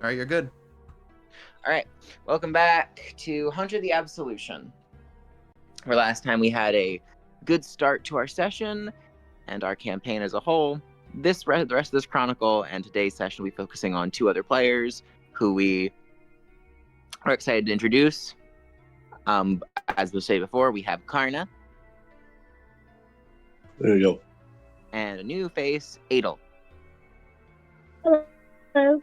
All right, you're good. All right, welcome back to Hunter the Absolution. Where last time we had a good start to our session and our campaign as a whole. The rest of this chronicle and today's session will be focusing on two other players who we are excited to introduce. As we say before, we have Karna. There you go. And a new face, Adel. Hello.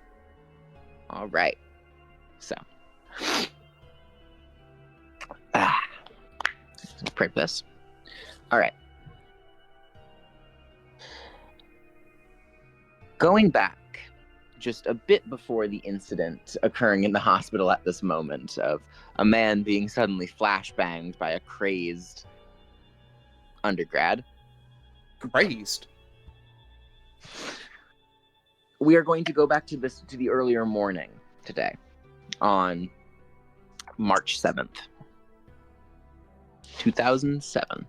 All right. So. Let's pray for this. All right. Going back just a bit before the incident occurring in the hospital at this moment of a man being suddenly flashbanged by a crazed undergrad. Crazed. We are going to go back to the earlier morning today on March 7th, 2007.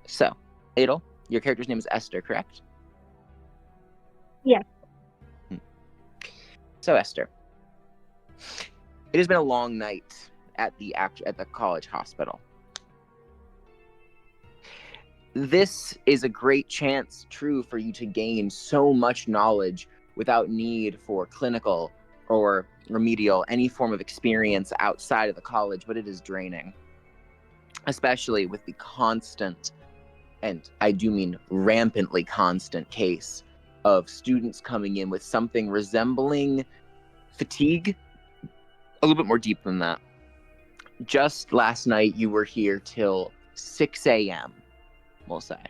So, Adel, your character's name is Esther, correct? Yes. So, Esther, it has been a long night at the college hospital. This is a great chance, true, for you to gain so much knowledge without need for clinical or remedial, any form of experience outside of the college, but it is draining. Especially with the constant, and I do mean rampantly constant, case of students coming in with something resembling fatigue. A little bit more deep than that. Just last night, you were here till 6 a.m., we'll say.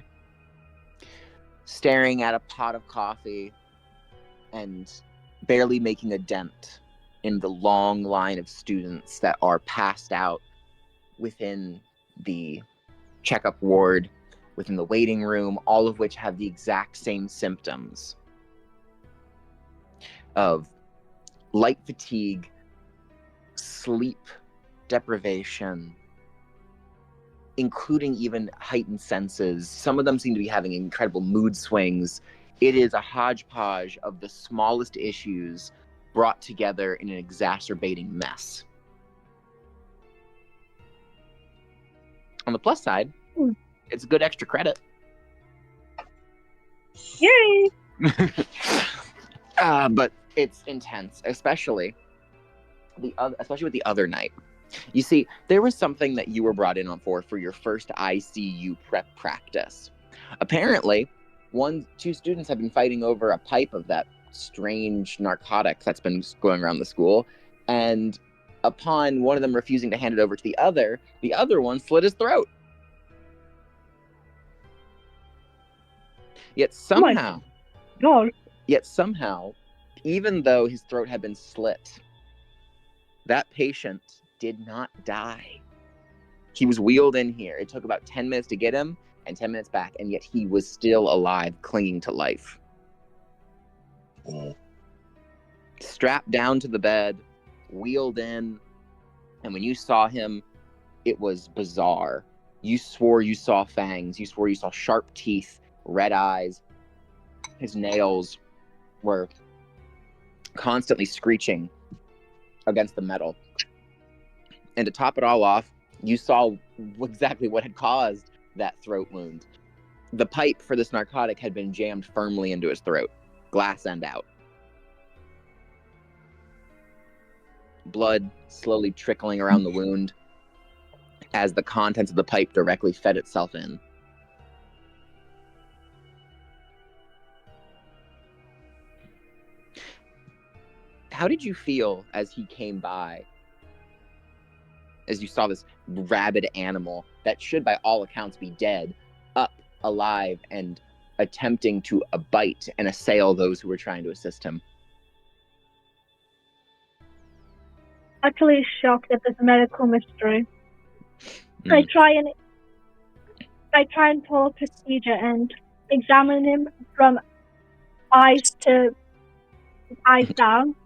Staring at a pot of coffee and barely making a dent in the long line of students that are passed out within the checkup ward, within the waiting room, all of which have the exact same symptoms of light fatigue, sleep deprivation, including even heightened senses. Some of them seem to be having incredible mood swings. It is a hodgepodge of the smallest issues brought together in an exacerbating mess. On the plus side, it's good extra credit. Yay! But it's intense, especially with the other night. You see, there was something that you were brought in on for your first ICU prep practice. Apparently, two students have been fighting over a pipe of that strange narcotic that's been going around the school, and upon one of them refusing to hand it over to the other one slit his throat. Yet somehow, even though his throat had been slit, that patient did not die. He was wheeled in here. It took about 10 minutes to get him and 10 minutes back, and yet he was still alive, clinging to life. Strapped down to the bed, wheeled in, and when you saw him, it was bizarre. You swore you saw fangs. You swore you saw sharp teeth, red eyes. His nails were constantly screeching against the metal. And to top it all off, you saw exactly what had caused that throat wound. The pipe for this narcotic had been jammed firmly into his throat, glass end out. Blood slowly trickling around the wound as the contents of the pipe directly fed itself in. How did you feel as he came by? As you saw this rabid animal that should, by all accounts, be dead, up, alive, and attempting to bite and assail those who were trying to assist him? Utterly shocked at this medical mystery. I try and pull a procedure and examine him from eyes down,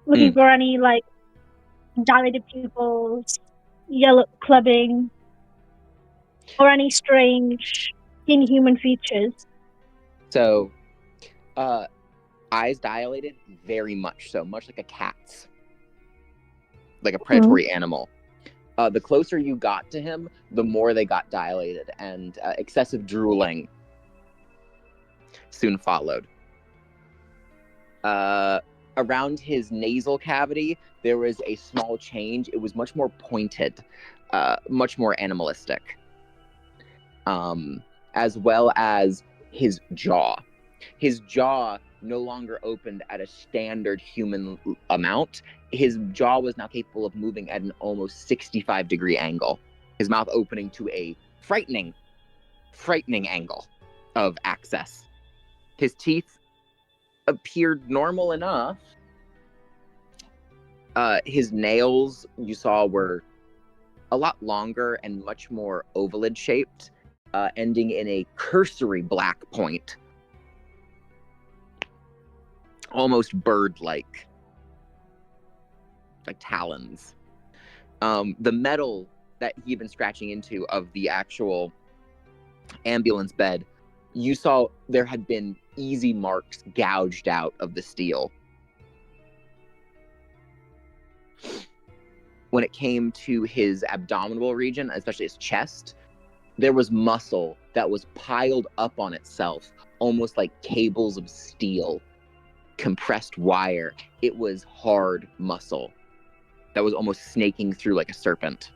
looking for any dilated pupils, yellow clubbing, or any strange inhuman features. So, Eyes dilated, very much so, much like a cat's, like a predatory animal. The closer you got to him, the more they got dilated, and excessive drooling soon followed. Around his nasal cavity, there was a small change. It was much more pointed, much more animalistic, as well as his jaw. His jaw no longer opened at a standard human amount. His jaw was now capable of moving at an almost 65-degree angle. His mouth opening to a frightening angle of access. His teeth appeared normal enough. His nails, you saw, were a lot longer and much more ovalid shaped, ending in a cursory black point. Almost bird-like, like talons. The metal that he'd been scratching into of the actual ambulance bed, you saw there had been easy marks gouged out of the steel. When it came to his abdominal region, especially his chest, there was muscle that was piled up on itself, almost like cables of steel, compressed wire. It was hard muscle that was almost snaking through like a serpent.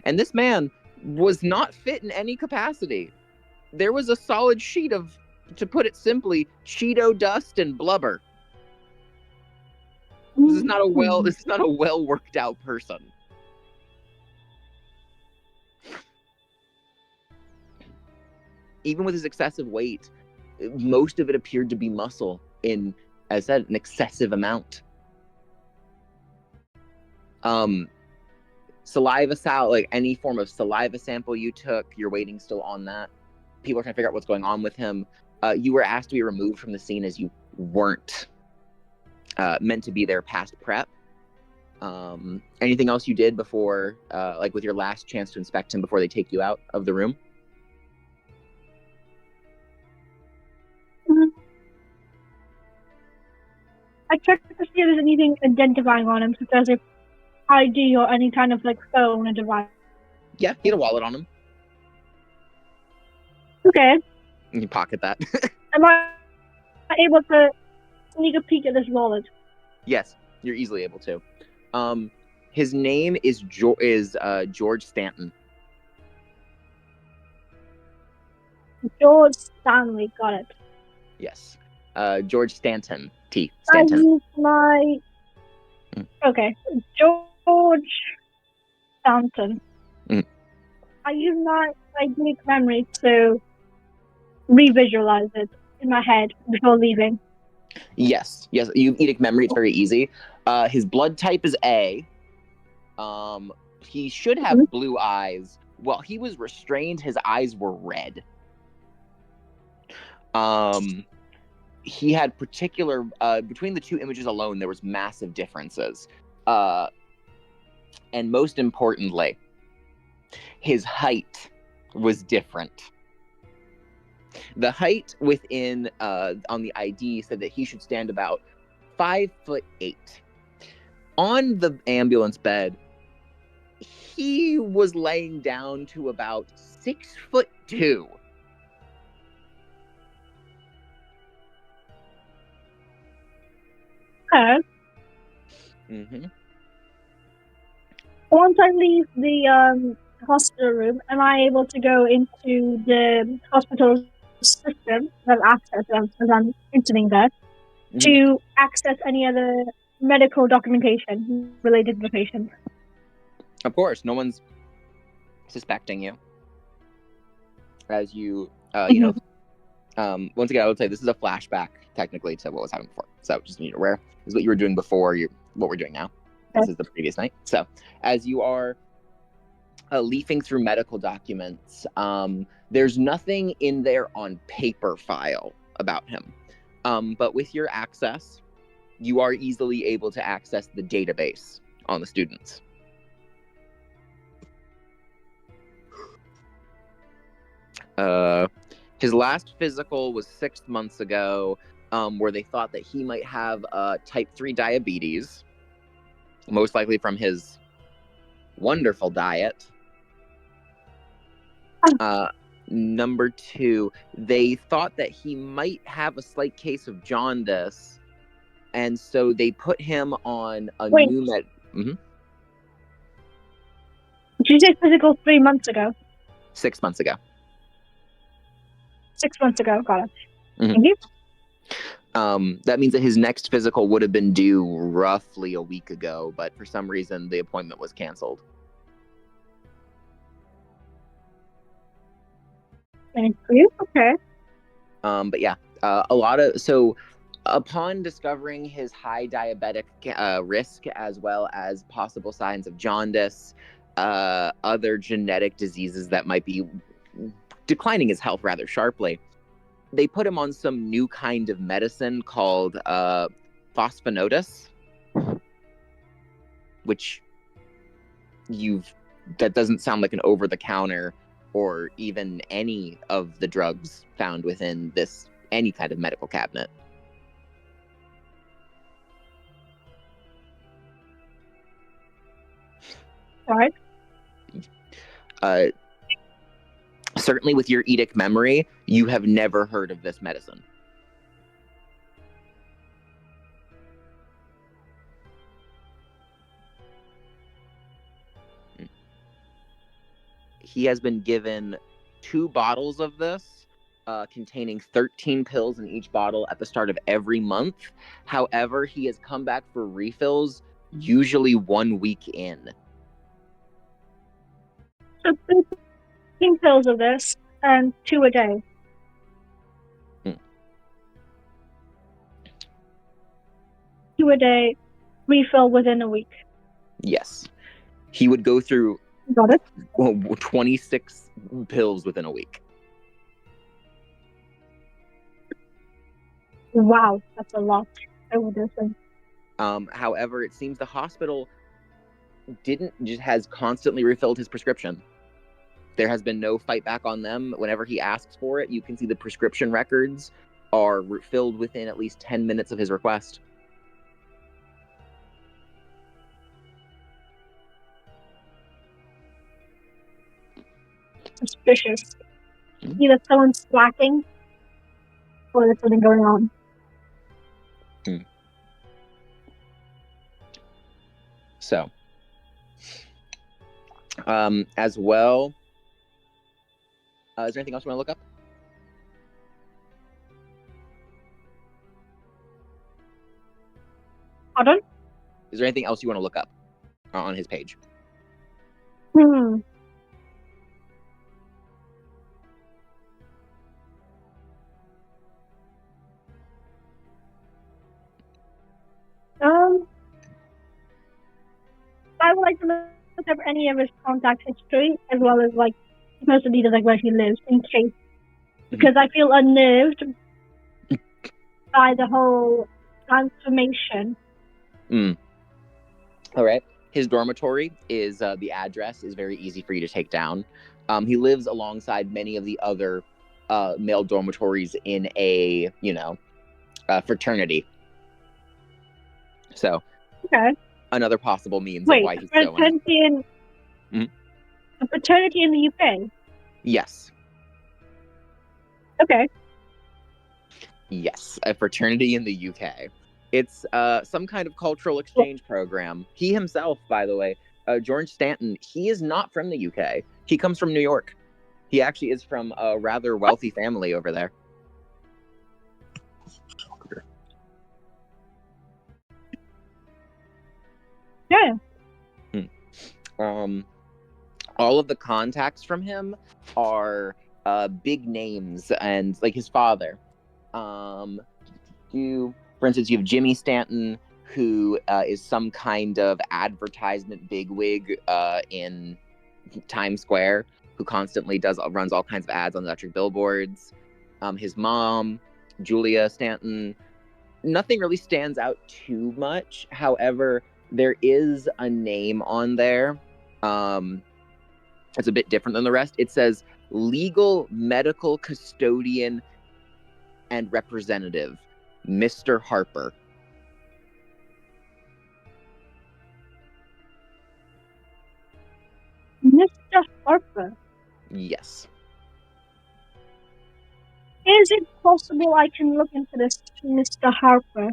And this man was not fit in any capacity. There was a solid sheet of, to put it simply, Cheeto dust and blubber. This is not a well worked out person. Even with his excessive weight, most of it appeared to be muscle in, as I said, an excessive amount. Like any form of saliva sample you took, you're waiting still on that. People are trying to figure out what's going on with him. You were asked to be removed from the scene as you weren't meant to be there past prep. Anything else you did before, like with your last chance to inspect him before they take you out of the room? I checked to see if there's anything identifying on him, such as if ID or any kind of like phone or device. Yeah, he had a wallet on him. Okay. You can pocket that. Am I able to sneak a peek at this wallet? Yes, you're easily able to. His name is George Stanton. George Stanley, got it. Yes. George Stanton. T. I Stanton. use my... Okay. George Stanton. I use my unique memory to revisualize it in my head before leaving. Yes. You Edic memory. It's very easy. His blood type is A. He should have blue eyes. While he was restrained, his eyes were red. He had particular between the two images alone, there was massive differences. And most importantly, his height was different. The height within on the ID said that he should stand about 5'8". On the ambulance bed, he was laying down to about 6'2". Okay. Once I leave the hospital room, am I able to go into the hospital system that access as I'm entering there to access any other medical documentation related to the patient? Of course, no one's suspecting you. As you, once again, I would say this is a flashback technically to what was happening before. So just need to aware. This is what you were doing before what we're doing now. Okay. This is the previous night. So as you are leafing through medical documents, there's nothing in there on paper file about him. But with your access, you are easily able to access the database on the students. His last physical was 6 months ago, where they thought that he might have type 3 diabetes, most likely from his wonderful diet. Number 2, they thought that he might have a slight case of jaundice, and so they put him on a Wait. new med. Did you say physical 3 months ago? 6 months ago. 6 months ago, got it. Mhm. Thank you. That means that his next physical would have been due roughly a week ago, but for some reason the appointment was canceled. Thank you. Okay. But yeah, upon discovering his high diabetic risk, as well as possible signs of jaundice, other genetic diseases that might be declining his health rather sharply, they put him on some new kind of medicine called phosphonodus, which that doesn't sound like an over-the-counter or even any of the drugs found within any kind of medical cabinet. All right. Certainly with your Edic memory, you have never heard of this medicine. He has been given 2 bottles of this, containing 13 pills in each bottle at the start of every month. However, he has come back for refills usually 1 week in. So 13 pills of this and 2 a day. 2 a day, refill within a week. Yes. He would go through Got it. 26 pills within a week. Wow, that's a lot. I would say. However, it seems the hospital has constantly refilled his prescription. There has been no fight back on them. Whenever he asks for it, you can see the prescription records are filled within at least 10 minutes of his request. Suspicious. Either someone's slacking or there's something going on. So, as well, is there anything else you want to look up? Pardon? Is there anything else you want to look up on his page? I would like to look up any of his contact history as well as like most of details like where he lives in case, because I feel unnerved by the whole transformation. All right. His dormitory is the address is very easy for you to take down. He lives alongside many of the other male dormitories in a fraternity. So, okay, another possible means of why he's going. A fraternity in the UK. Yes. Okay. Yes, a fraternity in the UK. It's some kind of cultural exchange program. He himself, by the way, George Stanton, he is not from the UK. He comes from New York. He actually is from a rather wealthy family over there. Yeah. All of the contacts from him are big names, and like his father. For instance, you have Jimmy Stanton, who is some kind of advertisement bigwig in Times Square, who constantly runs all kinds of ads on electric billboards. His mom, Julia Stanton, nothing really stands out too much. However, there is a name on there. It's a bit different than the rest. It says legal medical custodian and representative, Mr. Harper. Mr. Harper. Yes. Is it possible I can look into this, Mr. Harper?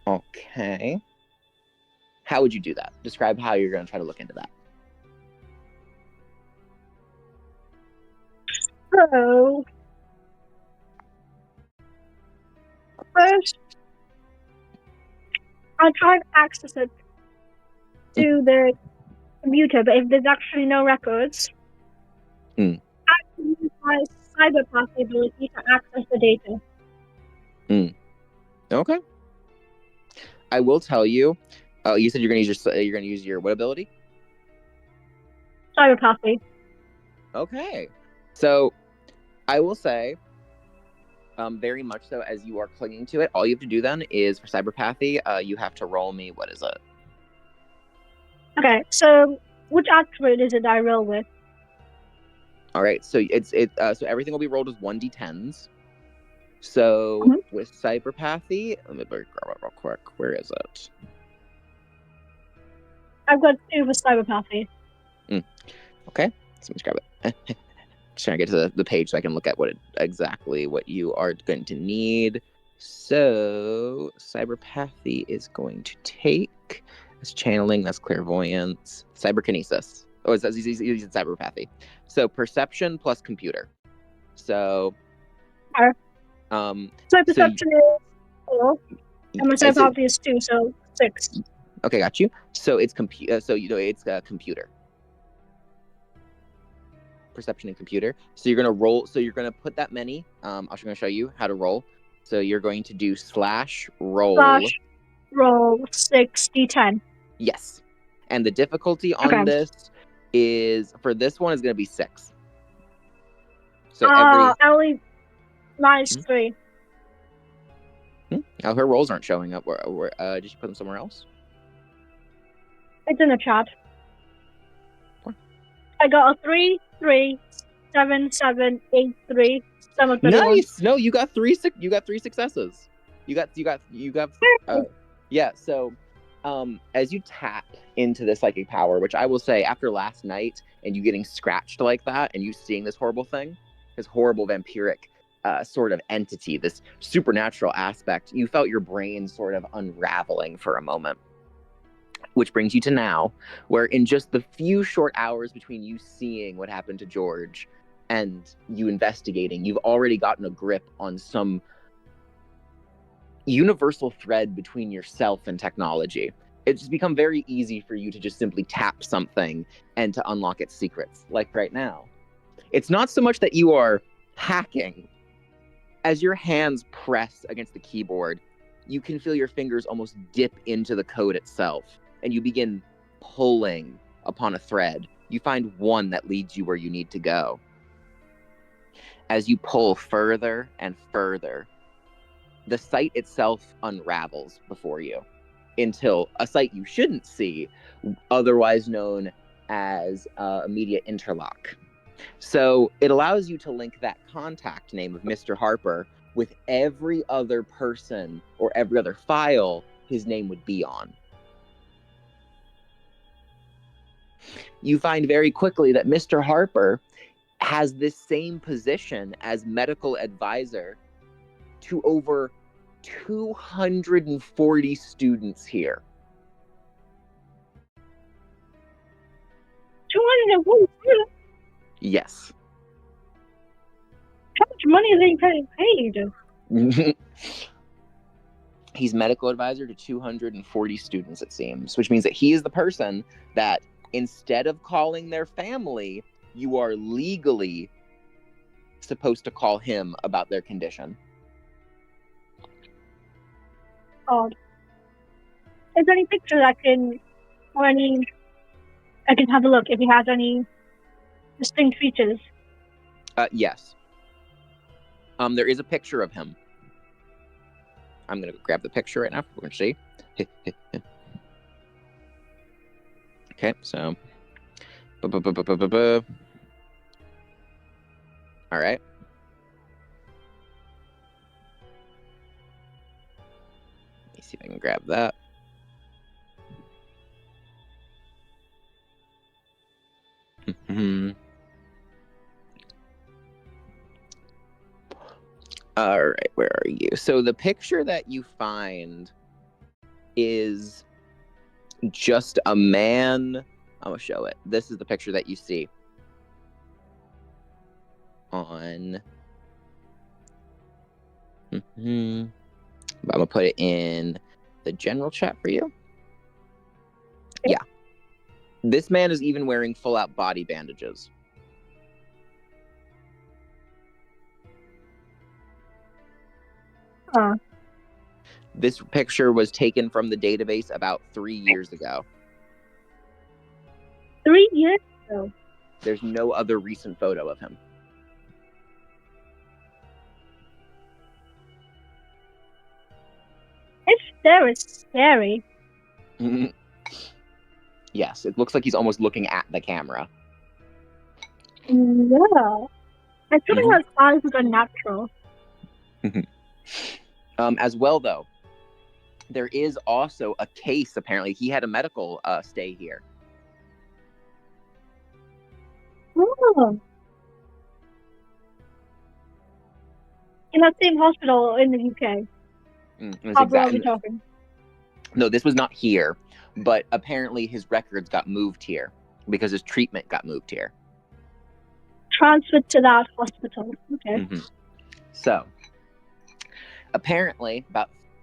Okay. How would you do that? Describe how you're going to try to look into that. So, first, I'll try to access it to the computer, but if there's actually no records, Hmm. I can use my cyberpath ability to access the data. Okay. I will tell you. Oh, you said you're going to use your what ability? Cyberpathy. Okay. So, I will say, very much so, as you are clinging to it, all you have to do then is for cyberpathy, you have to roll me. What is it? Okay, so which attribute is it I roll with? All right. So so everything will be rolled as 1d10s. So with cyberpathy, let me grab it real quick. Where is it? I've got 2 for cyberpathy. Okay. So let's grab it. Just trying to get to the page so I can look at exactly what you are going to need. So cyberpathy is going to take that's channeling, that's clairvoyance, cyberkinesis. Oh, it's using cyberpathy. So perception plus computer. So Sure. so perception is 4, and my cyberpathy is 2, so 6. Okay, got you. So it's it's a computer. Perception and computer. So you're gonna roll. So you're gonna put that many. I'm just gonna show you how to roll. So you're going to do /roll. Roll 6d10. Yes. And the difficulty on this is for this one is gonna be 6. So Ellie minus 3. Oh, her rolls aren't showing up. Where did you put them somewhere else? It's in the chat. I got a 3, 3, 7, 7, 8, 3. Nice. No, you got 3. You got 3 successes. You got. Yeah. So, as you tap into this psychic power, which I will say, after last night and you getting scratched like that, and you seeing this horrible thing, this horrible vampiric sort of entity, this supernatural aspect, you felt your brain sort of unraveling for a moment. Which brings you to now, where in just the few short hours between you seeing what happened to George and you investigating, you've already gotten a grip on some universal thread between yourself and technology. It's just become very easy for you to just simply tap something and to unlock its secrets, like right now. It's not so much that you are hacking. As your hands press against the keyboard, you can feel your fingers almost dip into the code itself, and you begin pulling upon a thread. You find one that leads you where you need to go. As you pull further and further, the site itself unravels before you until a site you shouldn't see, otherwise known as a media interlock. So it allows you to link that contact name of Mr. Harper with every other person or every other file his name would be on. You find very quickly that Mr. Harper has this same position as medical advisor to over 240 students here. 240? Yes. How much money is he getting paid? He's medical advisor to 240 students, it seems, which means that he is the person that instead of calling their family, you are legally supposed to call him about their condition. God. Is there any pictures I can have a look if he has any distinct features? Yes. There is a picture of him. I'm gonna grab the picture right now. We're gonna see. Okay, so. All right. Let me see if I can grab that. All right, where are you? So the picture that you find is just a man. I'm gonna show it. This is the picture that you see on. I'm gonna put it in the general chat for you. Yeah. This man is even wearing full-out body bandages. Huh. This picture was taken from the database about 3 years ago. 3 years ago. There's no other recent photo of him. It's very scary. Yes, it looks like he's almost looking at the camera. Yeah. I feel like his eyes are natural. As well, though, there is also a case. Apparently, he had a medical stay here. Oh. In that same hospital in the UK. How broad are we talking? No, this was not here, but apparently his records got moved here because his treatment got moved here. Transferred to that hospital. Okay. So, apparently,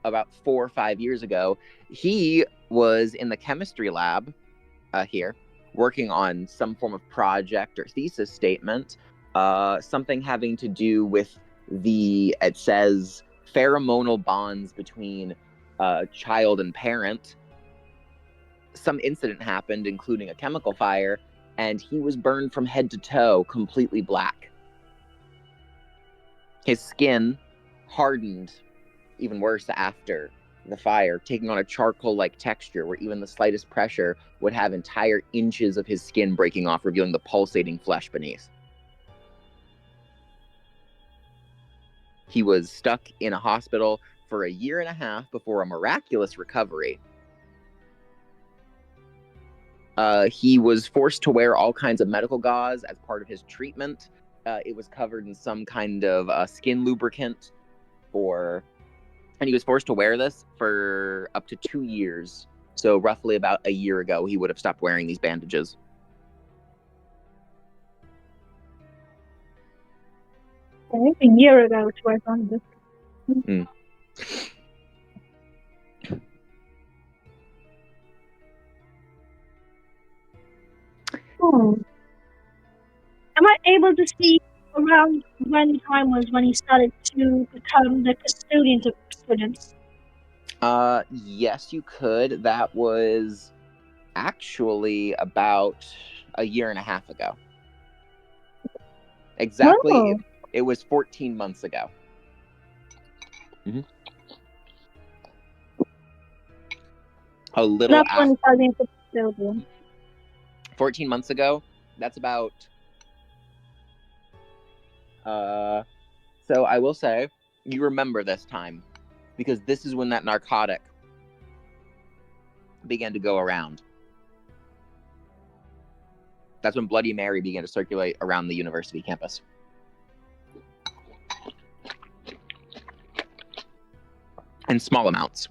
about 4 or 5 years ago, he was in the chemistry lab here, working on some form of project or thesis statement, something having to do with it says, pheromonal bonds between child and parent. Some incident happened, including a chemical fire, and he was burned from head to toe, completely black. His skin hardened even worse after the fire, taking on a charcoal-like texture where even the slightest pressure would have entire inches of his skin breaking off, revealing the pulsating flesh beneath. He was stuck in a hospital for 1.5 years before a miraculous recovery. He was forced to wear all kinds of medical gauze as part of his treatment. It was covered in some kind of skin lubricant and he was forced to wear this for up to 2 years. So roughly about 1 year ago, he would have stopped wearing these bandages. Okay. 1 year ago to work on this. Am I able to see around when time was when he started to become the custodian of students? Yes, you could. That was actually about 1.5 years ago. Exactly. Oh. It was 14 months ago. A little That's when he started being the custodian. 14 months ago. That's about. So I will say, you remember this time, because this is when that narcotic began to go around. That's when Bloody Mary began to circulate around the university campus. In small amounts.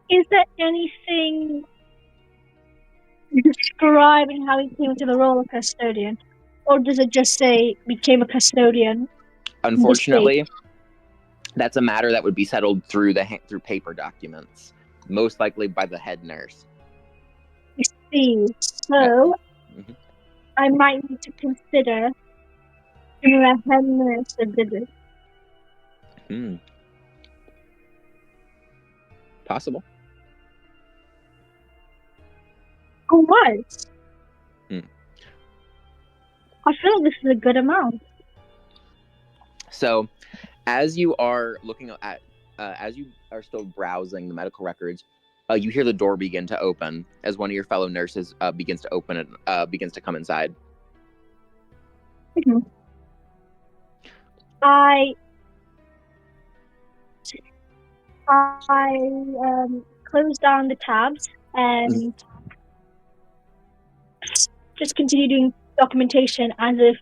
Is there anything describing how he came into the role of custodian? Or does it just say became a custodian? Unfortunately, that's a matter that would be settled through paper documents, most likely by the head nurse. I see. So, I might need to consider the head nurse that did it. Possible. Who was? I feel like this is a good amount. So, as you are looking at, as you are still browsing the medical records, You hear the door begin to open as one of your fellow nurses begins to open it, begins to come inside. Mhm. I close down the tabs and just continue doing documentation as if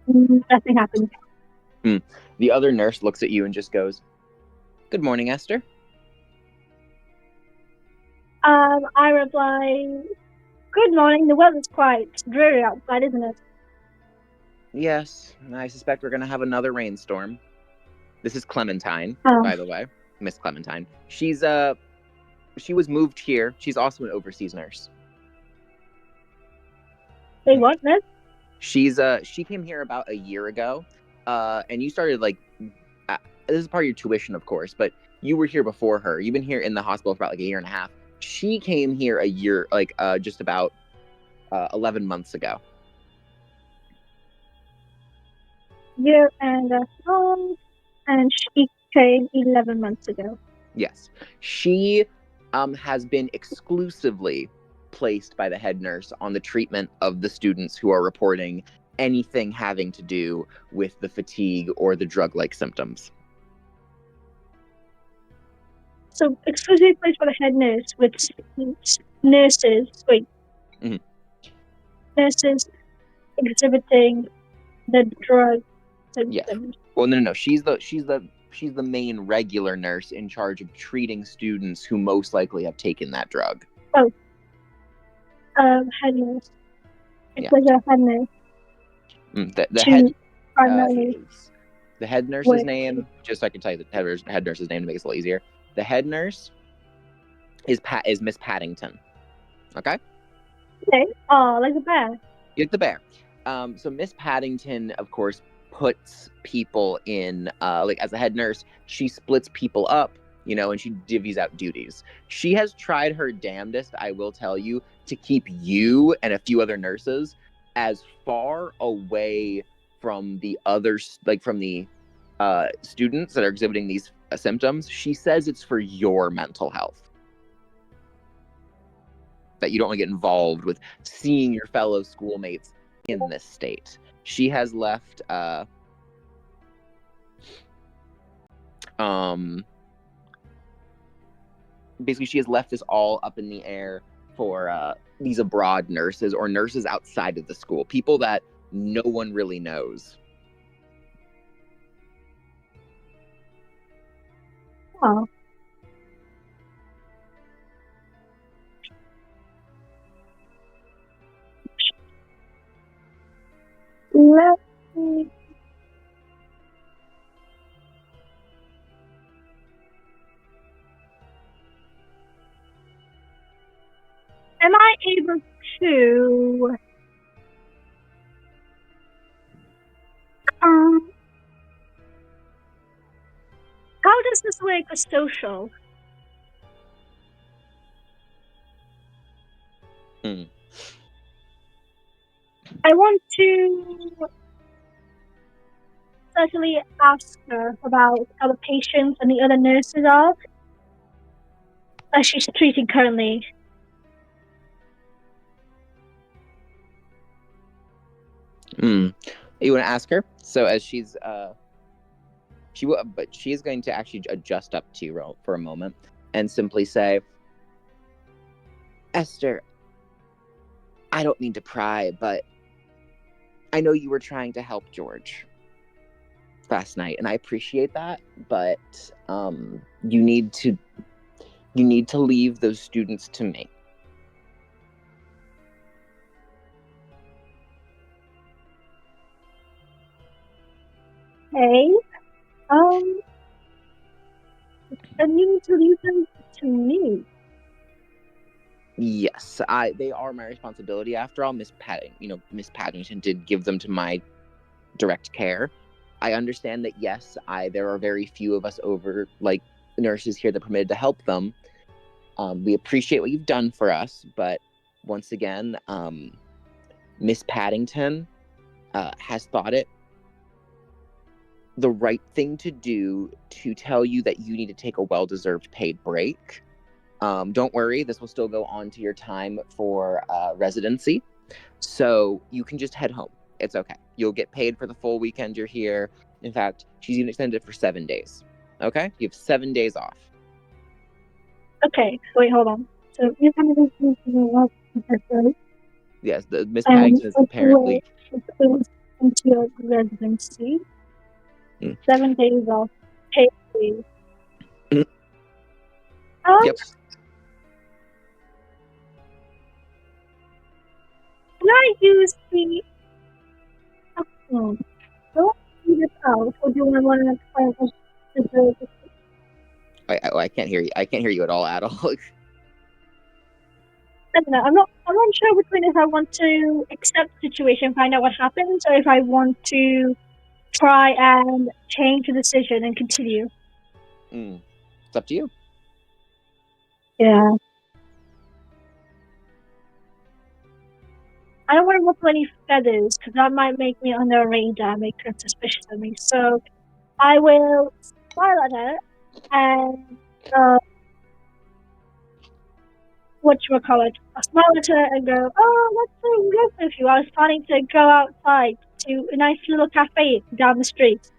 nothing happened. The other nurse looks at you and just goes, "Good morning, Esther." I reply, "Good morning. The weather's quite dreary outside, isn't it?" Yes, I suspect we're going to have another rainstorm. This is Clementine, Oh, by the way. Miss Clementine. She was moved here. She's also an overseas nurse. they what, miss? She came here about a year ago. And you started this is part of your tuition, of course, but you were here before her. You've been here in the hospital for about like a year and a half. She came here a year, just about 11 months ago. Year and a half, and she came 11 months ago. Yes. She has been exclusively placed by the head nurse on the treatment of the students who are reporting anything having to do with the fatigue or the drug-like symptoms. So, exclusively placed for the head nurse, which nurses, wait, Mhm. nurses exhibiting the drug Yes. symptoms. Well, no. She's the main regular nurse in charge of treating students who most likely have taken that drug. Oh, head nurse. It Yeah. was a head nurse The to head primarily is the head nurse's work. name. Just so I can tell you the head nurse's name to make it a little easier. The head nurse is Miss Paddington. Okay. Okay. Oh, like a bear. You like the bear. So Miss Paddington, of course, puts people in as a head nurse, she splits people up, and she divvies out duties. She has tried her damnedest, I will tell you, to keep you and a few other nurses as far away from the others, from the students that are exhibiting these symptoms. She says it's for your mental health, that you don't want to get involved with seeing your fellow schoolmates in this state. She has left basically she has left this all up in the air for these abroad nurses or nurses outside of the school, people that no one really knows. Oh. Let me. Am I able to um how does this work with social? Hmm. I want to certainly ask her about how the patients and the other nurses are that she's treating currently. You want to ask her? So as but she is going to actually adjust up to you for a moment and simply say, Esther, I don't mean to pry, but I know you were trying to help George last night, and I appreciate that, but you need to leave those students to me. Hey, um, and you need to leave them to me. Yes, they are my responsibility after all. Miss Paddington did give them to my direct care. I understand that yes, there are very few of us over nurses here that are permitted to help them. We appreciate what you've done for us, but once again, Miss Paddington has thought it the right thing to do to tell you that you need to take a well-deserved paid break. Don't worry, this will still go on to your time for residency. So you can just head home. It's okay. You'll get paid for the full weekend you're here. In fact, she's even extended it for 7 days. Okay? You have 7 days off. Okay, wait, hold on. So you kind of Yes, the Miss and Paddington is apparently... into your residency. Mm. 7 days off. Paid leave. Mm. Yep. Can I use the do I see this out, or do I want to I can't hear you. I can't hear you at all, Adel. I don't know. I'm not sure between if I want to accept the situation, find out what happens, or if I want to try and change the decision and continue. It's up to you. Yeah. I don't want to ruffle any feathers because that might make me on their radar, make her suspicious of me. So I will smile at her and whatchamacallit, I'll smile at her and go, oh, that's so good of you. I was planning to go outside to a nice little cafe down the street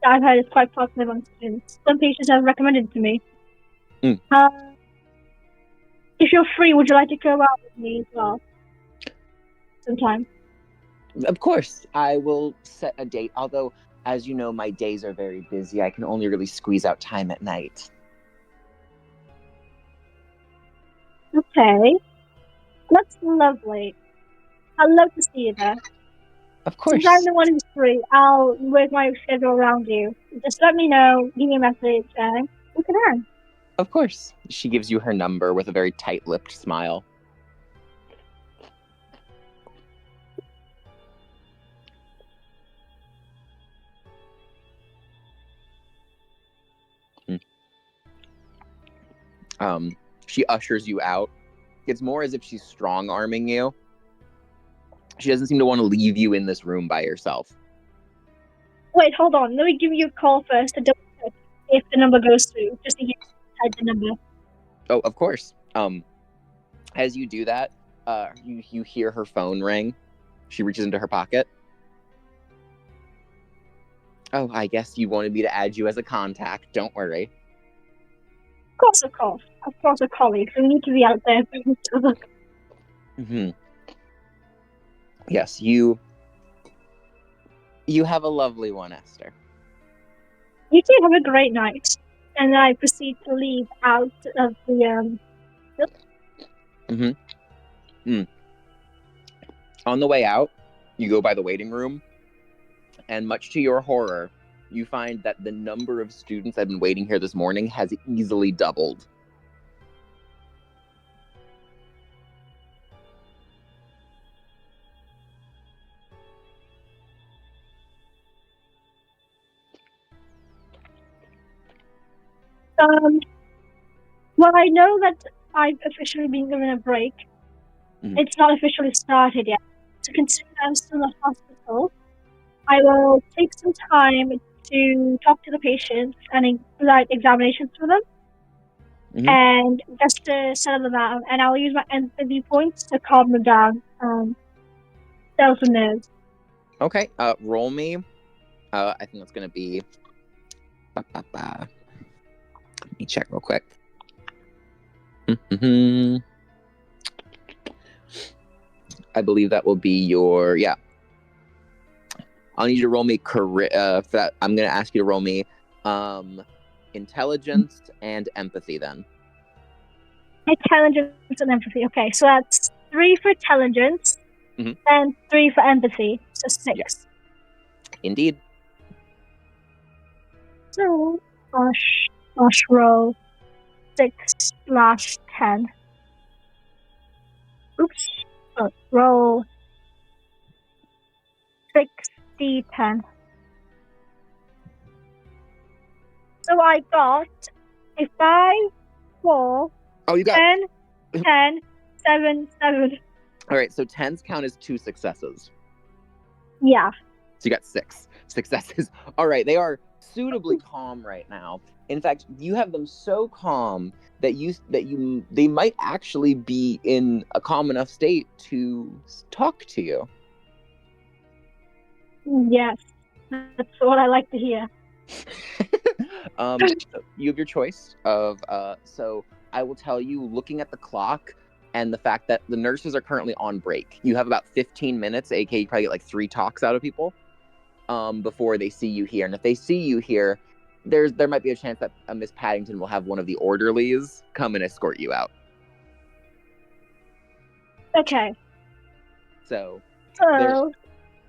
that I've heard is quite popular among students. Some patients have recommended it to me. If you're free, would you like to go out with me as well? Sometime. Of course, I will set a date. Although, as you know, my days are very busy. I can only really squeeze out time at night. Okay. That's lovely. I'd love to see you there. Of course. Since I'm the one who's free, I'll work my schedule around you. Just let me know, give me a message, and we can earn. Of course. She gives you her number with a very tight-lipped smile. She ushers you out. It's more as if she's strong-arming you. She doesn't seem to want to leave you in this room by yourself. Wait, hold on. Let me give you a call first to double check if the number goes through, just in case I type the number. Oh, of course. As you do that, you hear her phone ring. She reaches into her pocket. Oh, I guess you wanted me to add you as a contact. Don't worry. Of course. Of course, a colleague. We need to be out there for each other. Mm-hmm. Yes, you have a lovely one, Esther. You two have a great night. And I proceed to leave out of the On the way out, you go by the waiting room, and much to your horror, you find that the number of students that have been waiting here this morning has easily doubled. Well, I know that I've officially been given a break. Mhm. It's not officially started yet. So considering I'm still in the hospital, I will take some time to talk to the patients and write examinations for them. Mhm. And just to settle them out. And I'll use my empathy points to calm them down. Settle some nerves. Okay, roll me. I think that's going to be... Let me check real quick. I believe that will be your... Yeah. I'll need you to roll me... for that, I'm going to ask you to roll me intelligence and empathy then. Intelligence and empathy. Okay, so that's 3 for intelligence and 3 for empathy. So 6. Yes. Indeed. So, gosh, roll 6/10. Oops. Roll 6d10. So I got a 5, 4, Oh, you got 10, 10, 7, 7. All right, so 10s count as 2 successes. Yeah. So you got 6 successes. All right, they are suitably calm right now. In fact, you have them so calm that they might actually be in a calm enough state to talk to you. Yes, that's what I like to hear. You have your choice of so I will tell you, looking at the clock and the fact that the nurses are currently on break, you have about 15 minutes, aka you probably get like 3 talks out of people before they see you here. And if they see you here, there might be a chance that Miss Paddington will have one of the orderlies come and escort you out. Okay. So So,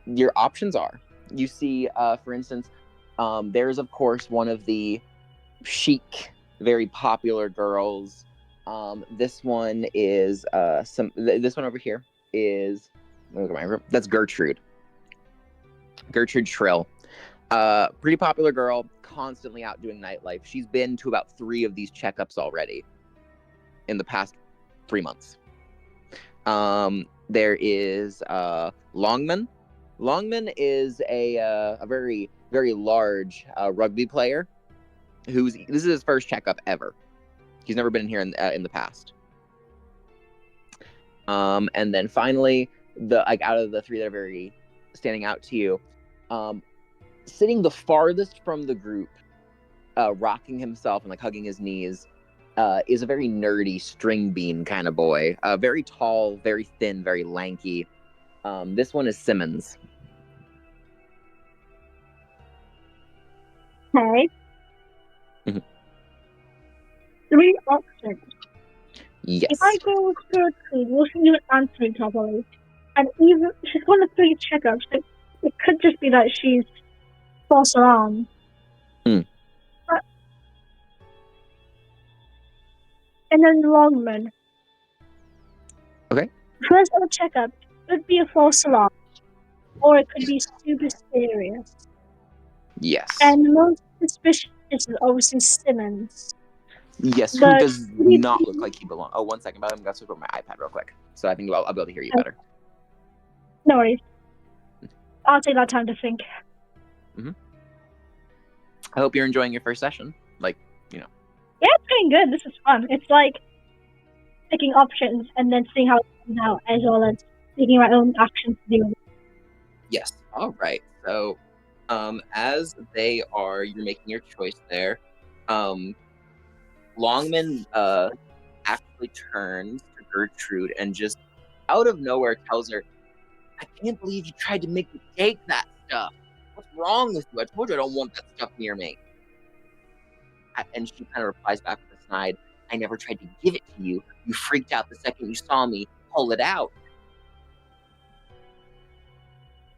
your options are, you see, for instance, there's of course one of the chic, very popular girls. This one is this one over here is, let me look at my room. That's Gertrude. Gertrude Shrill. Pretty popular girl, constantly out doing nightlife. She's been to about 3 of these checkups already in the past 3 months. There is Longman. Longman is a very, very large rugby player this is his first checkup ever. He's never been here in the past. And then finally, out of the 3 that are very standing out to you, sitting the farthest from the group, rocking himself and like hugging his knees, is a very nerdy string bean kind of boy. Very tall, very thin, very lanky. This one is Simmons. okay. Mhm. 3 options. Yes. If I go with Gertrude, will she even answer me properly? And even she's gone to 3 checkups. It could just be that she's false alarm. Hmm. And then Longman. Okay. First ever checkup could be a false alarm, or it could be super serious. Yes. And the most suspicious is obviously Simmons. Yes, who But does not look like he belongs. Oh, 1 second, but I'm going to switch over my iPad real quick. So I think I'll be able to hear you better. no worries. I'll take that time to think. I hope you're enjoying your first session. Yeah, it's going good. This is fun. It's like picking options and then seeing how it comes out, as well as taking my own actions to do it. Yes. All right. So, as you're making your choice there. Longman actually turns to Gertrude and just out of nowhere tells her, "I can't believe you tried to make me take that stuff. What's wrong with you? I told you I don't want that stuff near me." And she kind of replies back with a snide, "I never tried to give it to you. You freaked out the second you saw me pull it out."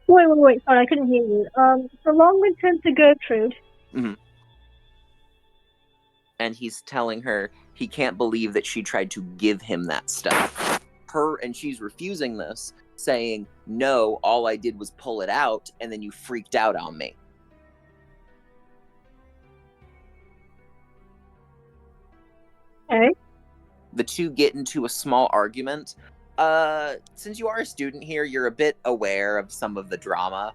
Wait. Sorry, I couldn't hear you. So Longman turned to Gertrude. And he's telling her he can't believe that she tried to give him that stuff. And she's refusing this, saying, "No, all I did was pull it out, and then you freaked out on me." Okay. The 2 get into a small argument. Since you are a student here, you're a bit aware of some of the drama.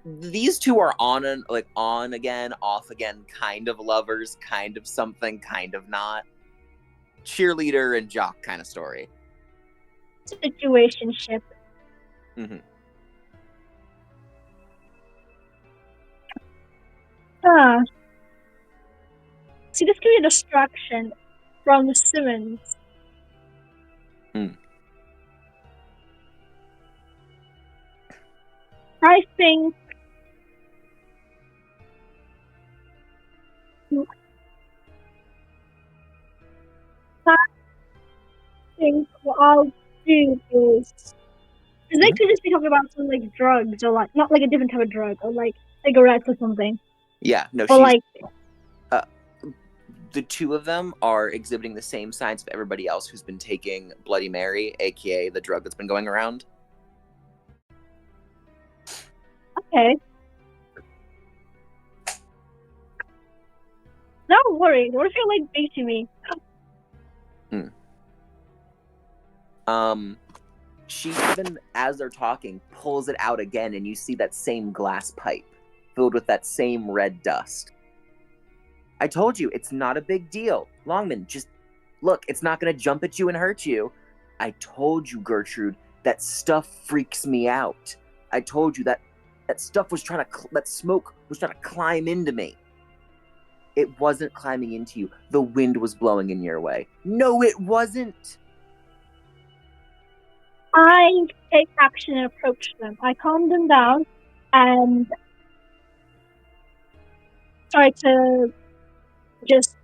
These 2 are on again, off again, kind of lovers, kind of something, kind of not. Cheerleader and jock kind of story. Situationship. Mm-hmm. See, this could be a distraction from Simmons. I think what I'll do is they could just be talking about some like drugs, or like not like a different type of drug, or like cigarettes or something. Yeah, no, Or like the 2 of them are exhibiting the same signs of everybody else who's been taking Bloody Mary, aka the drug that's been going around. okay. Don't worry. What if you're like baiting me? She even, as they're talking, pulls it out again, and you see that same glass pipe filled with that same red dust. I told you, it's not a big deal. Longman, just look, it's not going to jump at you and hurt you. I told you, Gertrude, that stuff freaks me out. I told you that stuff was trying to, that smoke was trying to climb into me. It wasn't climbing into you. The wind was blowing in your way. No, it wasn't. I take action and approach them. I calm them down and try to just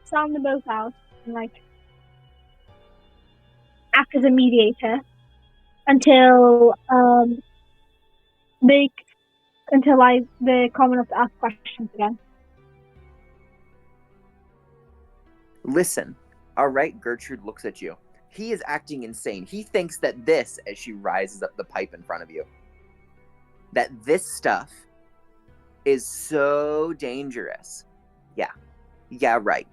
sound them both out and like act as a mediator until they're calm enough to ask questions again. Listen, all right, Gertrude looks at you. He is acting insane. He thinks that this, as she rises up the pipe in front of you, that this stuff is so dangerous. Yeah, right.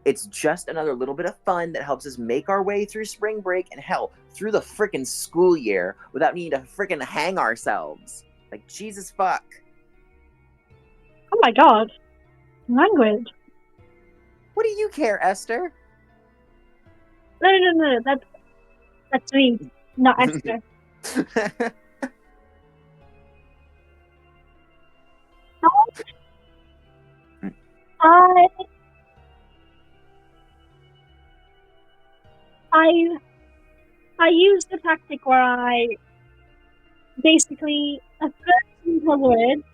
It's just another little bit of fun that helps us make our way through spring break and hell, through the frickin' school year without needing to frickin' hang ourselves. Like, Jesus fuck. Oh my god. Language. What do you care, Esther? No. That's me, not Esther. I use the tactic where I basically first use the words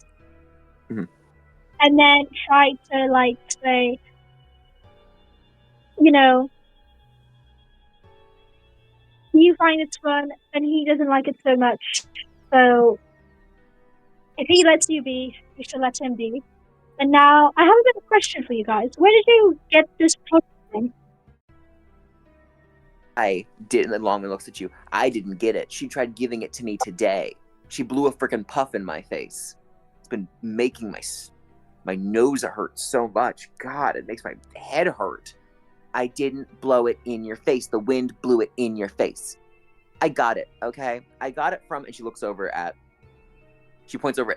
and then try to like say, you know, you find it fun and he doesn't like it so much. So if he lets you be, you should let him be. And now I have a bit of a question for you guys. Where did you get this from? I didn't, and Longman looks at you. I didn't get it. She tried giving it to me today. She blew a frickin' puff in my face. It's been making my nose hurt so much. God, it makes my head hurt. I didn't blow it in your face. The wind blew it in your face. I got it, okay? I got it from, and she points over at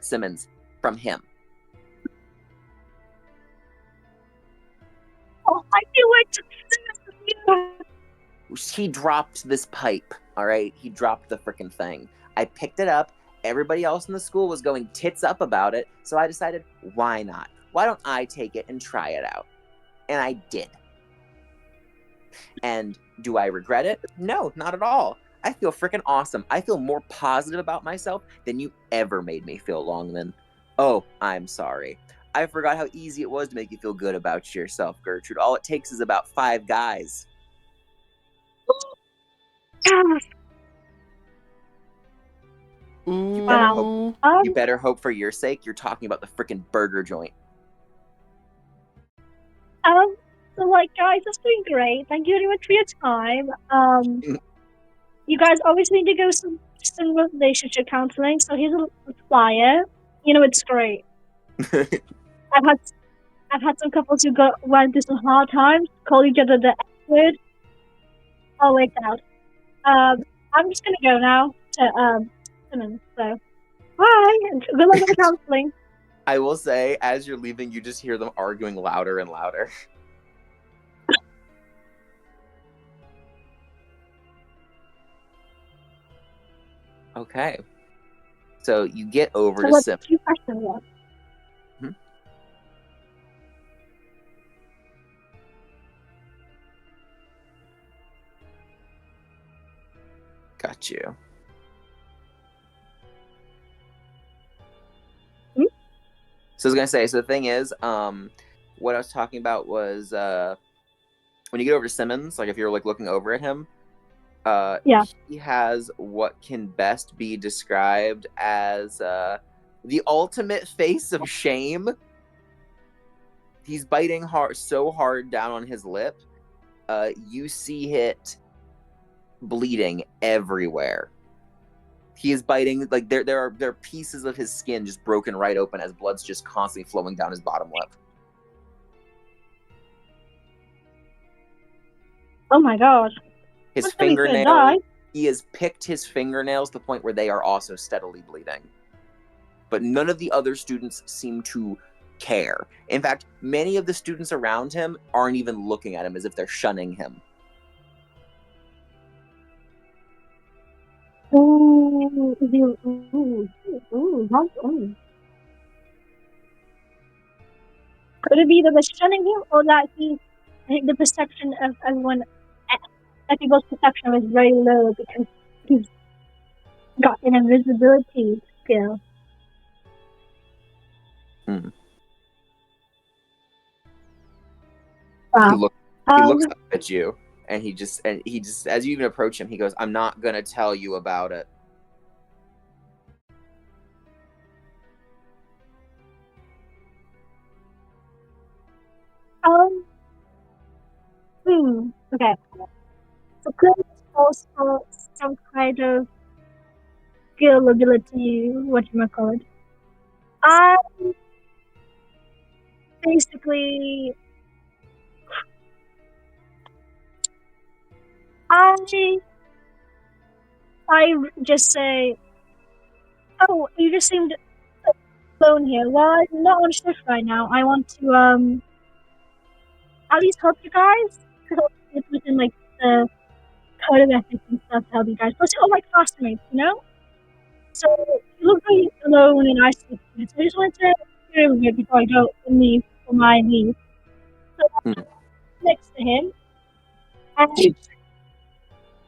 Simmons, from him. Oh, I feel like He dropped this pipe, all right? He dropped the frickin' thing. I picked it up. Everybody else in the school was going tits up about it, so I decided, why not? Why don't I take it and try it out? And I did. And do I regret it? No, not at all. I feel frickin' awesome. I feel more positive about myself than you ever made me feel, Longman. Oh, I'm sorry. I forgot how easy it was to make you feel good about yourself, Gertrude. All it takes is about 5 guys. Ooh. You better hope for your sake you're talking about the frickin' burger joint. So like guys, that's doing great. Thank you very much for your time. You guys obviously need to go some relationship counseling, so here's a flyer. You know, it's great. I've had some couples who went through some hard times, call each other the F word. I'll wait out. I'm just gonna go now to Simmons. So bye and good luck with the counseling. I will say, as you're leaving, you just hear them arguing louder and louder. Okay. So you get over to Simmons. 2 questions left. Got you. So I was gonna say, so the thing is, what I was talking about was when you get over to Simmons, like if you're like looking over at him, he has what can best be described as the ultimate face of shame. He's biting so hard down on his lip, you see it bleeding everywhere. He is biting, like there are pieces of his skin just broken right open as blood's just constantly flowing down his bottom lip. Oh my god. His fingernails, he has picked his fingernails to the point where they are also steadily bleeding. But none of the other students seem to care. In fact, many of the students around him aren't even looking at him, as if they're shunning him. Ooh, Could it be that they're shunning him, or that I think the perception of everyone, people's perception is very low because he's got an invisibility skill. Hmm. Wow. He looks up at you, and he just, as you even approach him, he goes, "I'm not gonna tell you about it." Okay. So could also some kind of skill ability, whatchamacallit. I basically I just say, oh, you just seemed alone here. Well, I'm not on shift right now. I want to at least help you guys. Because it's within like the code of ethics and stuff to help you guys. Plus, you're all my classmates, you know. So you look very alone and isolated. So I just wanted to hear with you before I go and leave for my leave. So I'm next to him, and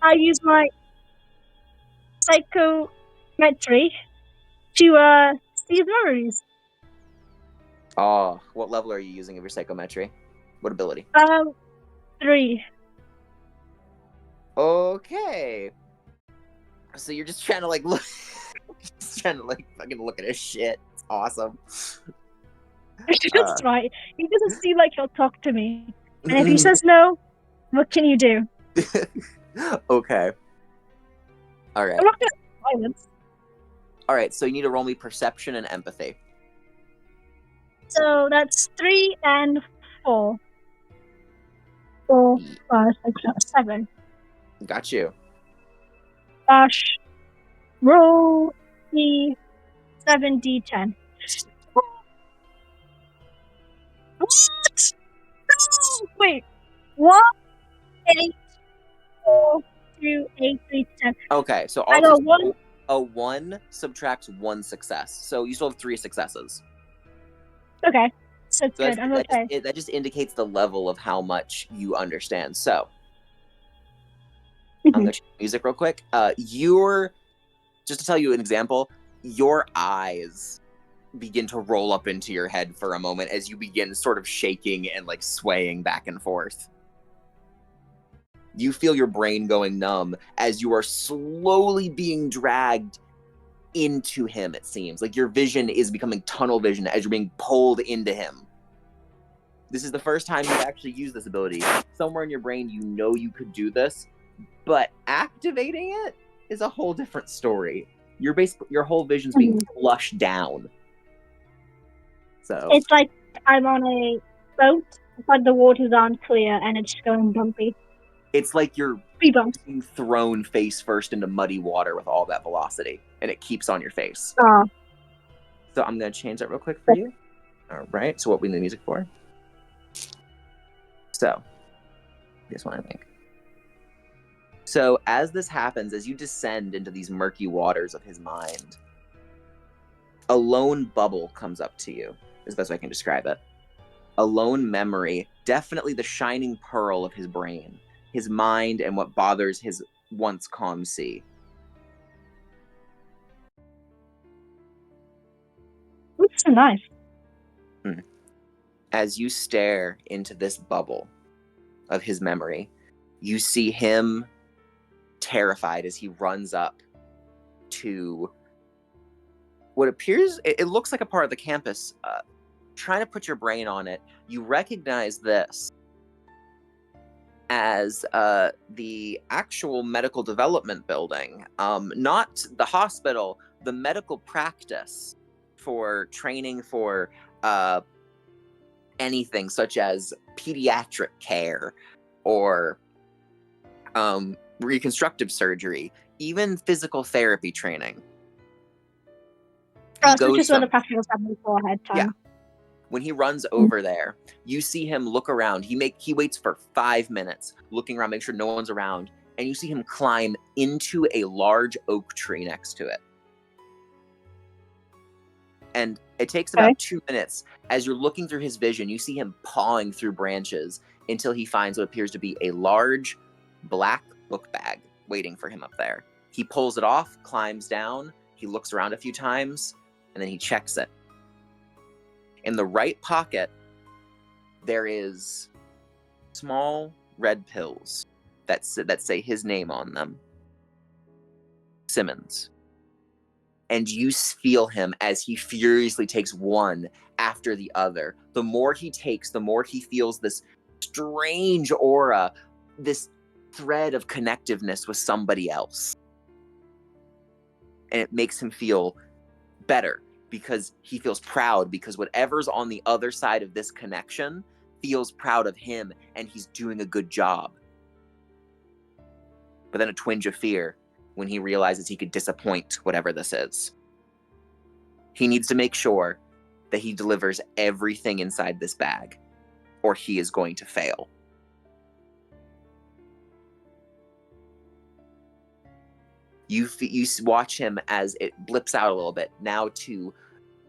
I use my psychometry to see his memories. Oh, what level are you using of your psychometry? What ability? 3. Okay. So you're just trying to like look, just trying to like fucking look at his shit. It's awesome. That's right. He doesn't seem like he'll talk to me. And if he says no, what can you do? Okay. All right. I'm not gonna violence. All right. So you need to roll me perception and empathy. So that's 3 and 4. 4, 5, 6, 7. Got you. Dash. Roll the 7d10. What? No! Wait. 1, 8, 4, 2, 8, 3, 10. Okay. So I got 1. A 1 subtracts 1 success. So you still have 3 successes. Okay. So it's good. I'm okay. That just indicates the level of how much you understand. So I'm going to change music real quick. Just to tell you an example, your eyes begin to roll up into your head for a moment as you begin sort of shaking and like swaying back and forth. You feel your brain going numb as you are slowly being dragged into him, it seems. Like your vision is becoming tunnel vision as you're being pulled into him. This is the first time you've actually used this ability. Somewhere in your brain, you know you could do this, but activating it is a whole different story. Your whole vision's being flushed down. So it's like I'm on a boat, but the waters aren't clear and it's going bumpy. It's like you're being thrown face first into muddy water with all that velocity, and it keeps on your face. So I'm going to change that real quick for you. All right. So what we need music for? So this one, I think. So as this happens, as you descend into these murky waters of his mind, a lone bubble comes up to you, is the best way I can describe it. A lone memory, definitely the shining pearl of his brain, his mind, and what bothers his once calm sea. That's so nice. As you stare into this bubble of his memory, you see him terrified as he runs up to what appears, it looks like a part of the campus. Trying to put your brain on it, you recognize this as the actual medical development building, not the hospital, the medical practice for training for anything such as pediatric care or reconstructive surgery, even physical therapy training. So just when the practicals have before ahead time. Yeah. When he runs over there, you see him look around. He waits for 5 minutes, looking around, make sure no one's around, and you see him climb into a large oak tree next to it. And it takes about 2 minutes. As you're looking through his vision, you see him pawing through branches until he finds what appears to be a large black book bag waiting for him up there. He pulls it off, climbs down, he looks around a few times, and then he checks it. In the right pocket, there is small red pills that say his name on them. Simmons. And you feel him as he furiously takes one after the other. The more he takes, the more he feels this strange aura, this thread of connectiveness with somebody else. And it makes him feel better because he feels proud, because whatever's on the other side of this connection feels proud of him and he's doing a good job. But then a twinge of fear when he realizes he could disappoint whatever this is. He needs to make sure that he delivers everything inside this bag, or he is going to fail. You watch him as it blips out a little bit. Now to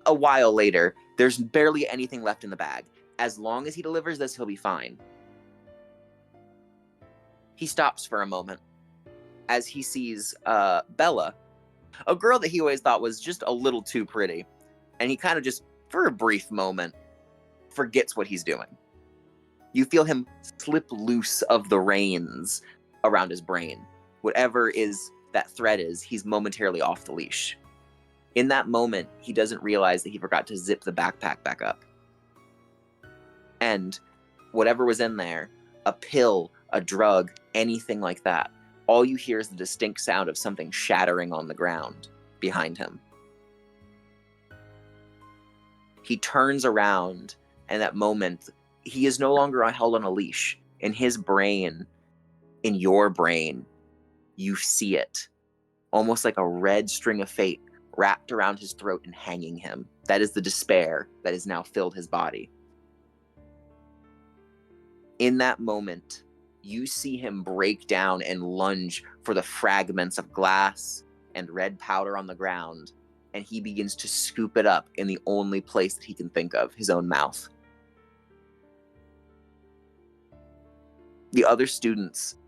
a while later, there's barely anything left in the bag. As long as he delivers this, he'll be fine. He stops for a moment as he sees Bella, a girl that he always thought was just a little too pretty. And he kind of just, for a brief moment, forgets what he's doing. You feel him slip loose of the reins around his brain. Whatever is that thread is, he's momentarily off the leash. In that moment, he doesn't realize that he forgot to zip the backpack back up. And whatever was in there, a pill, a drug, anything like that, all you hear is the distinct sound of something shattering on the ground behind him. He turns around, and at that moment, he is no longer held on a leash. In his brain, in your brain, you see it. Almost like a red string of fate wrapped around his throat and hanging him. That is the despair that has now filled his body. In that moment, you see him break down and lunge for the fragments of glass and red powder on the ground, and he begins to scoop it up in the only place that he can think of, his own mouth. The other students,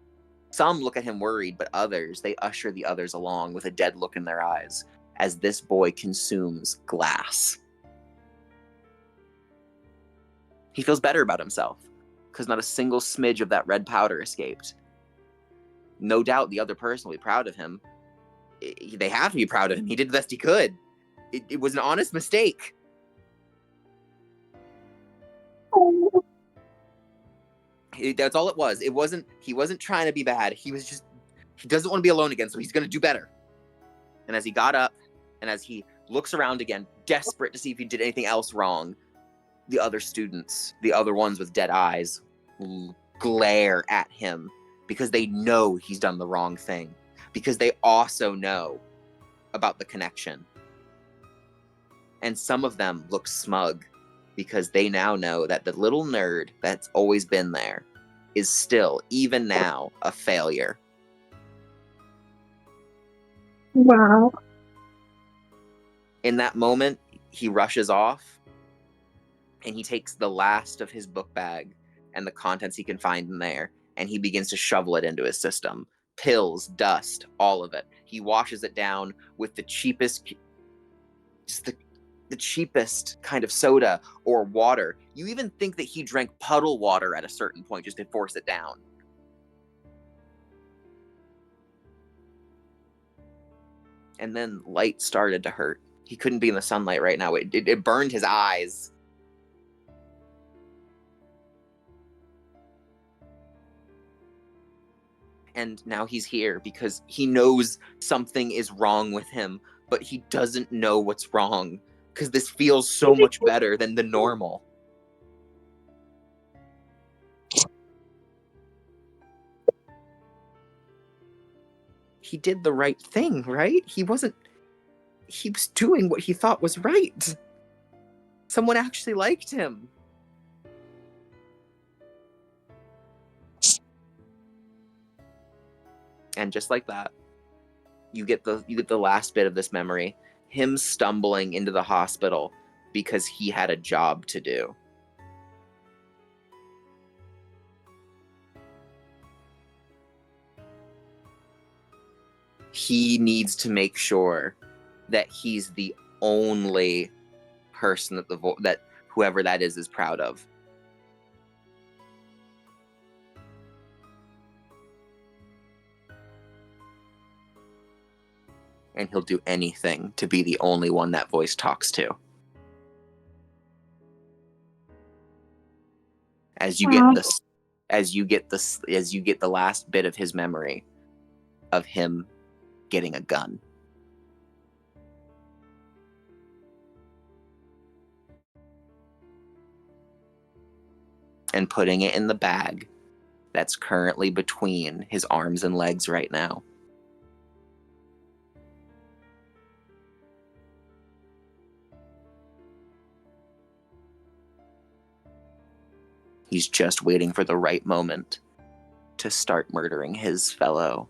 some look at him worried, but others, they usher the others along with a dead look in their eyes as this boy consumes glass. He feels better about himself because not a single smidge of that red powder escaped. No doubt the other person will be proud of him. They have to be proud of him. He did the best he could. It was an honest mistake. Oh. That's all it was. He wasn't trying to be bad. He doesn't want to be alone again, so he's going to do better. And as he got up, and as he looks around again, desperate to see if he did anything else wrong, the other students, the other ones with dead eyes, glare at him because they know he's done the wrong thing, because they also know about the connection. And some of them look smug because they now know that the little nerd that's always been there is still, even now, a failure. Wow. In that moment, he rushes off and he takes the last of his book bag and the contents he can find in there, and he begins to shovel it into his system. Pills, dust, all of it. He washes it down with the cheapest, just the cheapest kind of soda or water. You even think that he drank puddle water at a certain point just to force it down. And then light started to hurt. He couldn't be in the sunlight right now. It burned his eyes. And now he's here because he knows something is wrong with him, but he doesn't know what's wrong because this feels so much better than the normal. He did the right thing, right? He was doing what he thought was right. Someone actually liked him. And just like that, you get the last bit of this memory. Him stumbling into the hospital because he had a job to do. He needs to make sure that he's the only person that whoever that is proud of. And he'll do anything to be the only one that voice talks to. As you get this, as you get the last bit of his memory of him getting a gun. And putting it in the bag that's currently between his arms and legs right now. He's just waiting for the right moment to start murdering his fellow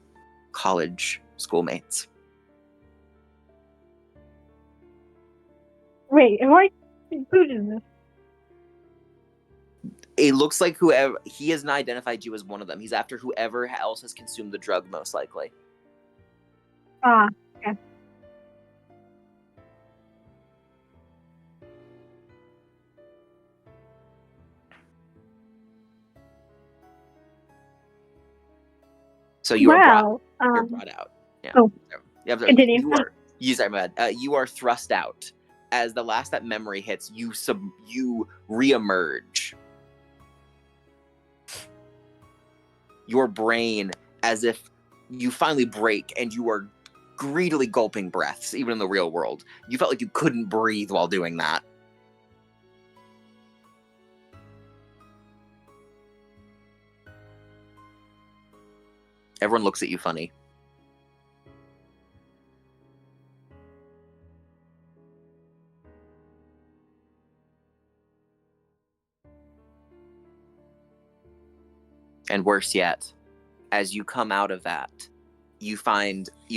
college schoolmates. Wait, am I included in this? It looks like whoever he hasn't identified you as one of them. He's after whoever else has consumed the drug, most likely. Okay. So you are Well, you're brought out. Yeah. Oh. Yeah, Continue. you are thrust out. As the last that memory hits, you reemerge. Your brain, as if you finally break and you are greedily gulping breaths, even in the real world. You felt like you couldn't breathe while doing that. Everyone looks at you funny. And worse yet, as you come out of that, you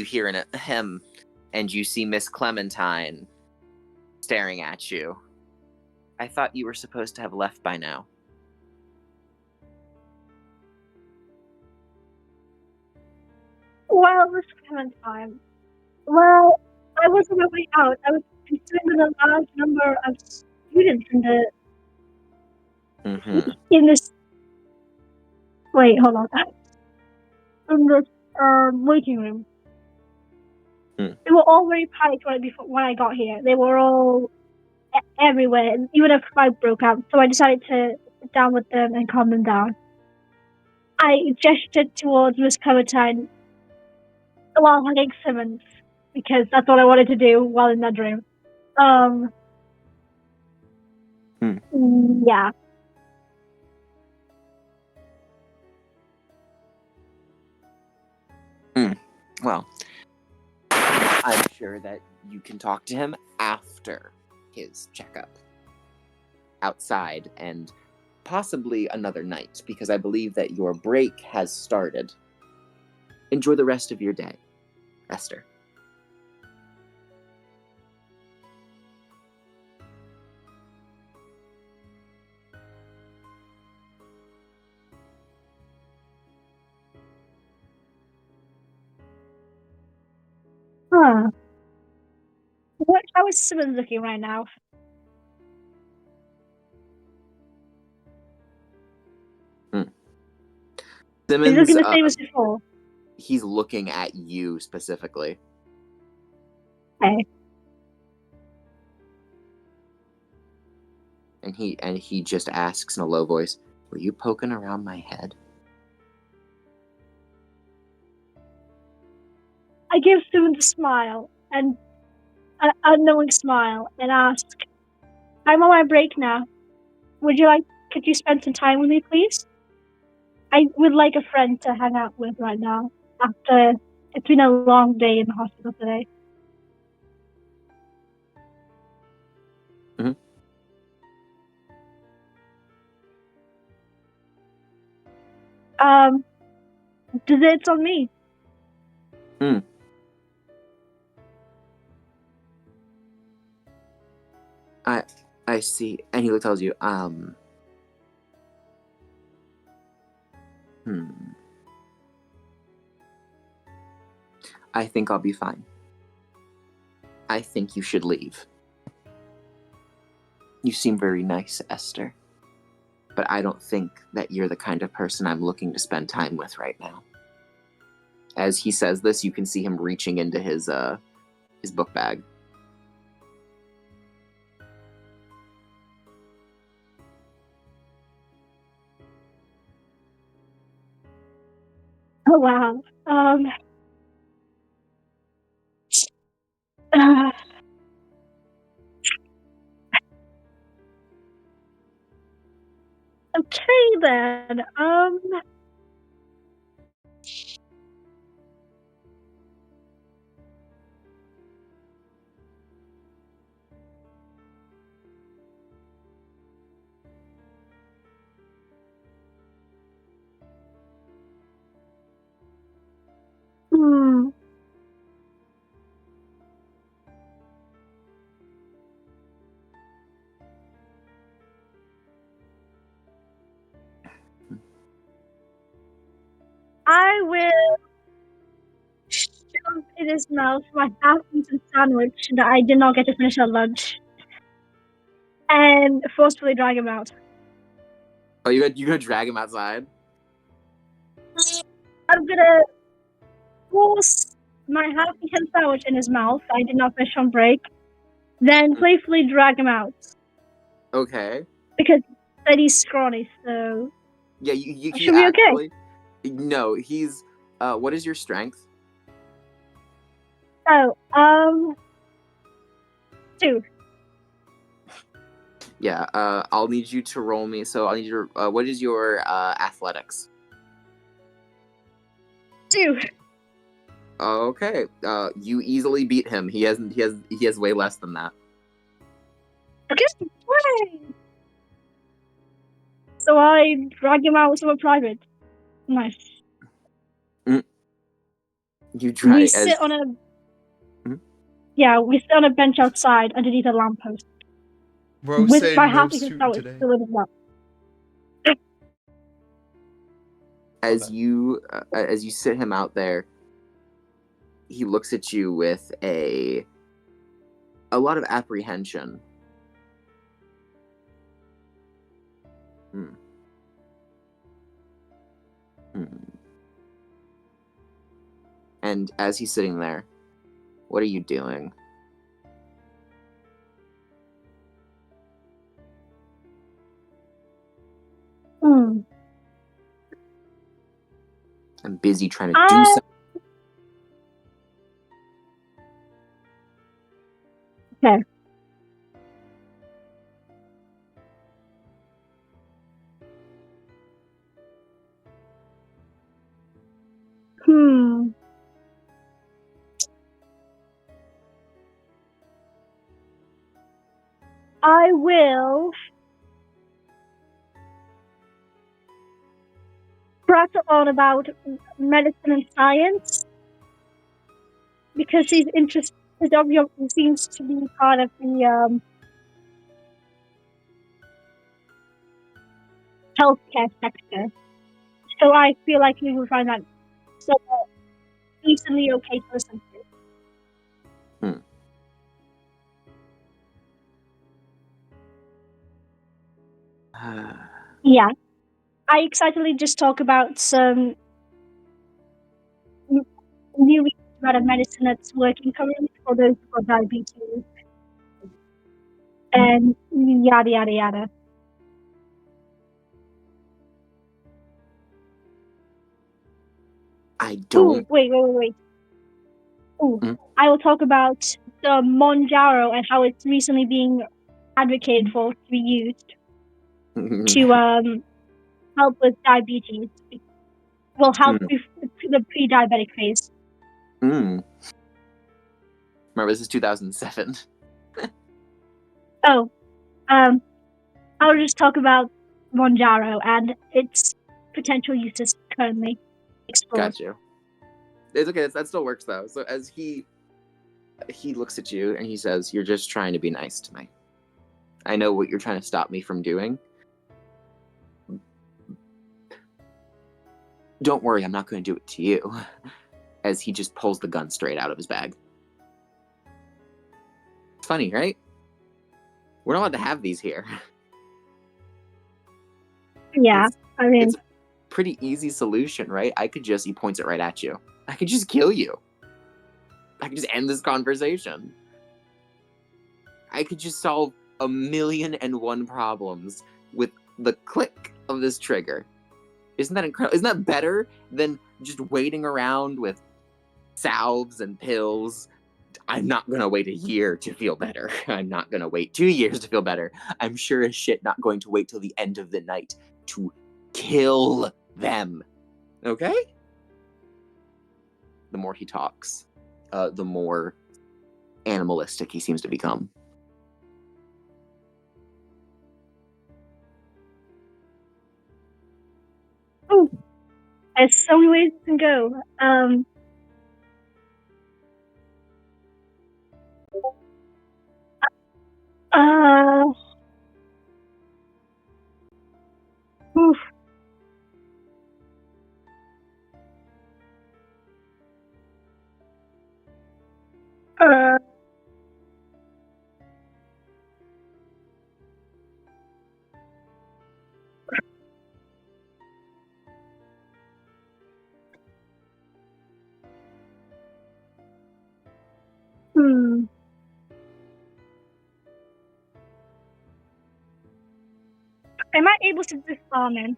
hear an ahem, and you see Miss Clementine staring at you. I thought you were supposed to have left by now. Well, Miss Clementine. Well, I was on my way out. I was concerned with a large number of students in this. Wait, hold on. In this waiting room. They were all very panicked when I got here. They were all everywhere, and even a fight broke out. So I decided to sit down with them and calm them down. I gestured towards Miss Clementine while hugging Simmons, because that's what I wanted to do while in that room. Yeah. Well, I'm sure that you can talk to him after his checkup. Outside, and possibly another night, because I believe that your break has started. Enjoy the rest of your day, Esther. Huh. How is Simmons looking right now? Simmons, He's looking the same as before. He's looking at you specifically. Okay. And he just asks in a low voice, "Were you poking around my head?" I give Simmons a smile, and a knowing smile, and ask, I'm on my break now. Could you spend some time with me, please? I would like a friend to hang out with right now, after it's been a long day in the hospital today. Um, dessert's on me. I see. And he tells you, I think I'll be fine. I think you should leave. You seem very nice, Esther. But I don't think that you're the kind of person I'm looking to spend time with right now. As he says this, you can see him reaching into his book bag. Oh wow. Okay then. Hmm. I will shove in his mouth my half-eaten sandwich that I did not get to finish at lunch, and forcefully drag him out. Oh, you're gonna drag him outside? I'm gonna force my half-eaten sandwich in his mouth that I did not finish on break, then playfully drag him out. Okay. Because then he's scrawny, so Yeah, he should be okay. actually... No, he's... what is your strength? Oh, 2. Yeah, I'll need you to roll me. So I'll need you to... what is your athletics? 2. Okay. You easily beat him. He has way less than that. Okay. So I drag him out somewhere private. Nice. You try We as... sit on a... Yeah, we sit on a bench outside underneath a lamppost. Bro, With say my no half-eaten shooting sandwich today. still in his mouth. As you sit him out there, he looks at you with a lot of apprehension. And as he's sitting there, what are you doing? I'm busy trying to do something. Okay. I will prattle on about medicine and science because he's interested. His obviously seems to be part of the healthcare sector, so I feel like he will find that so decently okay to listen to. Yeah, I excitedly just talk about some new research about a medicine that's working currently for those who've got diabetes, and yada yada yada. I don't... Ooh, wait. Ooh, I will talk about the Monjaro and how it's recently being advocated for to be used to help with diabetes. It will help with the pre-diabetic phase. Remember, this is 2007. Oh, I'll just talk about Monjaro and its potential uses currently explore. Got you. It's okay. That still works though. So as he looks at you and he says, "You're just trying to be nice to me. I know what you're trying to stop me from doing. Don't worry, I'm not going to do it to you." As he just pulls the gun straight out of his bag. It's funny, right? We're not allowed to have these here. Yeah, I mean, It's a pretty easy solution, right? He points it right at you. I could just kill you. I could just end this conversation. I could just solve 1,000,001 problems with the click of this trigger. Isn't that incredible? Isn't that better than just waiting around with salves and pills? I'm not gonna wait a year to feel better. I'm not gonna wait 2 years to feel better. I'm sure as shit not going to wait till the end of the night to kill them. Okay? The more he talks, the more animalistic he seems to become. oh, there's so many ways it can go. Uh, oof. Uh, hmm. Am I able to disarm him?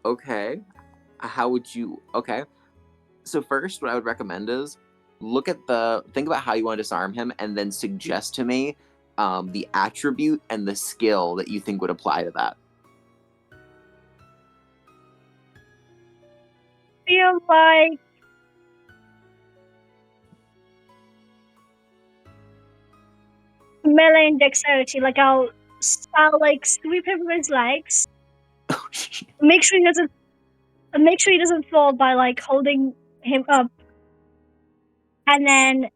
Okay. How would you... Okay. So first, what I would recommend is think about how you want to disarm him, and then suggest to me the attribute and the skill that you think would apply to that. Feel like melee and dexterity. Like I'll like sweep him with his legs. Make sure he doesn't fall by like holding him up, and then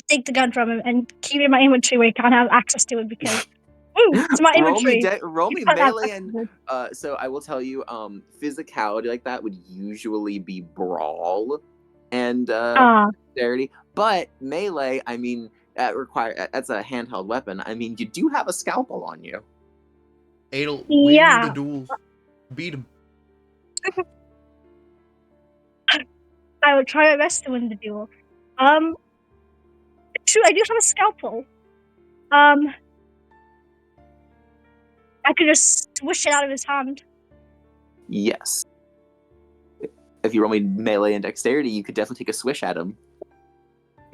take the gun from him and keep it in my inventory where he can't have access to it because it's my inventory. Roll me You can't have melee access and to it. so I will tell you, physicality like that would usually be brawl and dexterity, but melee, I mean, that's a handheld weapon. I mean, you do have a scalpel on you. Adel, Yeah. win the duel. Beat him. I will try my best to win the duel. True, I do have a scalpel. I could just swish it out of his hand. Yes. If you roll me melee and dexterity, you could definitely take a swish at him.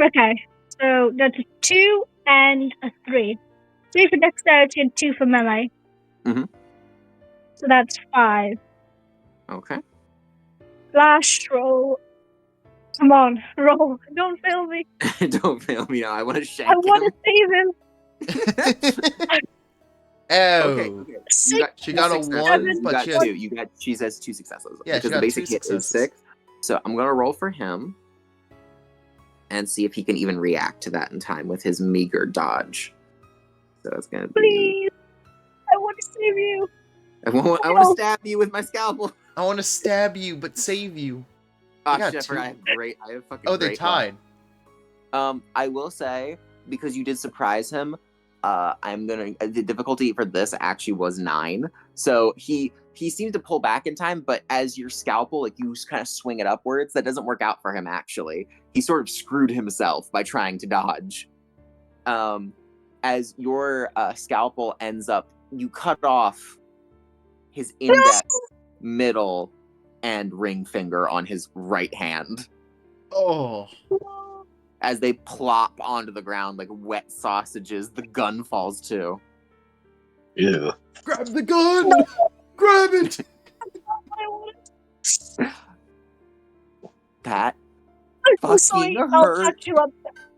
Okay, so that's a 2 and a 3. 3 for dexterity and 2 for melee. Mhm. So that's 5. Okay. Last roll. Come on, roll. Don't fail me. Don't fail me now. I want to shank I want him. to save him. Oh. Okay. She got a successes. 1, You but got she has... two. She says 2 successes. Yeah, because she the got basic 2 hit is successes. 6. So I'm gonna roll for him and see if he can even react to that in time with his meager dodge. So it's gonna be. Please, I want to save you. I want to stab you with my scalpel. I want to stab you, but save you. Oh got shit! I 2. forgot. I have fucking. Oh, they great luck. tied. I will say, because you did surprise him, the difficulty for this actually was 9. So he seems to pull back in time, but as your scalpel, like you kind of swing it upwards, that doesn't work out for him actually. He sort of screwed himself by trying to dodge. As your scalpel ends up, you cut off his index, middle, and ring finger on his right hand. Oh. As they plop onto the ground like wet sausages, the gun falls too. Ew. Grab the gun! Grab it! I want it. That I'm so fucking sorry. I'll hurt, touch you up.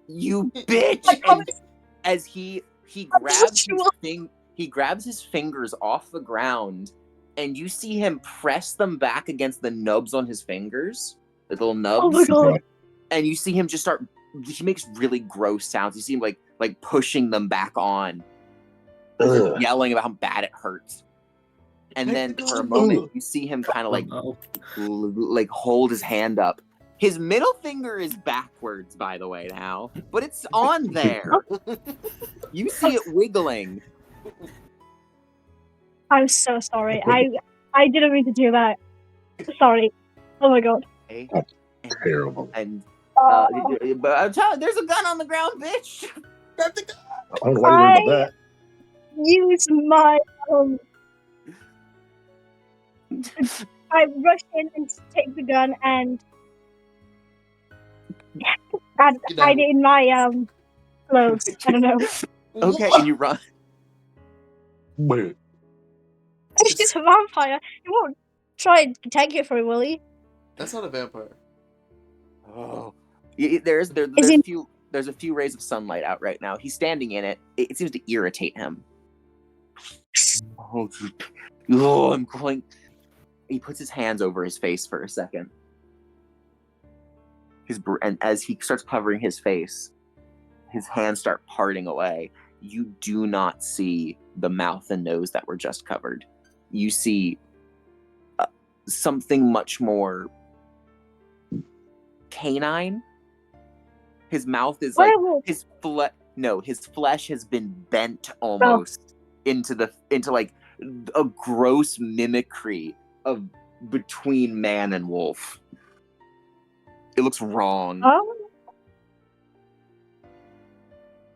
you bitch! I promise. As he I'll grabs touch you his up. He grabs his fingers off the ground, and you see him press them back against the nubs on his fingers, the little nubs. Oh my god. And you see him just start. He makes really gross sounds. You see him like pushing them back on, Ugh. yelling about how bad it hurts. And then for a moment, you see him kind of like hold his hand up. His middle finger is backwards, by the way, now, but it's on there. You see it wiggling. I'm so sorry. I didn't mean to do that. Sorry. Oh my god. Okay? Terrible. And Oh, but I'm telling you, there's a gun on the ground, bitch. Grab the gun. I don't know why you worried about that. use my I rush in and take the gun and hide it in my clothes. I don't know. Okay, and you run. Wait. It's just a vampire. He won't try and take it from me, will he? That's not a vampire. Oh, there's a few rays of sunlight out right now. He's standing in it. It seems to irritate him. Oh, I'm going. He puts his hands over his face for a second. And as he starts covering his face, his hands start parting away. You do not see the mouth and nose that were just covered. You see something much more canine. His mouth is like his flesh has been bent almost into like a gross mimicry of between man and wolf. It looks wrong.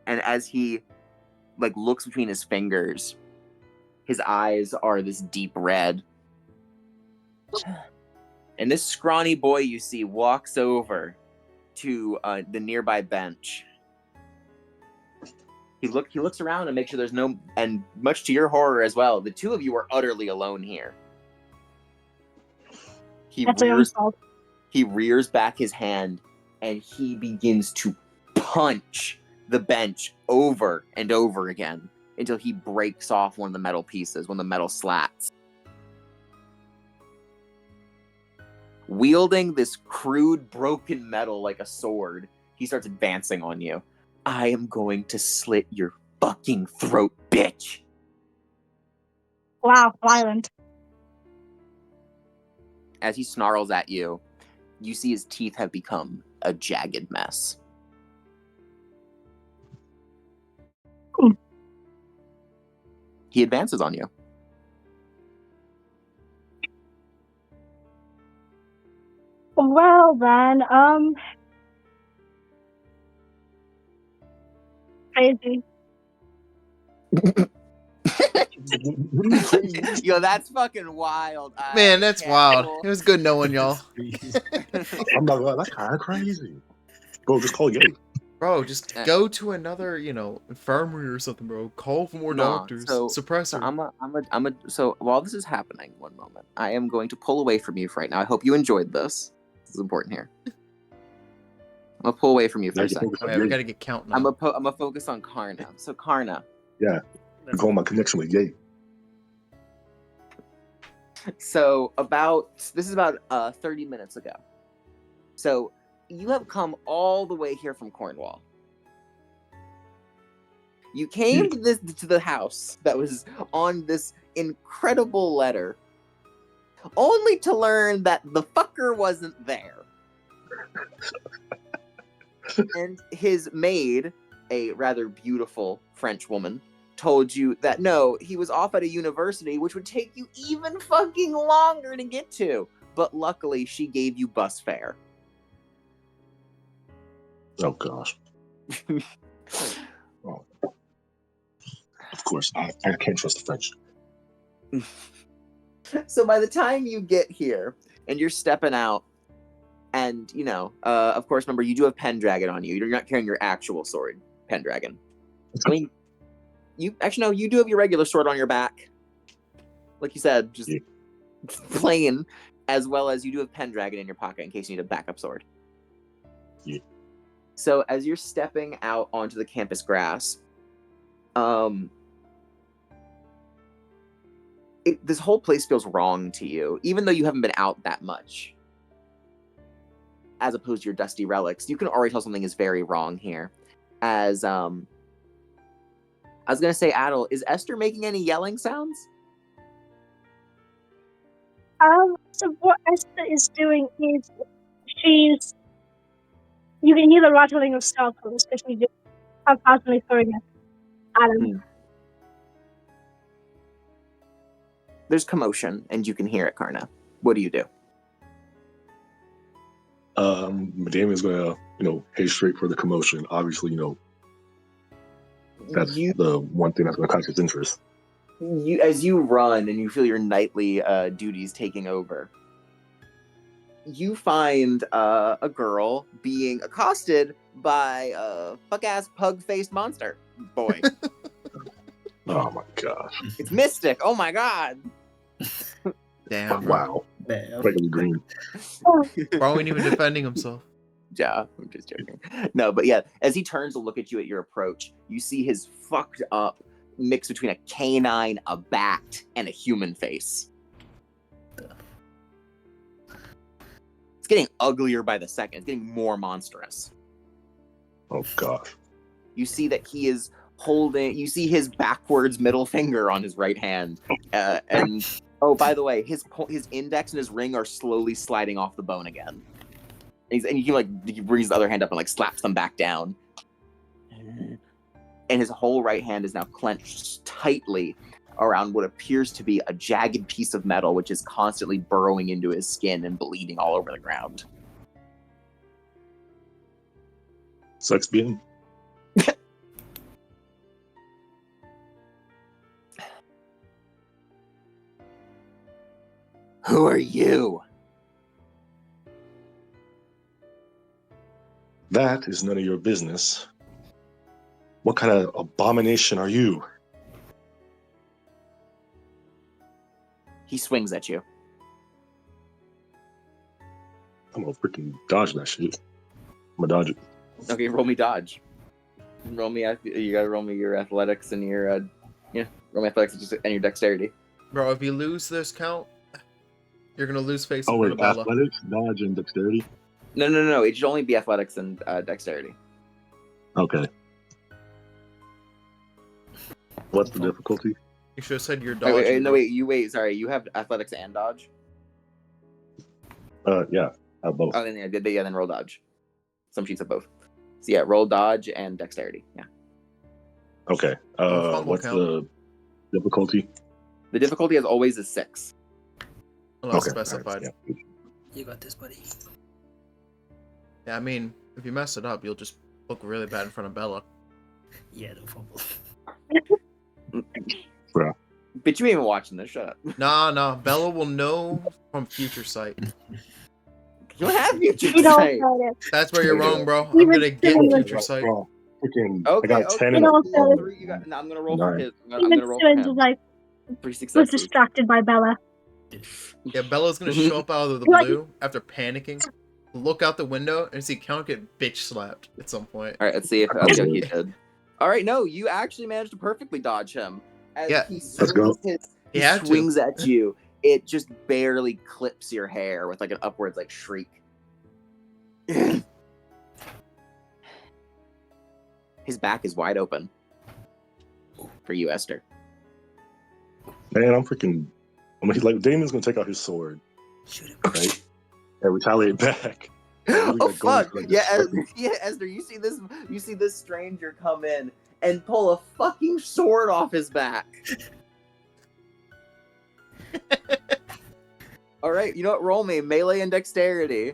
And as he like looks between his fingers, his eyes are this deep red. And this scrawny boy you see walks over to the nearby bench. He looks around and makes sure there's no, and much to your horror as well, the two of you are utterly alone here. He rears back his hand and he begins to punch the bench over and over again until he breaks off one of the metal pieces, one of the metal slats. Wielding this crude, broken metal like a sword, he starts advancing on you. I am going to slit your fucking throat, bitch. Wow, violent. As he snarls at you, you see his teeth have become a jagged mess. He advances on you. Well then, crazy. Yo, that's fucking wild. Man, that's wild. It was good knowing y'all. I'm not gonna lie, that's kind of crazy. Bro, just call Yay. Bro, just go to another, infirmary or something, bro. Call for more doctors. Suppressor. So while this is happening, one moment, I am going to pull away from you for right now. I hope you enjoyed this. This is important here. I'm gonna pull away from you for a second. Oh, yeah, we gotta get counting. I'm gonna focus on Karna. So Karna. Yeah. I'm calling my connection with Yay. So this is about 30 minutes ago. So you have come all the way here from Cornwall. You came to the house that was on this incredible letter, only to learn that the fucker wasn't there. And his maid, a rather beautiful French woman, told you that no, he was off at a university, which would take you even fucking longer to get to. But luckily, she gave you bus fare. Oh gosh. Oh. Of course, I can't trust the French. So by the time you get here and you're stepping out, and of course, remember you do have Pendragon on you. You're not carrying your actual sword, Pendragon. I mean, you do have your regular sword on your back, like you said, just plain, as well as you do have Pendragon in your pocket in case you need a backup sword. Yeah. So as you're stepping out onto the campus grass, this whole place feels wrong to you, even though you haven't been out that much. As opposed to your dusty relics, you can already tell something is very wrong here. As I was gonna say, Adel, is Esther making any yelling sounds? So what Esther is doing is you can hear the rattling of circles because she's just constantly throwing it at him. There's commotion, and you can hear it, Karna. What do you do? Damien's gonna, head straight for the commotion. Obviously, that's the one thing that's gonna catch his interest. As you run and you feel your nightly duties taking over, you find a girl being accosted by a fuck-ass pug-faced monster boy. Oh my gosh. It's Mystic. Oh my god. Damn, bro. Wow. Damn. Regular green. Bro ain't even defending himself. Yeah, I'm just joking. No, but yeah, as he turns to look at you at your approach, you see his fucked up mix between a canine, a bat, and a human face. It's getting uglier by the second. It's getting more monstrous. Oh gosh. You see that he is holding, you see his backwards middle finger on his right hand. And, oh, by the way, his index and his ring are slowly sliding off the bone again. And he brings the other hand up and, slaps them back down. And his whole right hand is now clenched tightly around what appears to be a jagged piece of metal, which is constantly burrowing into his skin and bleeding all over the ground. Sucks being. Who are you? That is none of your business. What kind of abomination are you? He swings at you. I'm gonna freaking dodge that shit. I'm gonna dodge it. Okay, roll me dodge. You gotta roll me your athletics and your, roll me athletics and your dexterity. Bro, if you lose this count, you're gonna lose face Oh in wait, front of Bella. athletics, dodge, and dexterity? No. It should only be athletics and dexterity. Okay. What's the difficulty? You should have said you're Oh, dodging. wait, sorry, you have athletics and dodge? Yeah, I have both. Oh, then roll dodge. Some sheets have both. So yeah, roll dodge and dexterity. Yeah. Okay. What's the difficulty? The difficulty as always is 6. Unless Okay. specified. Right, yeah. You got this, buddy. Yeah, I mean, if you mess it up, you'll just look really bad in front of Bella. Yeah, no fumble. Bro. But you ain't even watching this. Shut up. Nah. Bella will know from future sight. You don't have future You don't sight. know it. That's where you're wrong, bro. I'm Even gonna get Steven- future sight. Bro, freaking, Okay, I got 10 You in know, a so- Now I'm gonna roll for 9. his. I'm Even gonna roll for Stevens him. was 3 was successes. distracted by Bella. Yeah, Bella's gonna show up out of the Like- blue after panicking, look out the window, and see Count get bitch slapped at some point. All right, let's see how he did. All right, no, you actually managed to perfectly dodge him. As Yeah, he let's go. he had to. swings at you. It just barely clips your hair with an upwards shriek. His back is wide open for you, Esther. Man, I'm Damon's gonna take out his sword, Shoot him. right? And retaliate back. Oh going fuck! for this Yeah, fucking- Esther, you see this stranger come in and pull a fucking sword off his back. All right, you know what? Roll me melee and dexterity.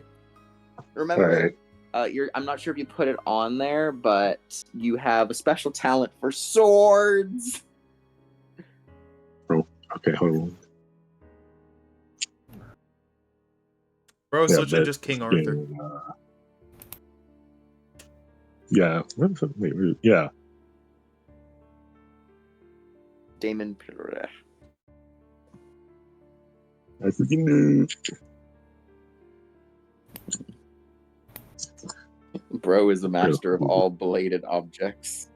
Remember, I'm not sure if you put it on there, but you have a special talent for swords. Okay, hold on. Bro, Yeah, switching but just King it's Arthur. getting, yeah. Wait, yeah. Damon. I freaking knew. Bro is the master of all bladed objects.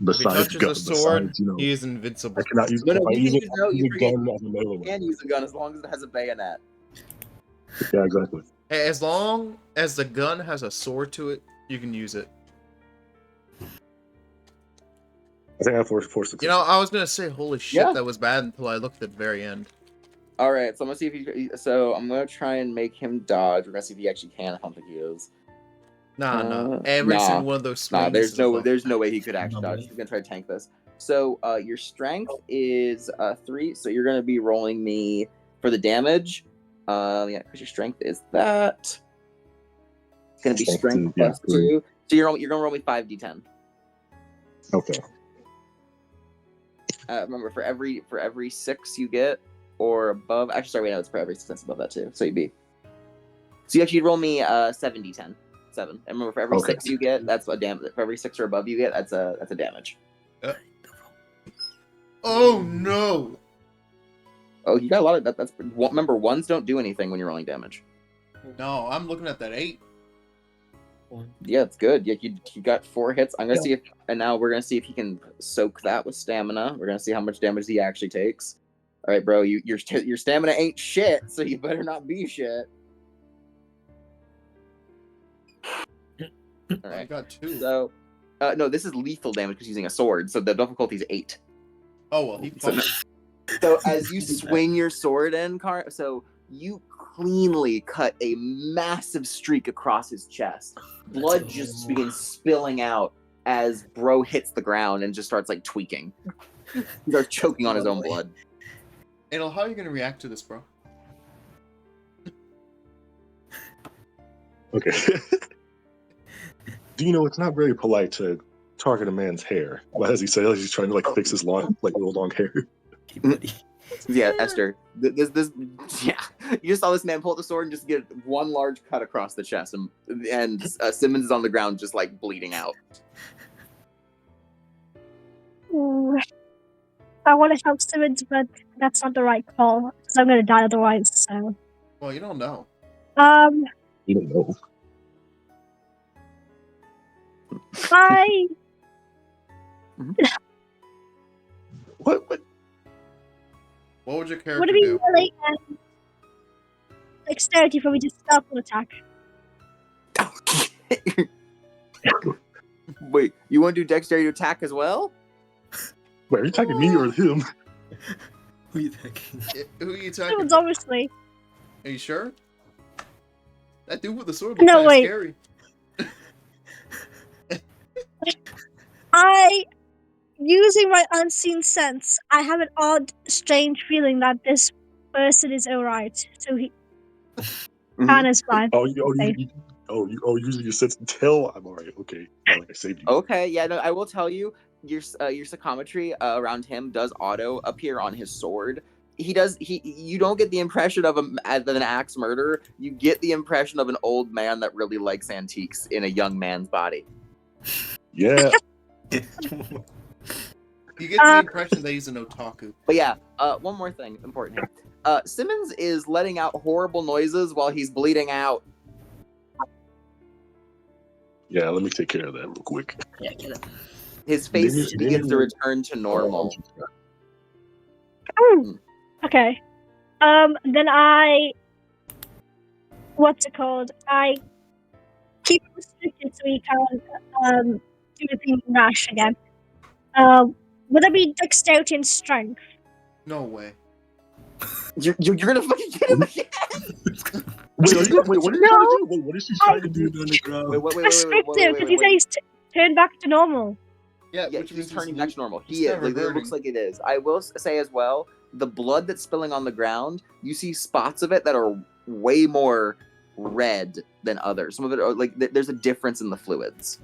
If he Besides touches gun, a sword, besides, you know, he is I invincible. cannot use. No, If no, I you can use it, use I no. You use a forget gun as a melee you weapon. can use a gun as long as it has a bayonet. Yeah, exactly. Hey, as long as the gun has a sword to it, you can use it. I think I have four successes. You know, I was gonna say, holy shit, Yeah. that was bad until I looked at the very end. All right, so I'm gonna see if he. So I'm gonna try and make him dodge. We're gonna see if he actually can. I don't think he is. Nah. Every Nah. single one of those swings. There's is a buff. there's no way he could actually No dodge. way. He's gonna try to tank this. So your strength is 3, so you're gonna be rolling me for the damage. Yeah, because your strength is that. It's gonna be strength Yeah, plus 2. So you're gonna roll me 5d10. okay. Remember, for every 6 you get or above. Actually, sorry, wait, no, it's for every 6 above that too. So you'd be. So you actually roll me 7d10. 7. And remember, for every 6 you get, that's a damage. For every 6 or above you get, that's a damage. Oh no! Oh, you got a lot of that. That's remember, ones don't do anything when you're rolling damage. No, I'm looking at that 8. Yeah, it's good. Yeah, you got 4 hits. I'm gonna see if, and now we're gonna see if he can soak that with stamina. We're gonna see how much damage he actually takes. All right, bro. Your stamina ain't shit, so you better not be shit. All I right. got 2. So, no, this is lethal damage because using a sword, so the difficulty is 8. Oh well, he So, fucked. so as you swing your sword in, so you cleanly cut a massive streak across his chest. Blood just begins spilling out as bro hits the ground and just starts like tweaking. He starts choking on his own blood. Adel, how are you gonna react to this, bro? Okay. Do you know it's not very polite to target a man's hair? What does he say? Like he's trying to like fix his real long hair. Hey, buddy. Yeah, Esther. This yeah. You just saw this man pull out the sword and just get one large cut across the chest, and Simmons is on the ground just like bleeding out. Ooh. I want to help Simmons, but that's not the right call because I'm going to die otherwise. So, Well, you don't know. You don't know. I What? What would your character would it be do? really dexterity for me to stealth attack? Wait, you want to do dexterity to attack as well? Wait, are you attacking me or him? Who are you thinking? Who are you attacking? Simmons, obviously. Are you sure? That dude with the sword looks No, kind of wait. scary. Using my unseen sense, I have an odd, strange feeling that this person is alright. So he can is fine. Using your sense to tell I'm alright. Okay, not like I saved you. Okay, yeah, no, I will tell you, your psychometry around him does auto appear on his sword. You don't get the impression of him as an axe murderer. You get the impression of an old man that really likes antiques in a young man's body. Yeah. You get the impression that he's an otaku. But yeah, one more thing important here. Simmons is letting out horrible noises while he's bleeding out. Yeah, let me take care of that real quick. Yeah, get him. His face begins to return to normal. Okay. Then what's it called? I keep it restricted so he can do the thing rash again. Would that be dexterity and strength? No way. You're gonna fucking get him again. Wait, what are you trying to do? Wait, what is she trying to do? Dude on the ground. Wait, Restrictive, because he says turn back to normal. Yeah, Yeah, which he's means turning back to normal. he's He is. never Like, it looks like it is. I will say as well, the blood that's spilling on the ground, you see spots of it that are way more red than others. Some of it are like there's a difference in the fluids.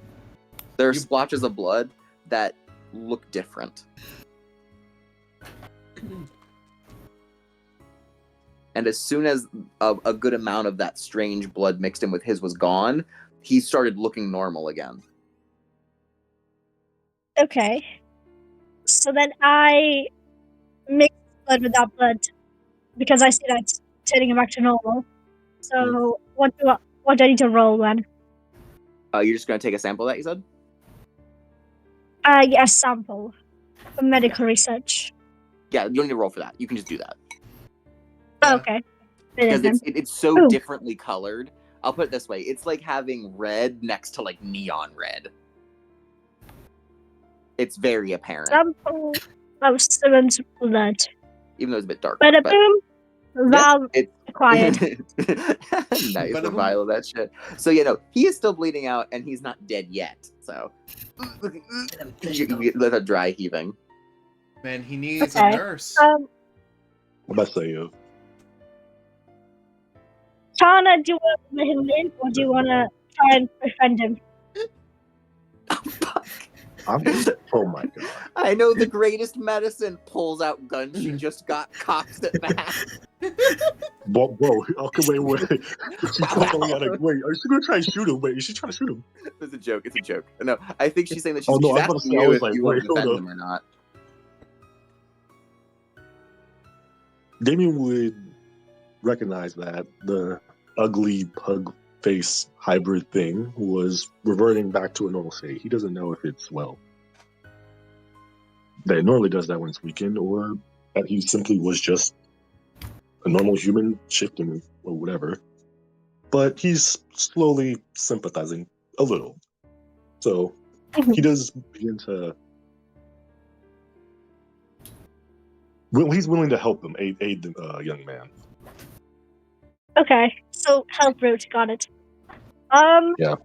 There are splotches of blood that look different. And as soon as a good amount of that strange blood mixed in with his was gone, he started looking normal again. Okay. So then I mix blood with that blood because I see that's turning him back to normal. So what do I need to roll then? You're just gonna take a sample of that, you said? Yeah, a sample for medical research. Yeah, you don't need to roll for that. You can just do that. Oh, okay. Because Then. it's so Ooh. differently colored. I'll put it this way. It's like having red next to like neon red. It's very apparent. Sample of someone's blood. Even though it's a bit dark. Bada But boom. Valve acquired. Nice, Bada the boom. vial of that shit. So he is still bleeding out and he's not dead yet. So you let that dry heaving. Man, he needs Okay. a nurse. I'm about to say, Tana, do you want to let him live, or do you want to try and befriend him? oh my god. I know the greatest medicine. Pulls out gun she just got, cocks it back. Bro, okay, wait. She's pulling out wait, are you gonna try and shoot him? Wait, is she trying to shoot him? It's a joke. It's a joke. No, I think she's saying that Oh, no, she's I was about to asking say, I you was if like, you want wait, to hold defend up. him or not. Damien would recognize that the ugly pug face hybrid thing was reverting back to a normal state. He doesn't know if it's, well, that it normally does that when it's weakened, or that he simply was just a normal human shifting or whatever. But he's slowly sympathizing a little. So he does begin to. Well, he's willing to help them, aid the young man. Okay, so help route, got it. To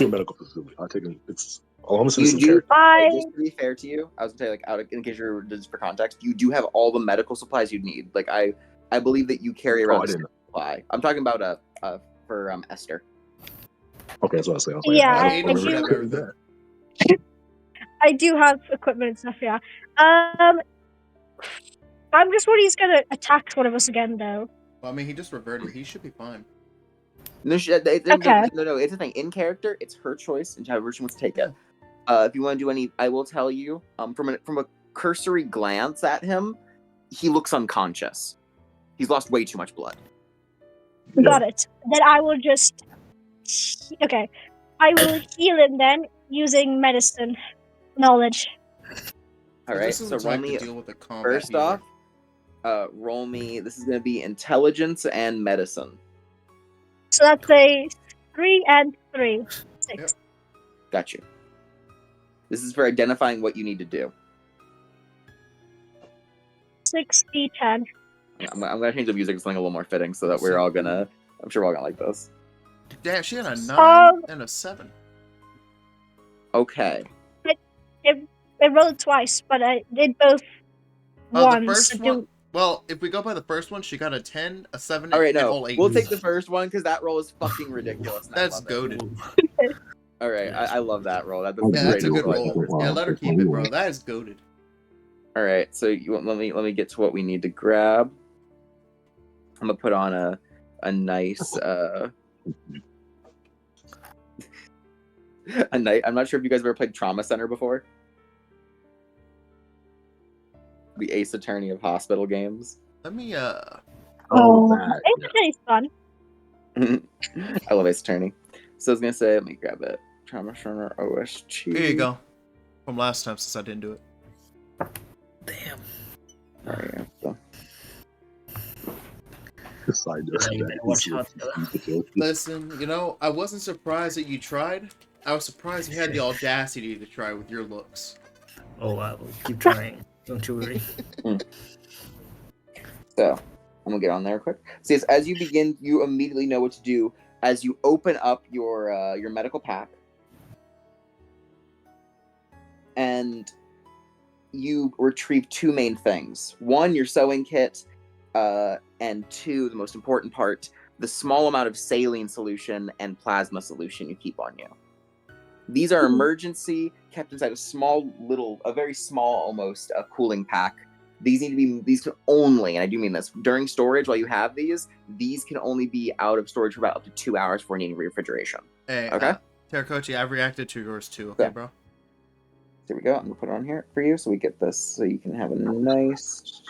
a medical facility. I take him. It's almost You innocent do. character. Just to be fair to you, I was gonna tell you, like, in case you're just for context, you do have all the medical supplies you need. Like, I believe that you carry around I the didn't. supply. I'm talking about for Esther. Okay, that's what I was saying. I was like, Yeah, I Aiden don't should have remember everything. that. I do have equipment and stuff, yeah. I'm just worried he's gonna attack one of us again, though. Well, I mean, he just reverted. He should be fine. No, Okay. no. It's the thing. In character, it's her choice and however she wants to take it. If you want to do any, I will tell you. From a cursory glance at him, he looks unconscious. He's lost way too much blood. Got it. Then I will just. Okay. I will heal him then using medicine knowledge. All right. This is So the roll type me to deal with a combat first healer. off. Roll me. This is going to be intelligence and medicine. So that's a 3 and 3. 6. Yep. Got you. This is for identifying what you need to do. 6 D10. I'm gonna change the music to something a little more fitting, so that we're all gonna. I'm sure we're all gonna like this. Damn, she had a 9 and a 7. Okay. It rolled twice, but I did both The once. first one. Well, if we go by the first one, she got a 10, a 7, All right, and no, all 8. we'll take the first one because that roll is fucking ridiculous. And That's I love goated. it. All right, I love that roll. That's Yeah, that's a great good roll. roll. Yeah, let her keep it, bro. That is goated. All right, so let me get to what we need to grab. I'm gonna put on a nice a night. I'm not sure if you guys have ever played Trauma Center before. The Ace Attorney of hospital games. Let me That. It's fun. I love Ace Attorney. So I was gonna say, let me grab it. Trauma Center OST. Here you go. From last time, since I didn't do it. Damn. Alright, so. Side note, Yeah, you better watch out. Listen, I wasn't surprised that you tried. I was surprised you had the audacity to try with your looks. Oh, I will keep trying. Don't you worry. So, I'm gonna get on there quick. So yes, as you begin, you immediately know what to do. As you open up your medical pack, and you retrieve two main things. One, your sewing kit, and two, the most important part, the small amount of saline solution and plasma solution you keep on you. These are emergency, kept inside a very small almost cooling pack. These can only, and I do mean this, during storage while you have these can only be out of storage for about up to 2 hours before needing refrigeration. Hey, okay? Terracochi, I've reacted to yours too, okay, Yeah. bro? There we go. I'm gonna put it on here for you so we get this so you can have a nice.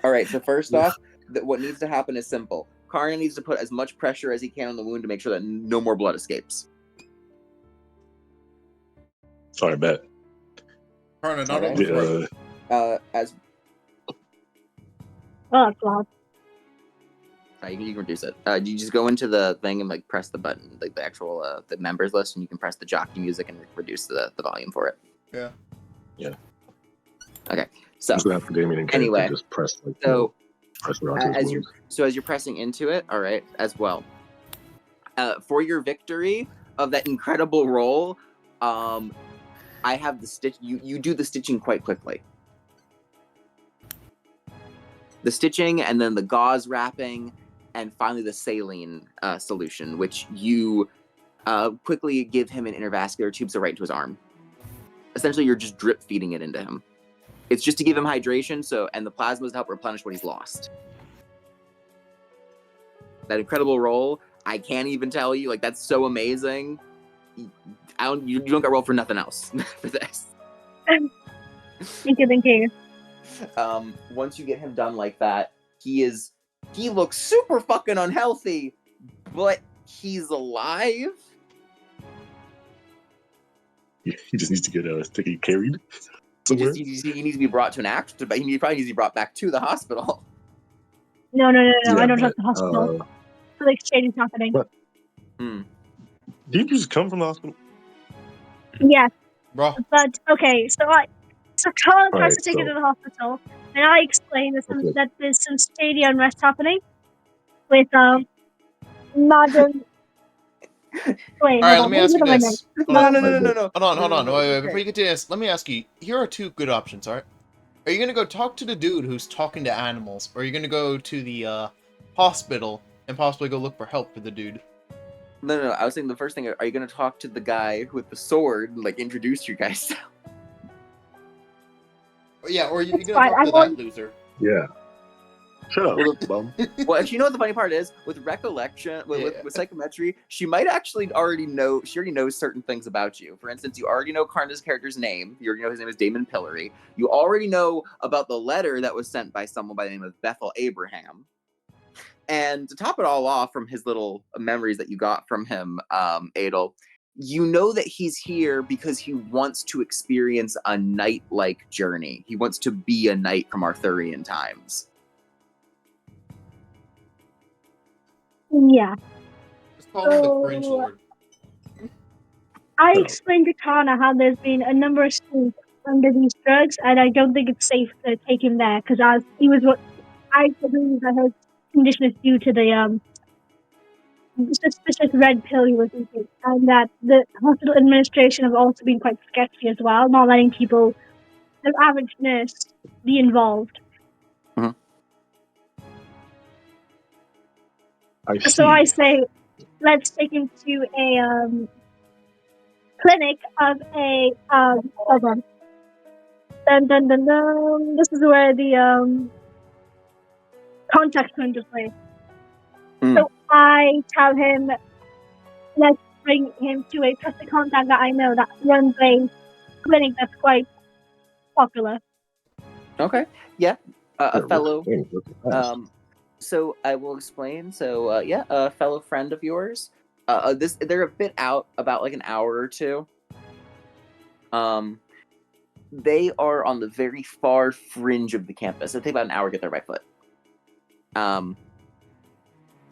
All right. So first off, what needs to happen is simple. Karna needs to put as much pressure as he can on the wound to make sure that no more blood escapes. Sorry, bet. Karna, not on Alright. the front. As Oh, that's loud. you can reduce it. You just go into the thing and like press the button, like the actual the members list, and you can press the jockey music and reduce the volume for it. Yeah. Okay. So I'm just gonna have to Damien and Anyway, just press like press it onto his as you're wounds. pressing into it, all right, as well. For your victory of that incredible roll, I have the stitch. You do the stitching quite quickly. The stitching, and then the gauze wrapping, and finally the saline solution, which you quickly give him an intravascular tube, so right into his arm. Essentially, you're just drip feeding it into him. It's just to give him hydration, and the plasmas to help replenish what he's lost. That incredible roll, I can't even tell you, like, that's so amazing. You don't got roll for nothing else for this. Thank you. Once you get him done like that, he looks super fucking unhealthy, but he's alive. He just needs to get carried He somewhere. needs to be brought to an actor, but he probably needs to be brought back to the hospital. No. Yeah, I don't but, trust the hospital. The exchange is happening. What? Did you just come from the hospital? Yes. Bro. But okay, so Colin tries Alright, to take it so- to the hospital, and I explain that there's some stadium unrest happening with Madam. Wait, All right, hold let on. me ask you What this. No. Hold on. No, Wait, okay. before you get to this, let me ask you. Here are two good options. All right. Are you gonna go talk to the dude who's talking to animals, or are you gonna go to the hospital and possibly go look for help for the dude? No. I was saying the first thing. Are you going to talk to the guy with the sword and like introduce you guys? Yeah, or you're It's gonna fine, talk I to want- that loser. Yeah. Shut up, bum. Well, actually, you know what the funny part is? With recollection, with psychometry, she might actually already know. She already knows certain things about you. For instance, you already know Karna's character's name. You already know his name is Damon Pillory. You already know about the letter that was sent by someone by the name of Bethel Abraham. And to top it all off, from his little memories that you got from him, Adel, you know that he's here because he wants to experience a knight-like journey. He wants to be a knight from Arthurian times. Yeah. Just call him the cringe lord. I explained to Kana how there's been a number of students under these drugs, and I don't think it's safe to take him there because he was what I believe that his condition is due to the suspicious red pill he was eating, and that the hospital administration have also been quite sketchy as well, not letting people, the average nurse, be involved. So I say, let's take him to a clinic of a hold on. Dun. This is where the contact comes into play. So I tell him, let's bring him to a trusted contact that I know that runs a clinic that's quite popular. Okay, yeah, a fellow. Fast. So I will explain. So a fellow friend of yours. They're a bit out, about like an hour or two. They are on the very far fringe of the campus. It'll take about an hour to get there by foot.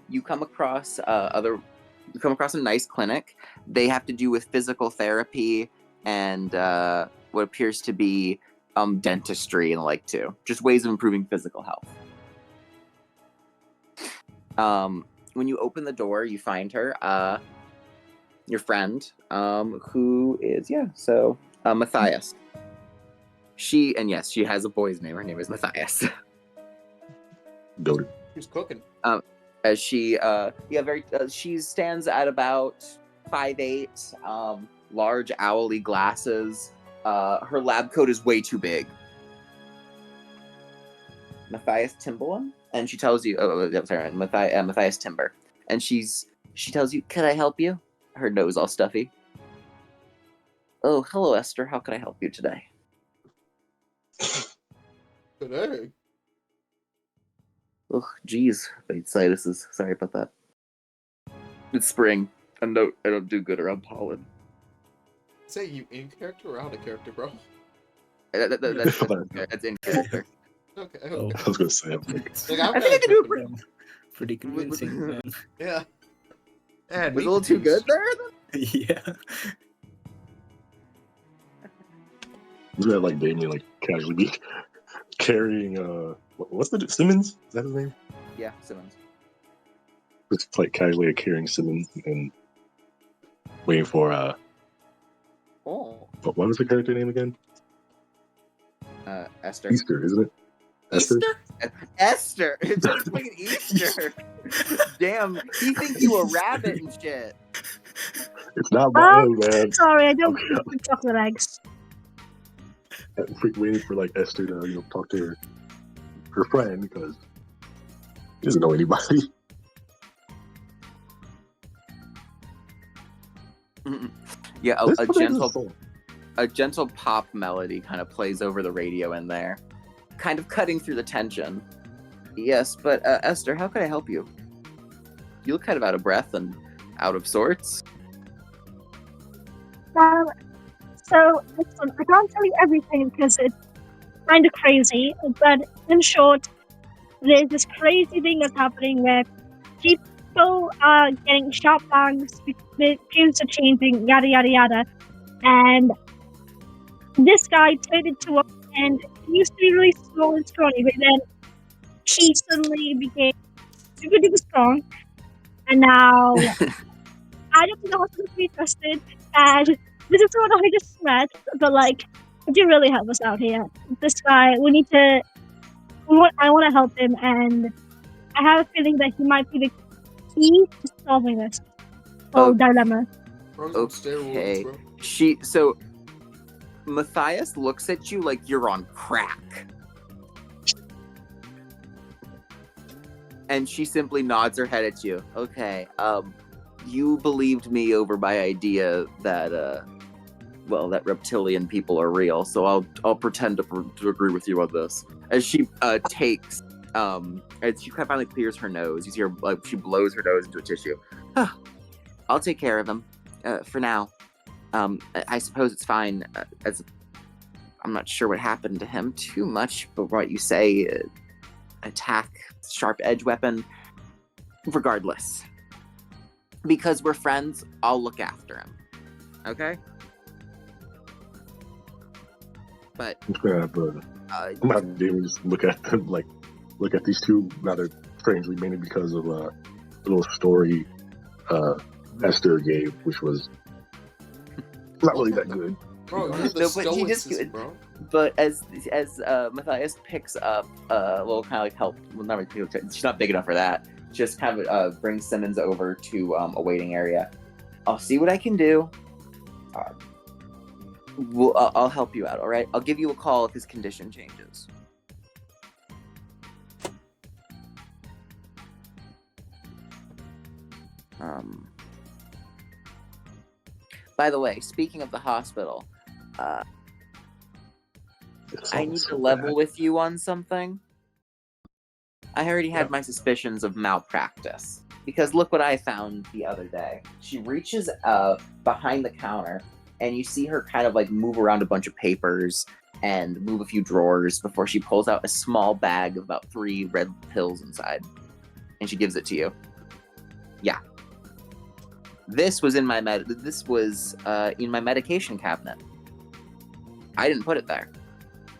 You come across a nice clinic. They have to do with physical therapy and what appears to be dentistry and the like too. Just ways of improving physical health. When you open the door, you find her, your friend, who is Matthias. She has a boy's name. Her name is Matthias. Goated. Who's cooking? As she she stands at about 5'8", large owly glasses. Her lab coat is way too big. Matthias Timberland, and she tells you, Matthias Timber, and she tells you, "Could I help you?" Her nose all stuffy. "Oh, hello, Esther. How can I help you today?" Today. Oh, geez, sinuses. Sorry about that. It's spring. I don't do good around pollen. Say you in character or out of character, bro? That's in character. Okay. Oh. I was gonna say, I'm like, Like, I'm I think I can do it Damn. Pretty convincing, man. Yeah. Man, Was a little too good there. Yeah. you have like Damien like casually be carrying what's the Simmons? Is that his name? Yeah, Simmons. Just like casually carrying Simmons and waiting for Oh, what was the character name again? Esther. Easter, isn't it? Easter? Esther. It's just fucking Easter. Damn, he thinks you a rabbit and shit. It's not my own, man. Sorry, I don't eat chocolate eggs. I'm waiting for like Esther to talk to her friend because she doesn't know anybody. Yeah, This one is a song. a gentle pop melody kind of plays over the radio in there, kind of cutting through the tension. Yes, but Esther, how can I help you? You look kind of out of breath and out of sorts. So, listen, I can't tell you everything because it's kind of crazy, but in short, there's this crazy thing that's happening where people are getting sharp bangs, the tunes are changing, yada yada yada, and this guy turned into a, and he used to be really small and scrawny, but then he suddenly became super duper strong, and now I don't think the hospital can be trusted, and this is someone I just met, but like, it did really help us out here. This guy, I want to help him, and I have a feeling that he might be the key to solving this whole dilemma. Bro's on steroids, Okay. bro. So Matthias looks at you like you're on crack. And she simply nods her head at you. Okay, you believed me over my idea that, that reptilian people are real, so I'll pretend to agree with you on this. As she takes, as she finally clears her nose, you see her, like, she blows her nose into a tissue. I'll take care of him, for now. I suppose it's fine, as I'm not sure what happened to him too much, but what you say, attack, sharp edge weapon, regardless. Because we're friends, I'll look after him. Okay? But I'm gonna have Damien just look at them, like look at these two rather strangely, mainly because of a little story Esther gave, which was not really that good. Bro, you're No, the but he just- stoicism, bro. But as Matthias picks up a little kind of like help, well, not really, she's not big enough for that. Just kind of brings Simmons over to a waiting area. I'll see what I can do. I'll help you out. All right. I'll give you a call if his condition changes. By the way, speaking of the hospital, I need to level with you on something. I already had my suspicions of malpractice. Because look what I found the other day. She reaches behind the counter, and you see her kind of like move around a bunch of papers and move a few drawers before she pulls out a small bag of about 3 red pills inside. And she gives it to you. Yeah. This was in my medication cabinet. I didn't put it there.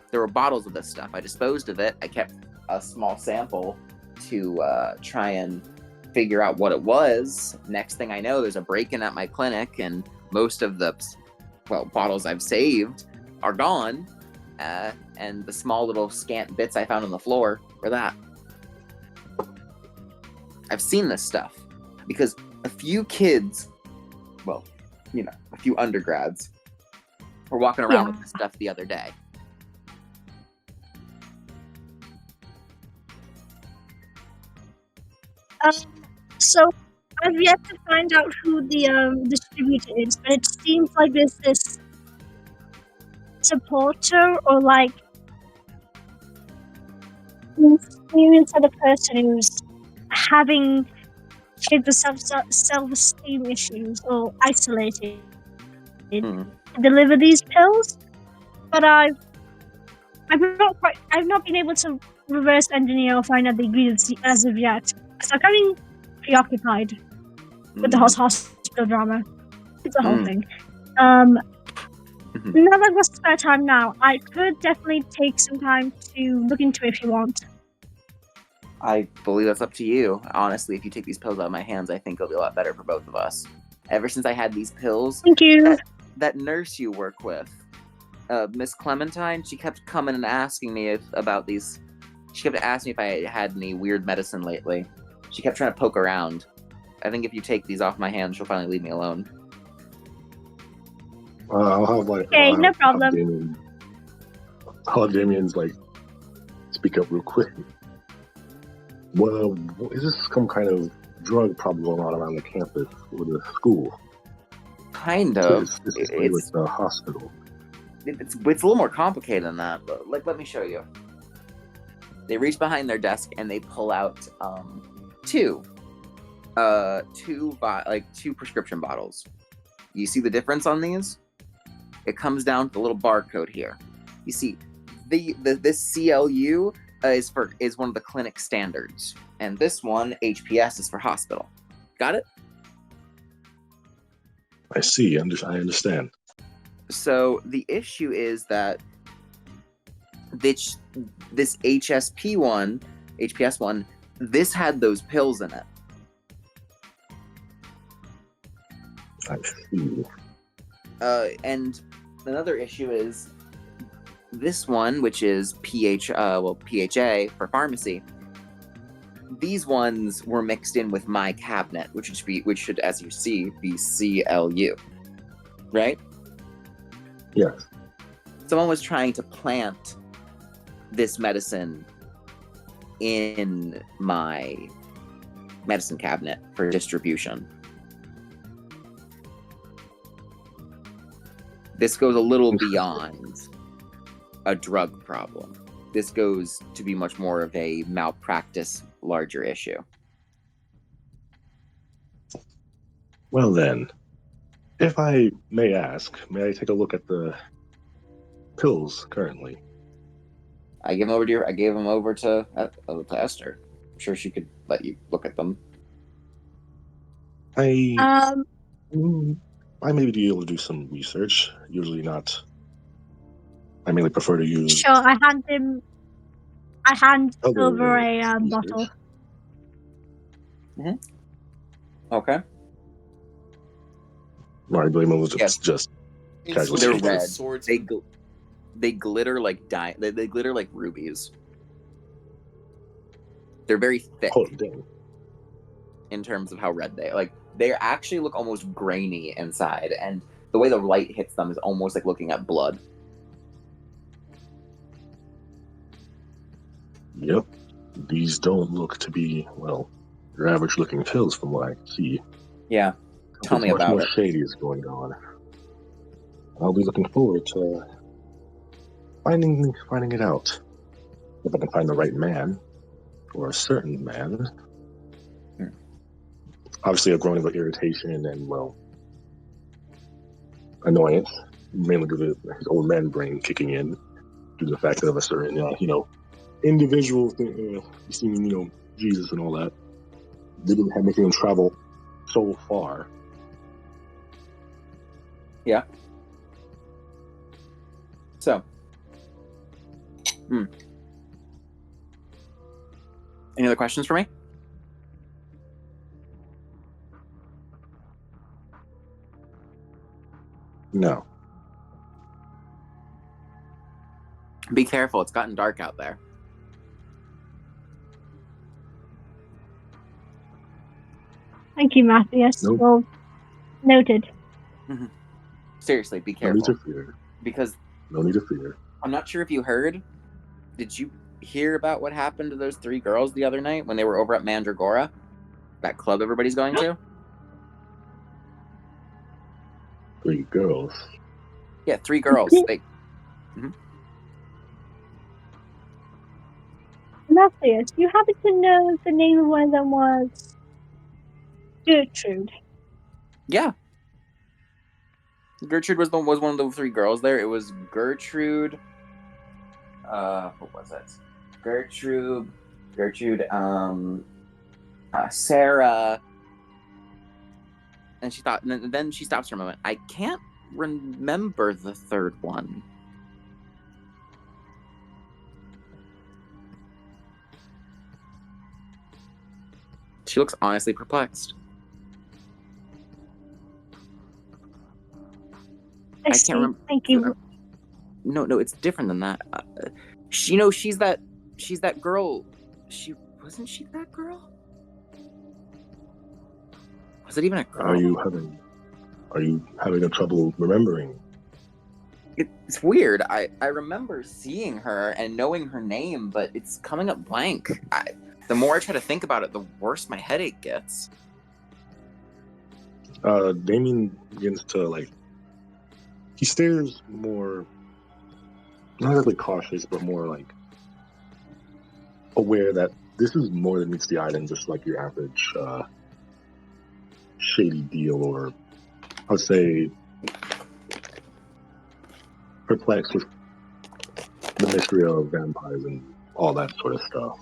There were bottles of this stuff. I disposed of it. I kept a small sample to try and figure out what it was. Next thing I know, there's a break-in at my clinic, and most of the bottles I've saved are gone. And the small little scant bits I found on the floor were that. I've seen this stuff because a few kids, a few undergrads, were walking around with this stuff the other day. So I've yet to find out who the distributor is, but it seems like there's this supporter or like experience of the person who's having kids with self-esteem issues or isolated. Hmm. to deliver these pills, but I've not been able to reverse engineer or find out the ingredients as of yet. So I'm kind of preoccupied with the hospital drama. It's a whole thing. Now that I've got spare time now, I could definitely take some time to look into it if you want. I believe that's up to you. Honestly, if you take these pills out of my hands, I think it'll be a lot better for both of us. Ever since I had these pills, Thank you. that nurse you work with, Miss Clementine, she kept coming and asking me about these. She kept asking me if I had any weird medicine lately. She kept trying to poke around. I think if you take these off my hands, she'll finally leave me alone. I'll have like Okay, no problem. I'll have Damien's like speak up real quick. Well, is this some kind of drug problem going on around the campus or the school? Kind of. This is like the hospital. It's a little more complicated than that, but let me show you. They reach behind their desk and they pull out two prescription bottles. You see the difference on these? It comes down to the little barcode here. You see, this CLU is one of the clinic standards, and this one HPS is for hospital. Got it? I see. I understand. So the issue is that this HPS one, this had those pills in it. I see. And another issue is this one, which is PHA for pharmacy. These ones were mixed in with my cabinet, which should, as you see, be CLU, right? Yes. Someone was trying to plant this medicine in my medicine cabinet for distribution. This goes a little beyond a drug problem. This goes to be much more of a malpractice, larger issue. Well then, if I may ask, may I take a look at the pills currently? I gave them over to Esther. I'm sure she could let you look at them. I may be able to do some research. Usually not. I mainly prefer to use. Sure, I hand over a research. bottle. Mm-hmm. Okay. Right, blame was Yes. just casually. They're Switching red. with swords. They glitter like they glitter like rubies. They're very thick Oh, dang. in terms of how red they actually look almost grainy inside, and the way the light hits them is almost like looking at blood. Yep. These don't look to be, well, your average looking pills from what I see. Yeah. Tell me about much it. more shady is going on. I'll be looking forward to finding it out. If I can find the right man, or a certain man. Obviously a growing of irritation and, well, annoyance, mainly due to his old man brain kicking in, due to the fact of a certain, individual seeing, Jesus and all that. They didn't have making him travel so far. Yeah. So. Any other questions for me? No. Be careful, it's gotten dark out there. Thank you, Matthias. Nope. Well, noted. Seriously, be No careful. need to fear. Because No need to fear. I'm not sure if you heard. Did you hear about what happened to those 3 girls the other night when they were over at Mandragora? That club everybody's going to? 3 girls. Yeah, 3 girls. Matthias, you happen to know if the name of one of them was Gertrude? Yeah. Gertrude was one of the three girls there. It was Gertrude. What was it? Gertrude. Sarah. And she thought. And then she stops for a moment. I can't remember the third one. She looks honestly perplexed. I can't see. remember. Thank you. No, it's different than that. She's that girl. Wasn't she that girl? Was it even a girl? Are you having a trouble remembering? It's weird. I remember seeing her and knowing her name, but it's coming up blank. The more I try to think about it, the worse my headache gets. Damien begins to he stares more, not exactly cautious, but more aware that this is more than meets the eye than just your average shady deal, or I would say perplexed with the mystery of vampires and all that sort of stuff.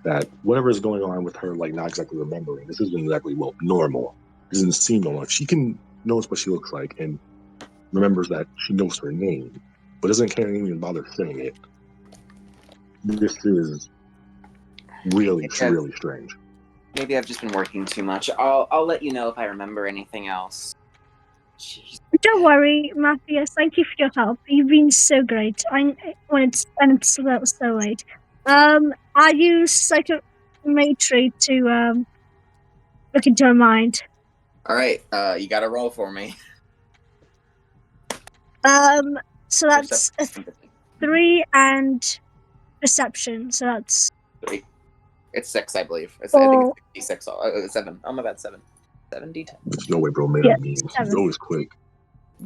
That whatever is going on with her, not exactly remembering, this isn't exactly normal. It doesn't seem normal. She knows what she looks like and remembers that she knows her name, but can't even bother saying it. This is really strange. Maybe I've just been working too much. I'll let you know if I remember anything else. Jeez. Don't worry, Matthias. Thank you for your help. You've been so great. It's so late. I use psychometry to look into her mind. All right, you got to roll for me. So that's a 3 and perception. So that's 3. It's 6, I believe. I think four. it's 66. 7. Oh my bad, 7. 7d10. There's no way, bro. Made Yeah, up means. He's 7. always quick.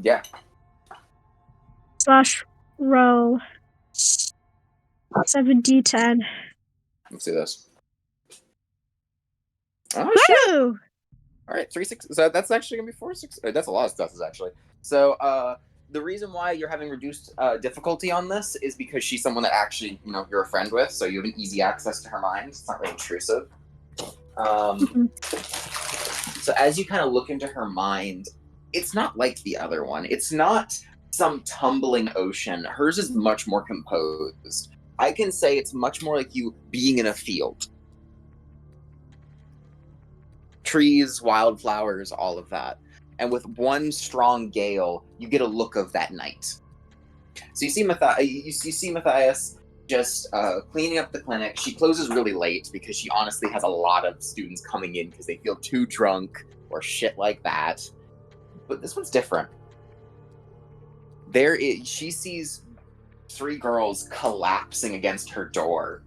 Yeah. Slash roll 7d10. Let's see this. Oh shit! Woo! All right, 3 6. So that's actually gonna be 4 6. That's a lot of stuff, actually. So the reason why you're having reduced difficulty on this is because she's someone that actually you're a friend with, so you have an easy access to her mind. It's not really intrusive. So as you kind of look into her mind, it's not like the other one. It's not some tumbling ocean. Hers is much more composed. I can say it's much more like you being in a field. Trees, wildflowers, all of that. And with one strong gale, you get a look of that night. So you see Matthias just cleaning up the clinic. She closes really late because she honestly has a lot of students coming in because they feel too drunk or shit like that. But this one's different. She sees 3 girls collapsing against her door.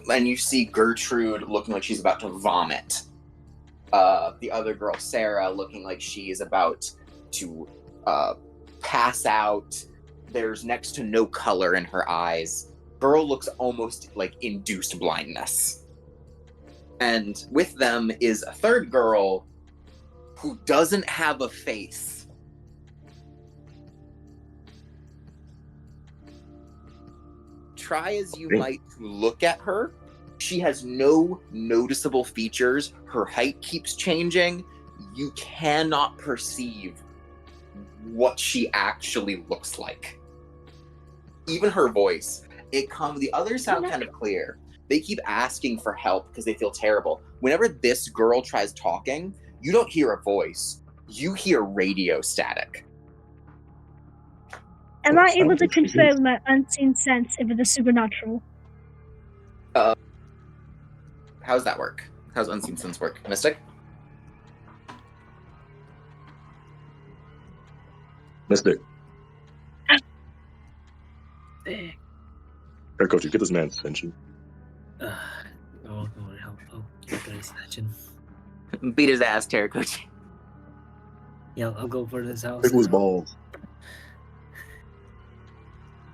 And you see Gertrude looking like she's about to vomit. The other girl, Sarah, looking like she is about to pass out. There's next to no color in her eyes. Girl looks almost like induced blindness. And with them is a third girl who doesn't have a face. Try as you might to look at her, she has no noticeable features. Her height keeps changing. You cannot perceive what she actually looks like. Even her voice. The others sound kind of clear. They keep asking for help because they feel terrible. Whenever this girl tries talking, you don't hear a voice. You hear radio static. Am I able to confirm my unseen sense if it is supernatural? How's that work? How's unseen sense work? Mystic? Mystic. Eh, Here, coach, you get this man's attention. oh, I'll get his attention. Beat his ass, Terracoach. Yeah, I'll go for this house. Pickle his balls.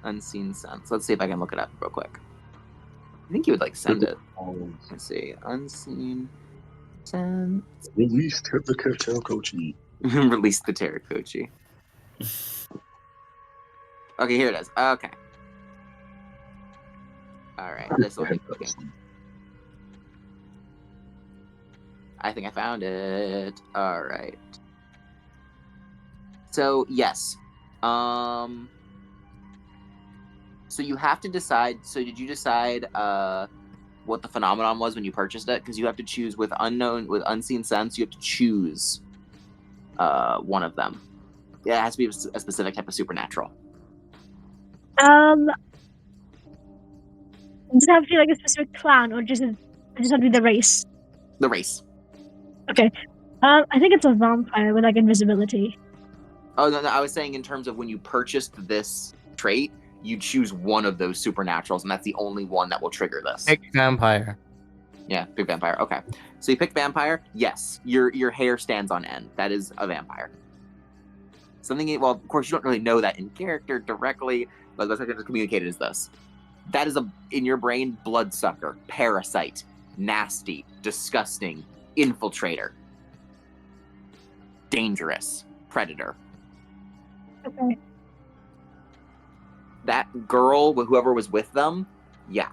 Unseen sense. Let's see if I can look it up real quick. I think you would send it. Let's see. Unseen Release the Terrakochi. Release the Terrakochi. Okay, here it is. Okay. All right, this will keep looking. I think I found it. All right. So yes, so you have to decide. So did you decide what the phenomenon was when you purchased it? Because you have to choose with unseen sense. You have to choose one of them. Yeah, it has to be a specific type of supernatural. Does it have to be like a specific clan, or just have to be the race? The race. Okay. I think it's a vampire with like invisibility. Oh no, I was saying in terms of when you purchased this trait, you choose one of those supernaturals, and that's the only one that will trigger this. Pick vampire. Yeah, pick vampire. Okay, so you pick vampire. Yes, your hair stands on end. That is a vampire. Something. Well, of course, you don't really know that in character directly, but the best I can communicate is this: that is in your brain, bloodsucker, parasite, nasty, disgusting, infiltrator, dangerous, predator. Okay. That girl, whoever was with them, yeah.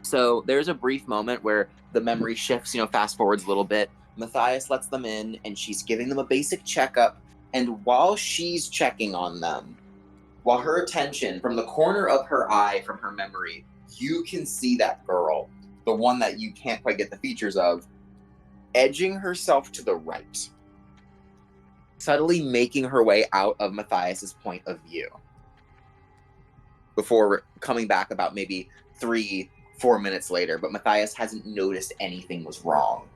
So there's a brief moment where the memory shifts, fast forwards a little bit. Matthias lets them in, and she's giving them a basic checkup. And while she's checking on them, while her attention, from the corner of her eye, from her memory, you can see that girl, the one that you can't quite get the features of, edging herself to the right, subtly making her way out of Matthias's point of view, before coming back about maybe 3-4 minutes later, but Matthias hasn't noticed anything was wrong.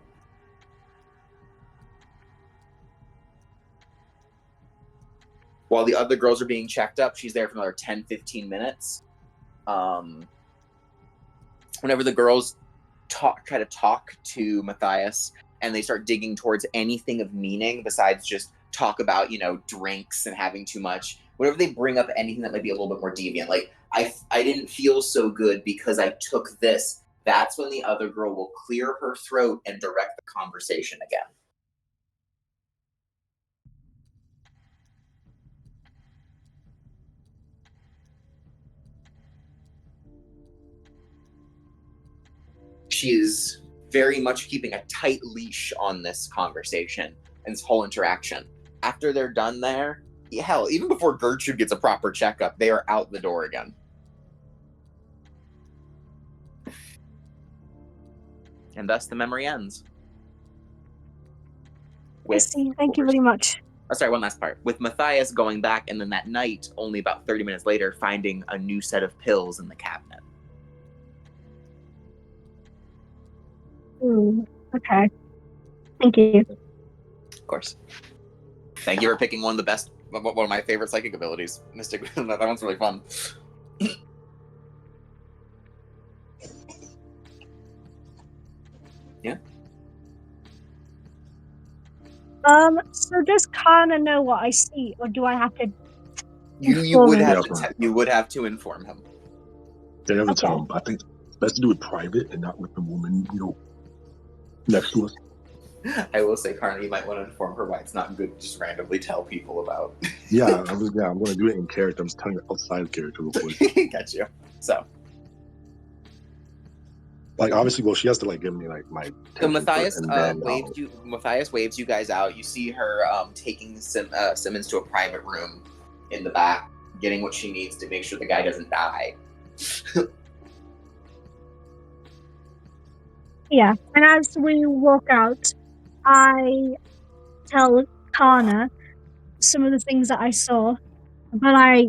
While the other girls are being checked up, she's there for another 10-15 minutes. Whenever the girls try to talk to Matthias, and they start digging towards anything of meaning besides just talk about, drinks and having too much, whenever they bring up anything that might be a little bit more deviant, like, I didn't feel so good because I took this, that's when the other girl will clear her throat and direct the conversation again. She is very much keeping a tight leash on this conversation and this whole interaction. After they're done there, hell, even before Gertrude gets a proper checkup, they are out the door again. And thus the memory ends. I see. Thank you very much. Oh, sorry, one last part. With Matthias going back, and then that night, only about 30 minutes later, finding a new set of pills in the cabinet. Okay. Thank you. Of course. Thank you for picking one of my favorite psychic abilities. Mystic. That one's really fun. Yeah. So does Kana know what I see, or do I have to? You would have to inform him. They have to tell him. I think it's best to do it private and not with the woman, next to us. I will say, Karna, you might want to inform her why it's not good to just randomly tell people about. I'm going to do it in character. I'm just telling you outside of character real quick. Got you. So. Obviously, she has to give me my. So Matthias Matthias waves you guys out. You see her taking Simmons to a private room in the back, getting what she needs to make sure the guy doesn't die. Yeah, and as we walk out, I tell Kana some of the things that I saw, but I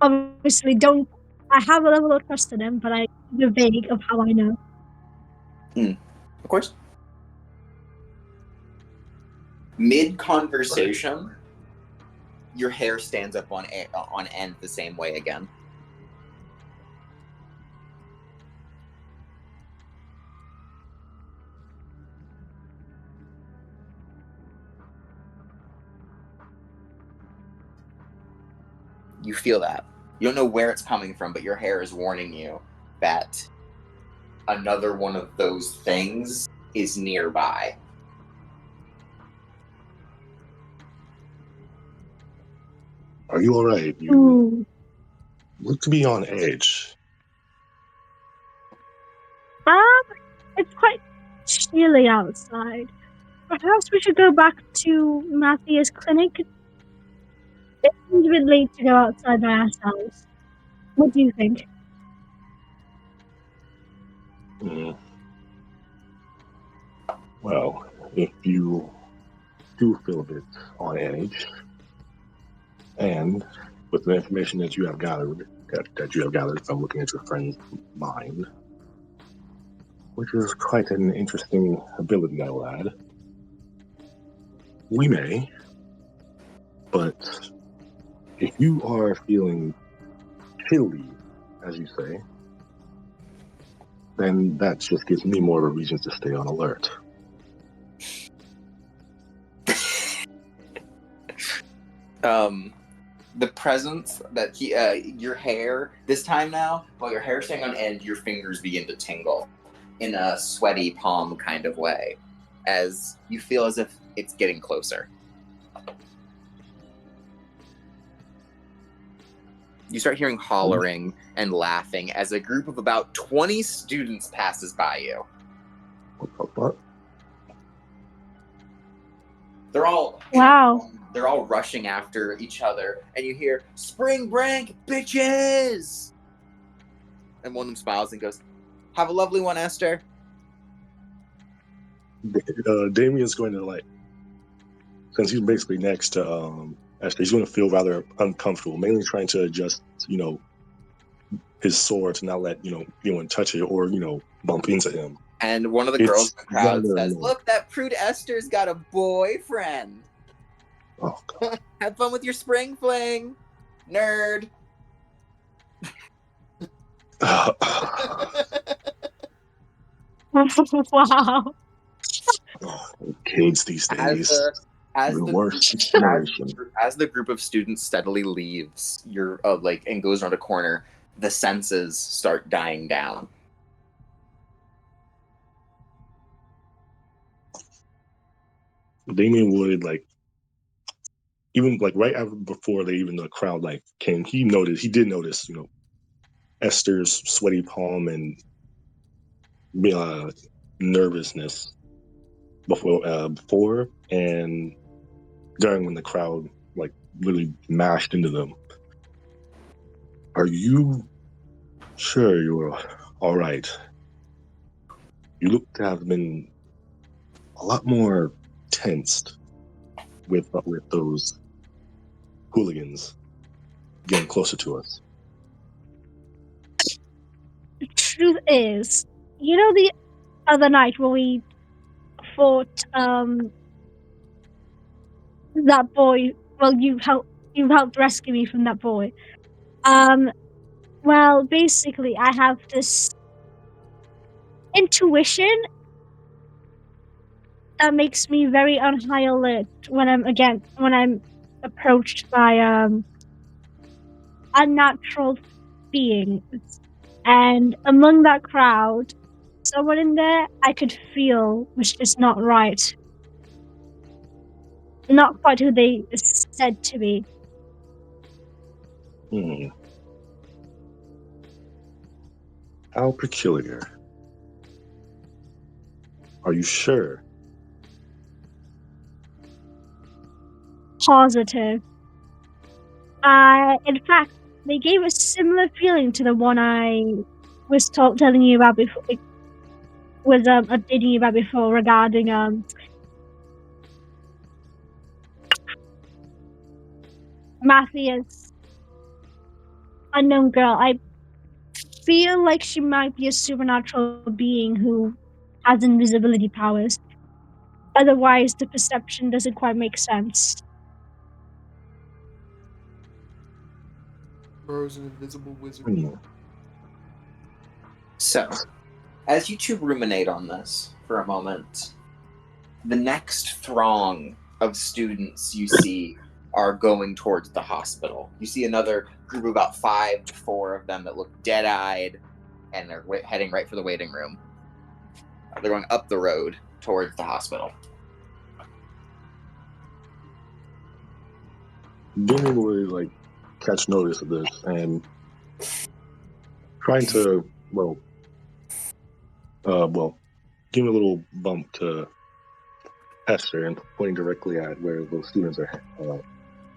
obviously don't. I have a level of trust in him, but I'm vague of how I know. Of course. Mid-conversation, your hair stands up on end the same way again. You feel that. You don't know where it's coming from, but your hair is warning you that another one of those things is nearby. Are you alright? You Ooh. look to be on edge. It's quite chilly outside. Perhaps we should go back to Matthias' clinic. It seems a bit late to go outside by ourselves. What do you think? Hmm. Well, if you do feel a bit on edge, and with the information that you have gathered, from looking at your friend's mind, which is quite an interesting ability, I will add, we may, but if you are feeling chilly, as you say, then that just gives me more of a reason to stay on alert. The presence that your hair this time now, while your hair staying on end, your fingers begin to tingle in a sweaty palm kind of way, as you feel as if it's getting closer. You start hearing hollering and laughing as a group of about 20 students passes by you. What? They're all Wow. They're all rushing after each other, and you hear "Spring break, bitches!" And one of them smiles and goes, "Have a lovely one, Esther." Damien's going to since he's basically next to Esther, he's going to feel rather uncomfortable, mainly trying to adjust, his sword to not let anyone touch it or bump into him. And one of the It's girls in the crowd rather says, annoying. "Look, that prude Esther's got a boyfriend. Oh God! Have fun with your spring fling, nerd." Wow. Kids these days, the worst generation. As the group of students steadily leaves your and goes around a corner, the senses start dying down. Damien would even right after before the crowd came, he did notice Esther's sweaty palm and nervousness before and during when the crowd really mashed into them. Are you sure you're all right? You look to have been a lot more tensed with those hooligans getting closer to us. The truth is, the other night where we fought that boy. Well, you helped rescue me from that boy. Well, basically, I have this intuition that makes me very on high alert when I'm approached by unnatural beings. And among that crowd, someone in there I could feel was just not right. Not quite who they said to be. How peculiar. Are you sure? Positive. In fact, they gave a similar feeling to the one I was telling you about before. Was updating you about before regarding Matthias, unknown girl. I feel like she might be a supernatural being who has invisibility powers. Otherwise, the perception doesn't quite make sense. Bro's an invisible wizard. So, as you two ruminate on this for a moment, the next throng of students you see are going towards the hospital. You see another group of about 5 to 4 of them that look dead-eyed, and they're heading right for the waiting room. They're going up the road towards the hospital. Didn't really like catch notice of this, and trying to give a little bump to Hester and pointing directly at where those students are,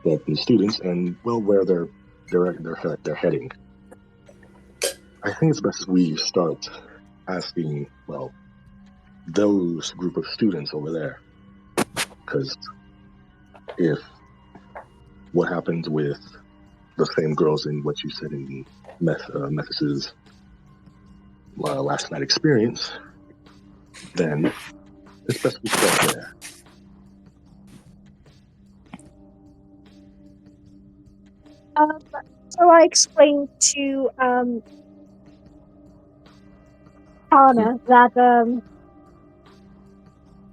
the students, and where they're heading. I think it's best if we start asking those group of students over there, because if what happens with the same girls in what you said in Method's last night experience, then it's best we start there. So I explained to Anna that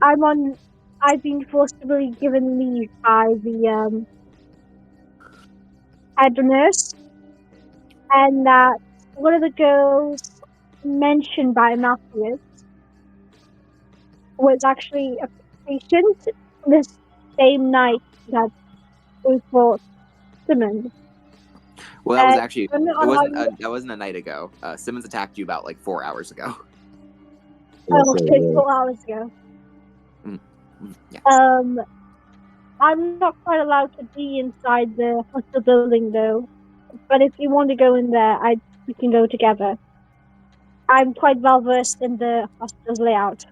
I've been forcibly given leave by the head nurse, and that one of the girls mentioned by Matthew was actually a patient the same night that we fought Simmons. Well, that was actually I'm not allowed- that wasn't a night ago. Simmons attacked you about like 4 hours ago. Oh, okay, 4 hours ago. Yes. I'm not quite allowed to be inside the hospital building though. But if you want to go in there, we can go together. I'm quite well versed in the hospital's layout.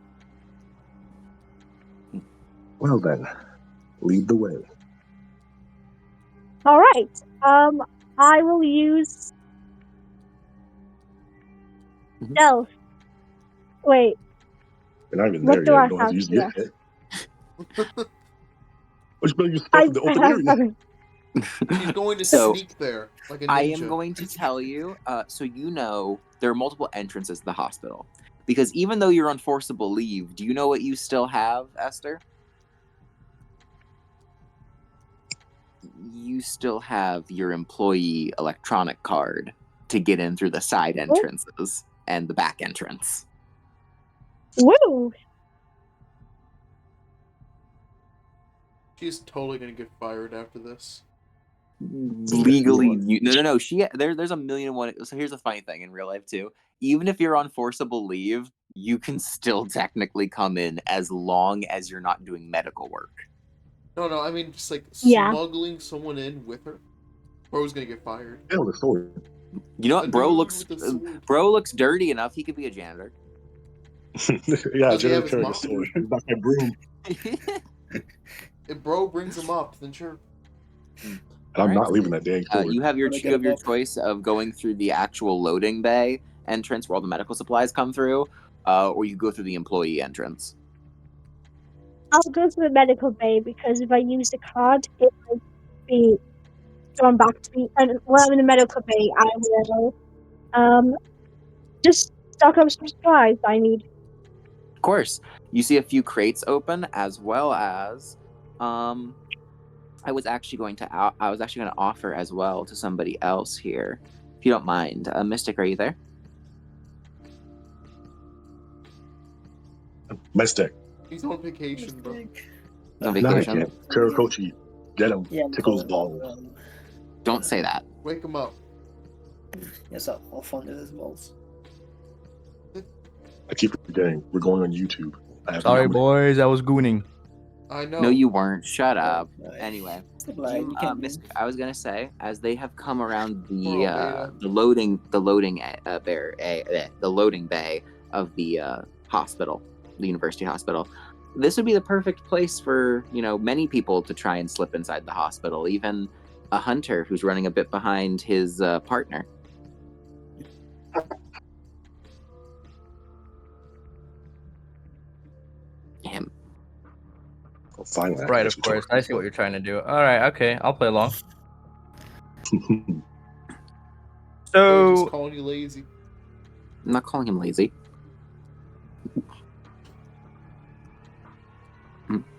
Well then, lead the way. All right. I will use stealth. Wait. You're not even What there do yet. I You don't have have to use here? it. Which better use stuff in the open area. He's going to So, sneak there like a ninja. I am going to tell you, so you know there are multiple entrances to the hospital. Because even though you're on forcible leave, do you know what you still have, Esther? You still have your employee electronic card to get in through the side entrances and the back entrance. Woo! She's totally gonna get fired after this. Legally, no. There's a million and one. So here's the funny thing in real life too. Even if you're on forcible leave, you can still technically come in as long as you're not doing medical work. No, I mean just like Yeah. smuggling someone in with her. Bro's gonna get fired. Hell, the sword. You know what? A Bro dude looks with a sword. bro looks dirty enough. He could be a janitor. Yeah, Does he have Jared his carried a mop? sword. That's my broom. If Bro brings him up, then sure. And I'm Alright. not leaving that dang sword. You have your Wanna get up? choice of going through the actual loading bay entrance where all the medical supplies come through, or you go through the employee entrance. I'll go to the medical bay because if I use the card, it will be drawn back to me. And when I'm in the medical bay, I will just stock up some supplies I need. Of course, you see a few crates open, as well as, I was actually going to offer as well to somebody else here, if you don't mind. Mystic, are you there? Mystic. He's on vacation, bro. On Nah, I vacation? can't. Terakochi. Get him. Yeah, I'm Tickles calling, balls. Don't say that. Wake him up. Yes, I'll find his balls. I keep forgetting. We're going on YouTube. I have Sorry, no- boys, I was gooning. I know. No, you weren't. Shut up. Right. Anyway, Like, you can't Mystic, I was gonna say, as they have come around Poor the old the loading bay of the hospital, the university hospital, this would be the perfect place for many people to try and slip inside the hospital. Even a hunter who's running a bit behind his partner. Him. Oh, finally, I can Right, of actually course. talk. I see what you're trying to do. All right, okay, I'll play along. Bro's So, just calling you lazy. I'm not calling him lazy.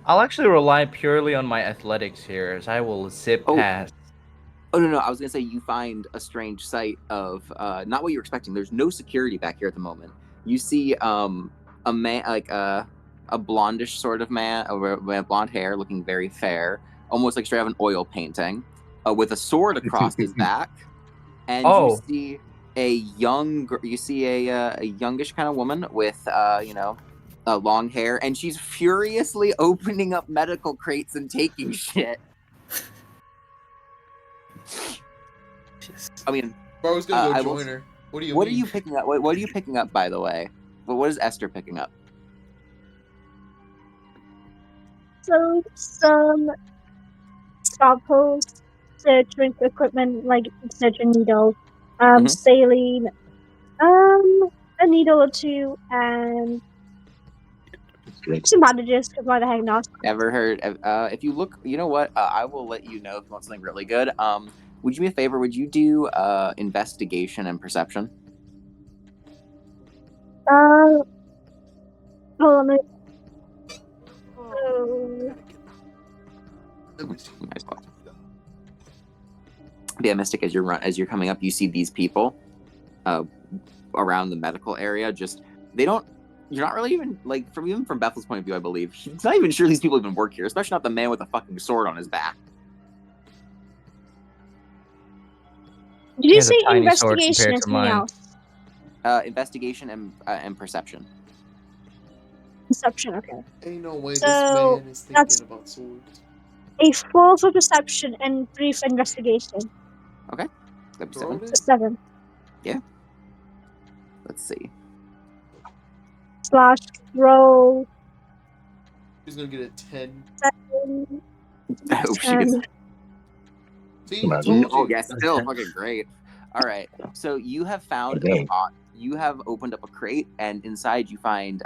I'll actually rely purely on my athletics here, as I will zip Oh. past. Oh no! I was gonna say you find a strange sight of not what you're expecting. There's no security back here at the moment. You see a a man, like a blondish sort of man, with blonde hair, looking very fair, almost like straight out of an oil painting, with a sword across his back, and you Oh. see a youngish kind of woman with long hair, and she's furiously opening up medical crates and taking shit. I mean, Bro, I was gonna I go will join her. What do you what mean? are you picking up? What are you picking up, by the way? What is Esther picking up? So some scalpels, surgery equipment like surgery needle, Mhm. saline, a needle or two, and Drinks. some bandages. Because why the heck not? Ever heard? If you look, you know what? I will let you know if you want something really good. Would you me a favor? Would you do investigation and perception? Hold on. Oh, Let me see. Nice spot. Yeah, Mystic. As you're coming up, you see these people, around the medical area. Just they don't. You're not really even like even from Bethel's point of view. I believe he's not even sure these people even work here, especially not the man with a fucking sword on his back. did He you has a say tiny sword investigation compared or to something mine. else? Investigation and perception. Perception. Okay. Ain't no way this So man is that's thinking about swords. a 4 for perception and 3 for investigation. Okay, that'd be Throw 7. it in. So 7. Let's see. / roll He's gonna get a 10. 7, Oh, jeez. 10. See, I Imagine. told Oh, you. yeah, still fucking great. All right, so you have found the Dang. pot. You have opened up a crate, and inside you find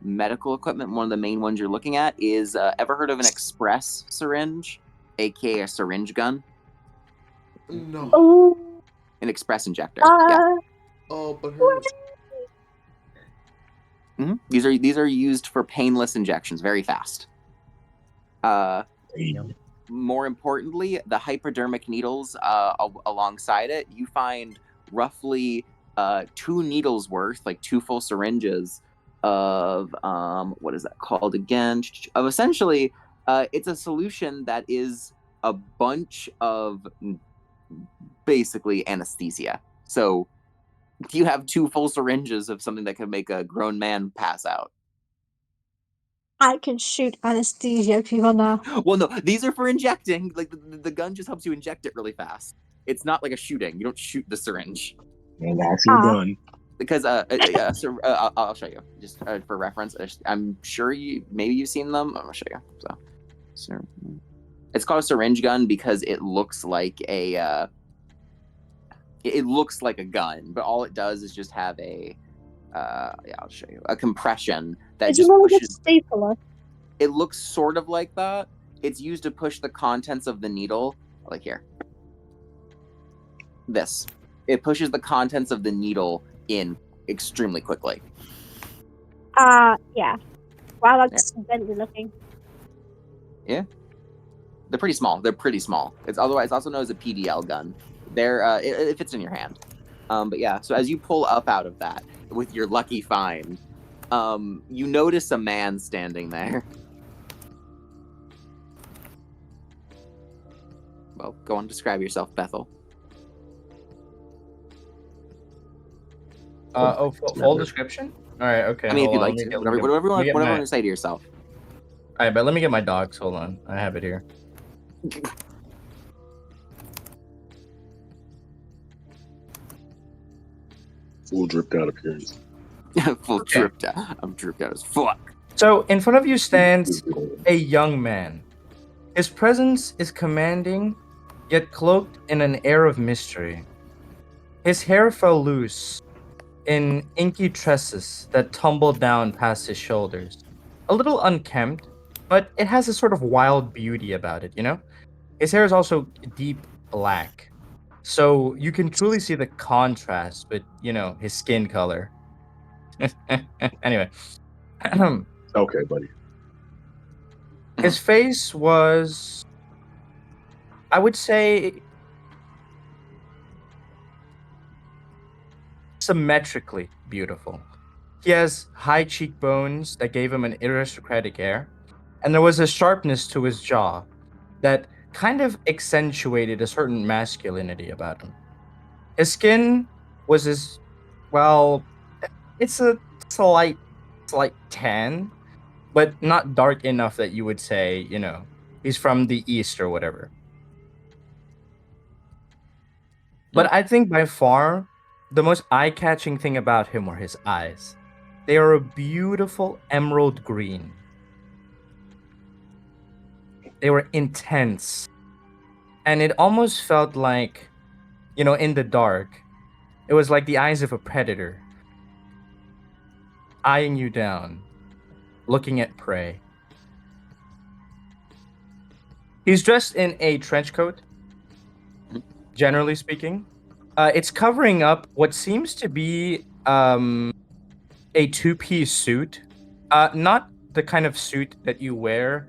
medical equipment. One of the main ones you're looking at is ever heard of an express syringe, aka a syringe gun, No. Oh, an express injector. Yeah. Oh, but her. These are used for painless injections, very fast. Damn. More importantly, the hypodermic needles alongside it, you find roughly 2 needles worth, like 2 full syringes of what is that called again? Of essentially, it's a solution that is a bunch of basically anesthesia. So you have 2 full syringes of something that can make a grown man pass out. I can shoot anesthesia people now. Well, no, these are for injecting. Like the gun just helps you inject it really fast. It's not like a shooting. You don't shoot the syringe An actual gun. because I'll show you just for reference. I'm sure you've seen them. I'm gonna show you. So it's called a syringe gun because it looks like it looks like a gun, but all it does is just have I'll show you a compression that Is it just more like a pushes. stapler? It looks sort of like that. It's used to push the contents of the needle, like here. This. It pushes the contents of the needle in extremely quickly. Yeah. Wow, that's deadly looking. Yeah. They're pretty small. It's also known as a PDL gun. It fits in your hand. But yeah, so as you pull up out of that with your lucky find, you notice a man standing there. Well, go on, describe yourself, Bethel. Full description? Alright, okay, I mean, if hold you'd on. like to, whatever you Let me want, get whatever you my... want to say to yourself. Alright, but let me get my dogs. Hold on. I have it here. Full dripped out appearance. Full Okay. dripped out. I'm dripped out as fuck. So, in front of you stands a young man. His presence is commanding, yet cloaked in an air of mystery. His hair fell loose in inky tresses that tumbled down past his shoulders. A little unkempt, but it has a sort of wild beauty about it, you know? His hair is also deep black. So you can truly see the contrast with, his skin color. Anyway, Okay, buddy. his face was, I would say, symmetrically beautiful. He has high cheekbones that gave him an aristocratic air, and there was a sharpness to his jaw that kind of accentuated a certain masculinity about him. His skin was as well, it's a slight tan, but not dark enough that you would say, he's from the east or whatever. But I think by far the most eye-catching thing about him were his eyes. They are a beautiful emerald green. They were intense. And it almost felt like, in the dark, it was like the eyes of a predator eyeing you down, looking at prey. He's dressed in a trench coat, generally speaking. It's covering up what seems to be a two-piece suit. Not the kind of suit that you wear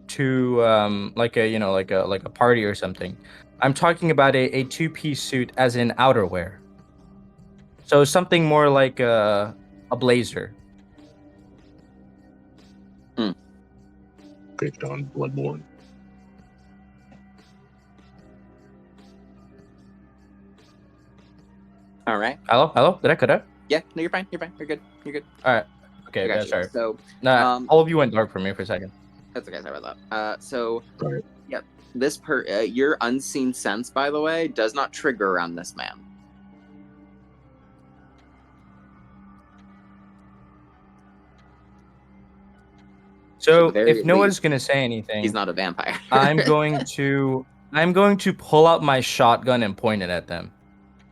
to like a party or something. I'm talking about a two-piece suit as in outerwear. So something more like a blazer. Based on Bloodborne. All right. Hello? Did I cut out? Yeah. No, you're fine. You're fine. You're good. You're good. All right. Okay, I got yeah, you. sorry. So, Nah, all of you went dark for me for a second. that's okay. Sorry about that. So, Right. yeah, your unseen sense, by the way, does not trigger around this man. So At the very if no one's least, gonna say anything, He's not a vampire. I'm going to pull out my shotgun and point it at them.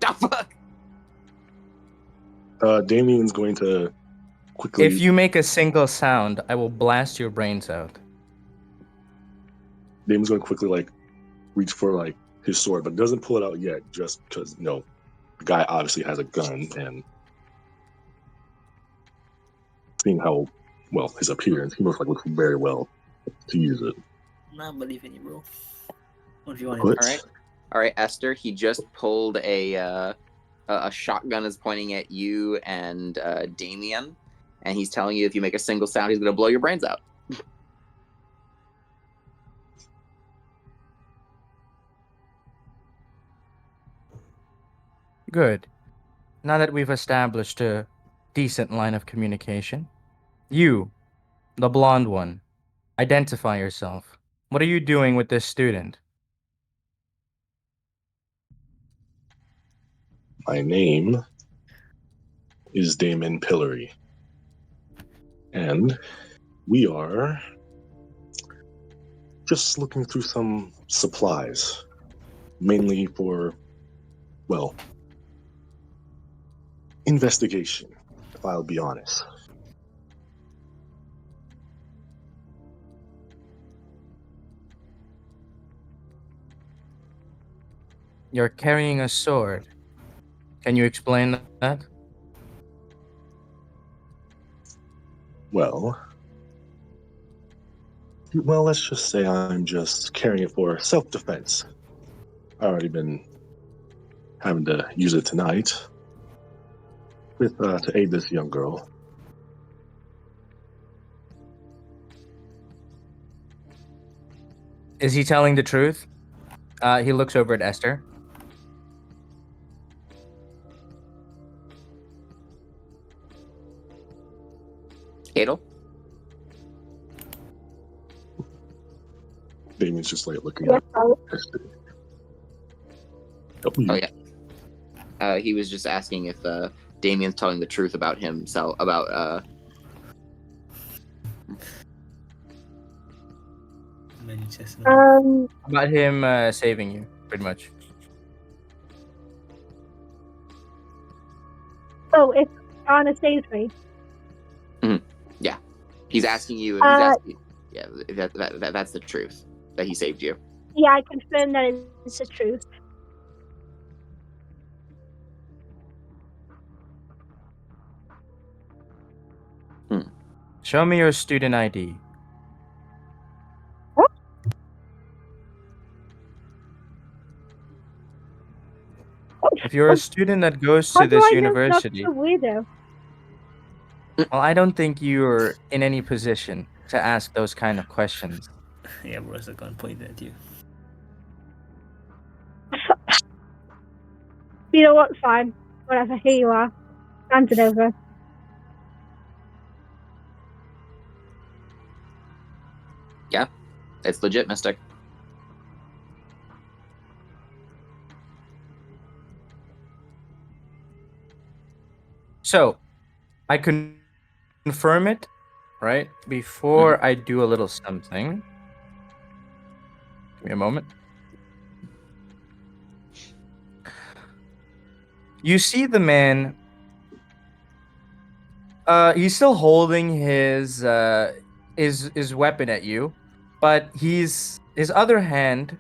The fuck? Damien's going to quickly. If you make a single sound, I will blast your brains out. Damien's going to quickly reach for his sword, but doesn't pull it out yet, just because the guy obviously has a gun, and seeing how his appearance, he looks very well to use it. Not believe in you, bro. What do you want? But All right, Esther. He just pulled a shotgun is pointing at you and Damien, and he's telling you if you make a single sound, he's gonna blow your brains out. Good. Now that we've established a decent line of communication, you, the blonde one, identify yourself. What are you doing with this student? my name is Damon Pillory, and we are just looking through some supplies, mainly for, investigation, if I'll be honest. You're carrying a sword. Can you explain that? Well, let's just say I'm just carrying it for self-defense. I've already been having to use it tonight to aid this young girl. Is he telling the truth? He looks over at Esther. Adel? Damien's just looking Yes, at Esther. Oh yeah. He was just asking if Damien's telling the truth about himself, about Many chestnut. About him saving you, pretty much. Oh, it's on a stage rate. he's asking you. Yeah, that's the truth that he saved you. Yeah, I confirm that it's the truth. Show me your student ID. What? If you're a student that goes How to do this I know it's not university, the widow? Well, I don't think you're in any position to ask those kind of questions. Yeah, bro's a gun pointed at you. You know what? Fine. Whatever. Here you are. Hand it over. It's legit, Mystic. So, I confirm it, right? Before I do a little something. Give me a moment. You see the man. He's still holding his weapon at you, but his other hand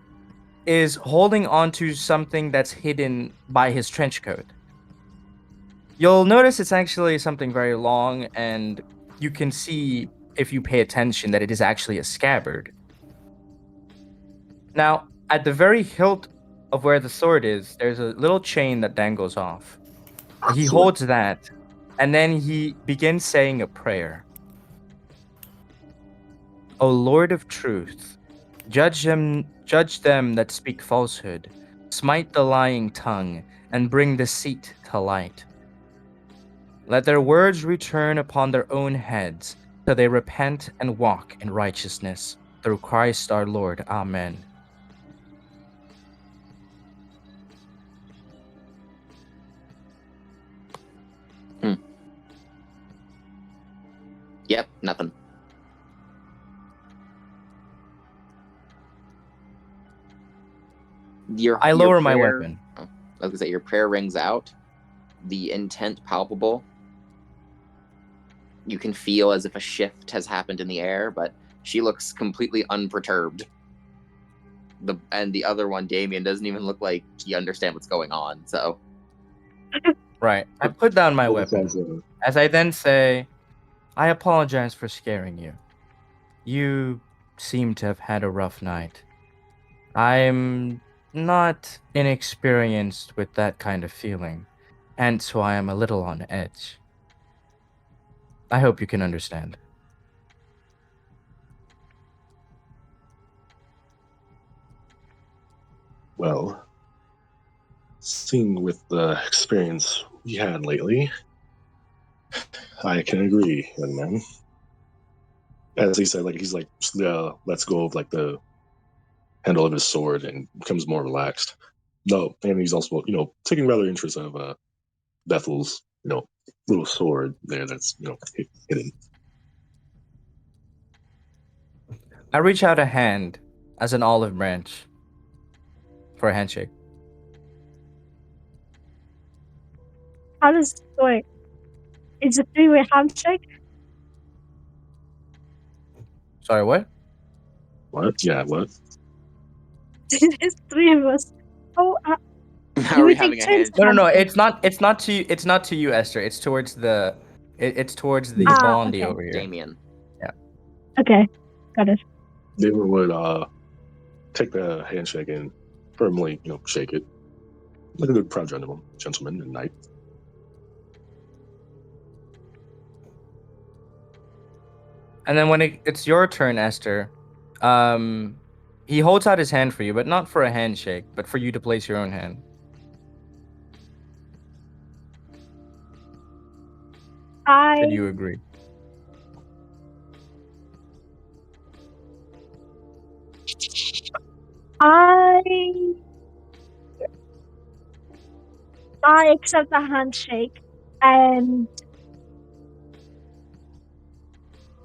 is holding onto something that's hidden by his trench coat. You'll notice it's actually something very long, and you can see if you pay attention that it is actually a scabbard. Now, at the very hilt of where the sword is, there's a little chain that dangles off. He Sword. holds that, and then he begins saying a prayer. O Lord of truth, judge them that speak falsehood, smite the lying tongue, and bring deceit to light. Let their words return upon their own heads, till they repent and walk in righteousness. Through Christ our Lord. Amen. Yep, nothing. I lower your my prayer- weapon. I was gonna say your prayer rings out, the intent palpable. You can feel as if a shift has happened in the air, but she looks completely unperturbed. And the other one, Damien, doesn't even look like he understands what's going on. So Right. I put down my Well, weapon. besides, As I then say, I apologize for scaring you. You seem to have had a rough night. I'm not inexperienced with that kind of feeling, hence why I'm a little on edge. I hope you can understand. well, seeing with the experience we had lately, I can agree, young man. As he said, like he's like lets go of like the handle of his sword and becomes more relaxed. No, and he's also taking rather interest of Bethel's little sword there that's hidden. I reach out a hand as an olive branch for a handshake. How does wait? It's a three-way handshake. Sorry, what? What? Yeah, what? There's three of us. Oh, how do are we we take having a turns? hand? No, handshake? it's not. It's not to you. It's not to you, Esther. It's towards the. It's towards the Ah, Bondi okay. over here. Damien. Okay, got it. David would take the handshake and firmly shake it like a good proud gentleman and knight. And then when it's your turn, Esther, he holds out his hand for you, but not for a handshake, but for you to place your own hand. Should you agree? I accept the handshake, and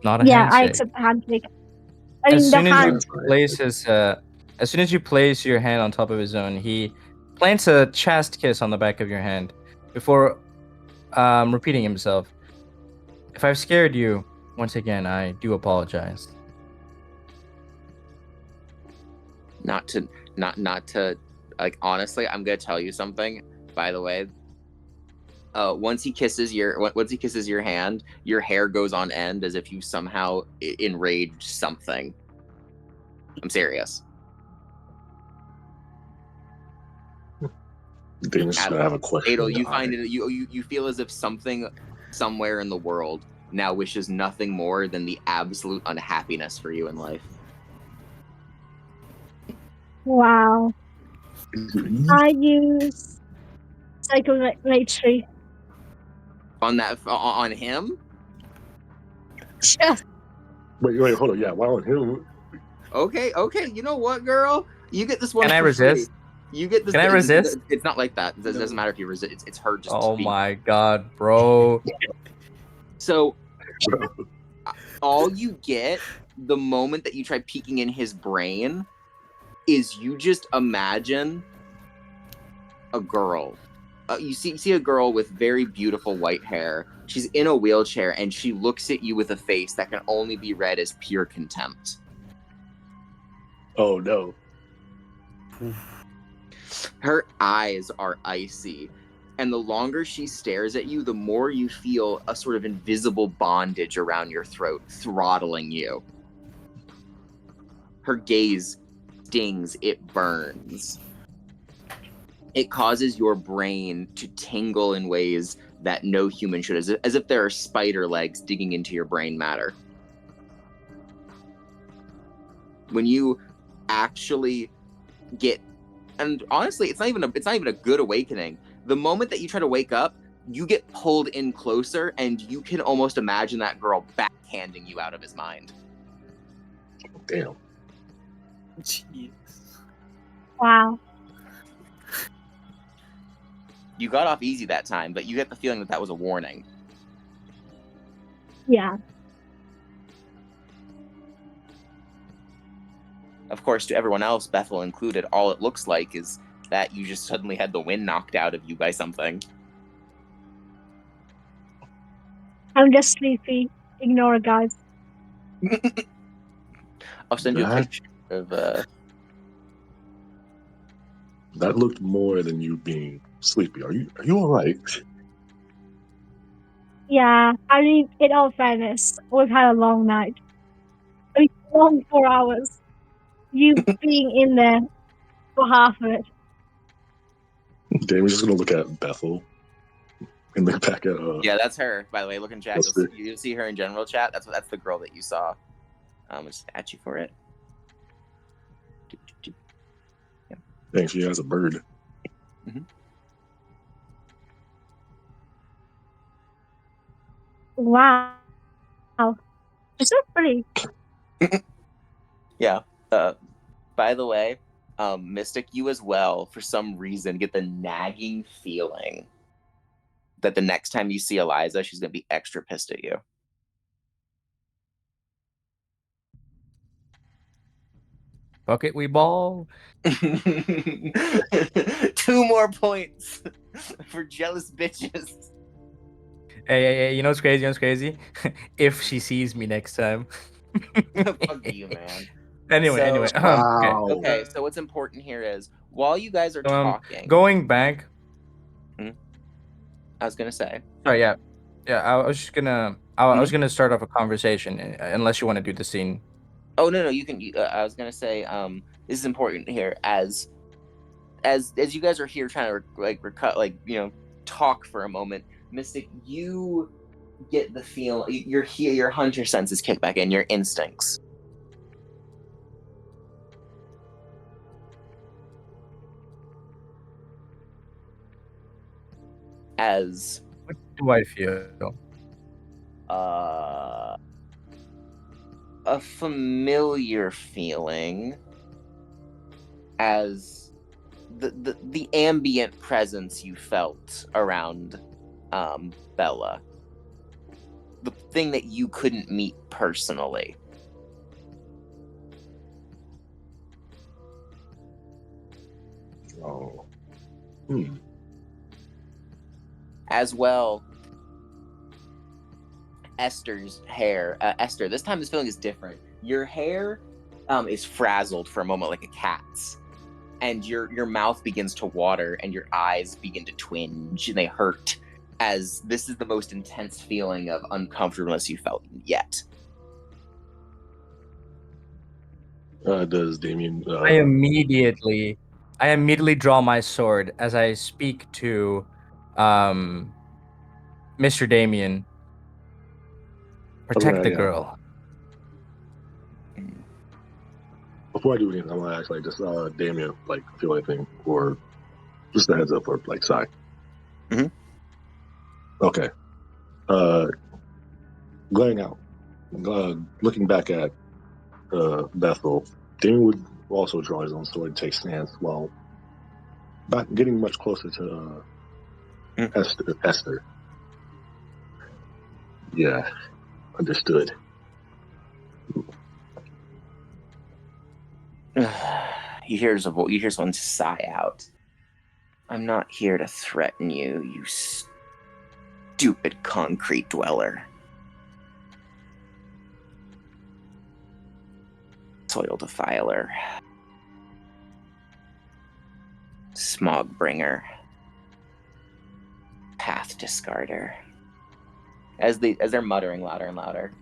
Not a yeah, I handshake. accept the handshake. I As mean the soon as you hand. place as soon as you place your hand on top of his own, he plants a chaste kiss on the back of your hand before repeating himself. If I've scared you, once again, I do apologize. Not to like honestly, I'm gonna tell you something, by the way. Once he kisses your hand, your hair goes on end as if you somehow enraged something. I'm serious. Damon's just gonna have a question. Adel, you in the find eye. it you feel as if something somewhere in the world now wishes nothing more than the absolute unhappiness for you in life. Wow. I use psychometry. On him? Yes. Wait, hold on. Yeah, why on him? Okay. You know what, girl? You get this one Can I for resist? free. You get this. Can I resist? It's not like that. It doesn't No. matter if you resist. It's her just Oh being. my god, bro. So all you get the moment that you try peeking in his brain is you just imagine a girl. You see a girl with very beautiful white hair. She's in a wheelchair and she looks at you with a face that can only be read as pure contempt. Oh no. Her eyes are icy, and the longer she stares at you, the more you feel a sort of invisible bondage around your throat, throttling you. Her gaze stings, it burns. It causes your brain to tingle in ways that no human should, as if there are spider legs digging into your brain matter. When you actually get, and honestly, it's not even a good awakening. The moment that you try to wake up, you get pulled in closer, and you can almost imagine that girl backhanding you out of his mind. Damn. Jeez. Wow. You got off easy that time, but you get the feeling that was a warning. Yeah. Of course, to everyone else, Bethel included, all it looks like is that you just suddenly had the wind knocked out of you by something. I'm just sleepy. Ignore it, guys. I'll send you a That picture of that looked more than you being sleepy. Are you all right? Yeah. I mean, in all fairness, we've had a long night. I mean, long 4 hours. You being in there for half of it. Damien's just gonna look at Bethel and look back at Yeah, that's her, by the way. Look in chat. Lester. You'll see her in general chat. That's the girl that you saw. Just at you for it. Dang, she has a bird. Wow. It's so pretty. Yeah. By the way, Mystic, you as well, for some reason, get the nagging feeling that the next time you see Eliza, she's gonna be extra pissed at you. Fuck it, we ball. 2 more points for jealous bitches. Hey, you know what's crazy? You know what's crazy? If she sees me next time. Fuck you, man. Anyway. Wow. Okay, so what's important here is while you guys are Okay. talking, Going back. I was gonna say. Sorry, yeah. I was just gonna. I was gonna start off a conversation, unless you want to do the scene. Oh no, you can. I was gonna say. This is important here as you guys are here trying to talk for a moment. Mystic, you get the feel. Your hunter senses kick back in. Your instincts. As What do I feel? a familiar feeling, as the ambient presence you felt around Bella, the thing that you couldn't meet personally. Oh. As well, Esther's hair. Esther, this time this feeling is different. Your hair is frazzled for a moment like a cat's, and your mouth begins to water and your eyes begin to twinge and they hurt, as this is the most intense feeling of uncomfortableness you felt yet. Does Damien? I immediately draw my sword as I speak to Mr. Damien, protect the girl. Before I do anything, I'm gonna ask like, does Damien like feel anything, or just a heads up for like Sai? Mhm. Okay. Uh, going out, looking back at Bethel, Damien would also draw his own sword and take stance while not getting much closer to Esther. Esther. Yeah, understood. You hear someone sigh out. I'm not here to threaten you, you stupid concrete dweller. Soil defiler. Smog bringer. Path discarder. As they're muttering louder and louder,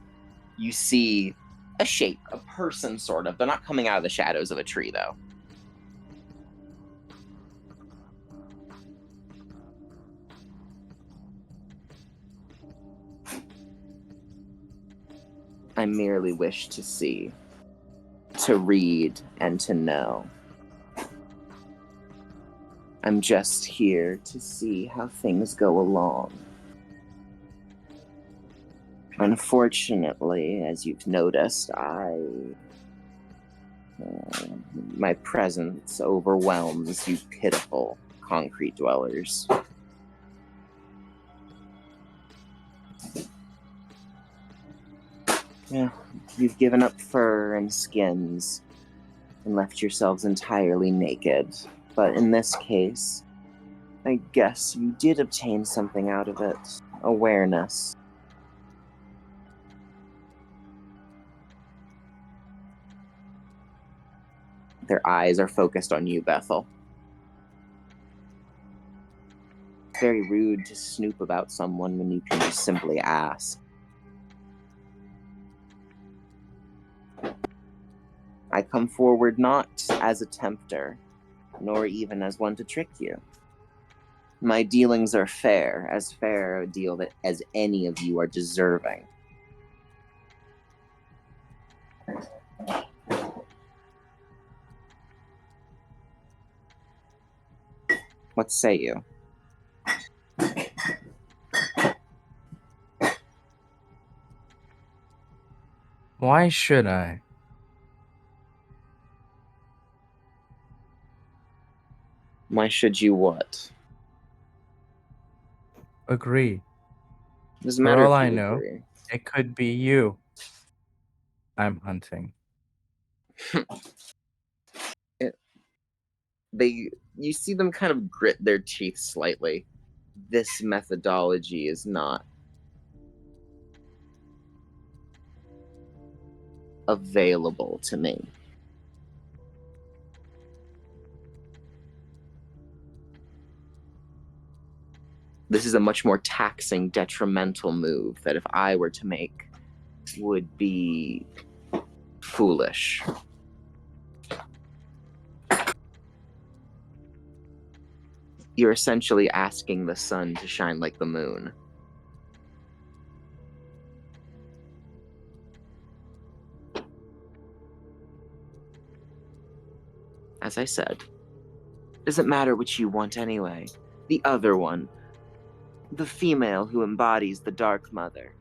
you see a shape, a person sort of. They're not coming out of the shadows of a tree though. I merely wish to see, to read, and to know. I'm just here to see how things go along. Unfortunately, as you've noticed, my presence overwhelms you pitiful concrete dwellers. Yeah, you've given up fur and skins and left yourselves entirely naked. But in this case, I guess you did obtain something out of it. Awareness. Their eyes are focused on you, Bethel. It's very rude to snoop about someone when you can just simply ask. I come forward not as a tempter, nor even as one to trick you. My dealings are fair a deal as any of you are deserving. What say you? Why should I? Why should you what? Agree. Doesn't For matter all if I you know, agree. it could be you I'm hunting. You see them kind of grit their teeth slightly. This methodology is not available to me. This is a much more taxing, detrimental move that if I were to make would be foolish. You're essentially asking the sun to shine like the moon. As I said, doesn't matter which you want anyway. The other one. The female who embodies the Dark Mother.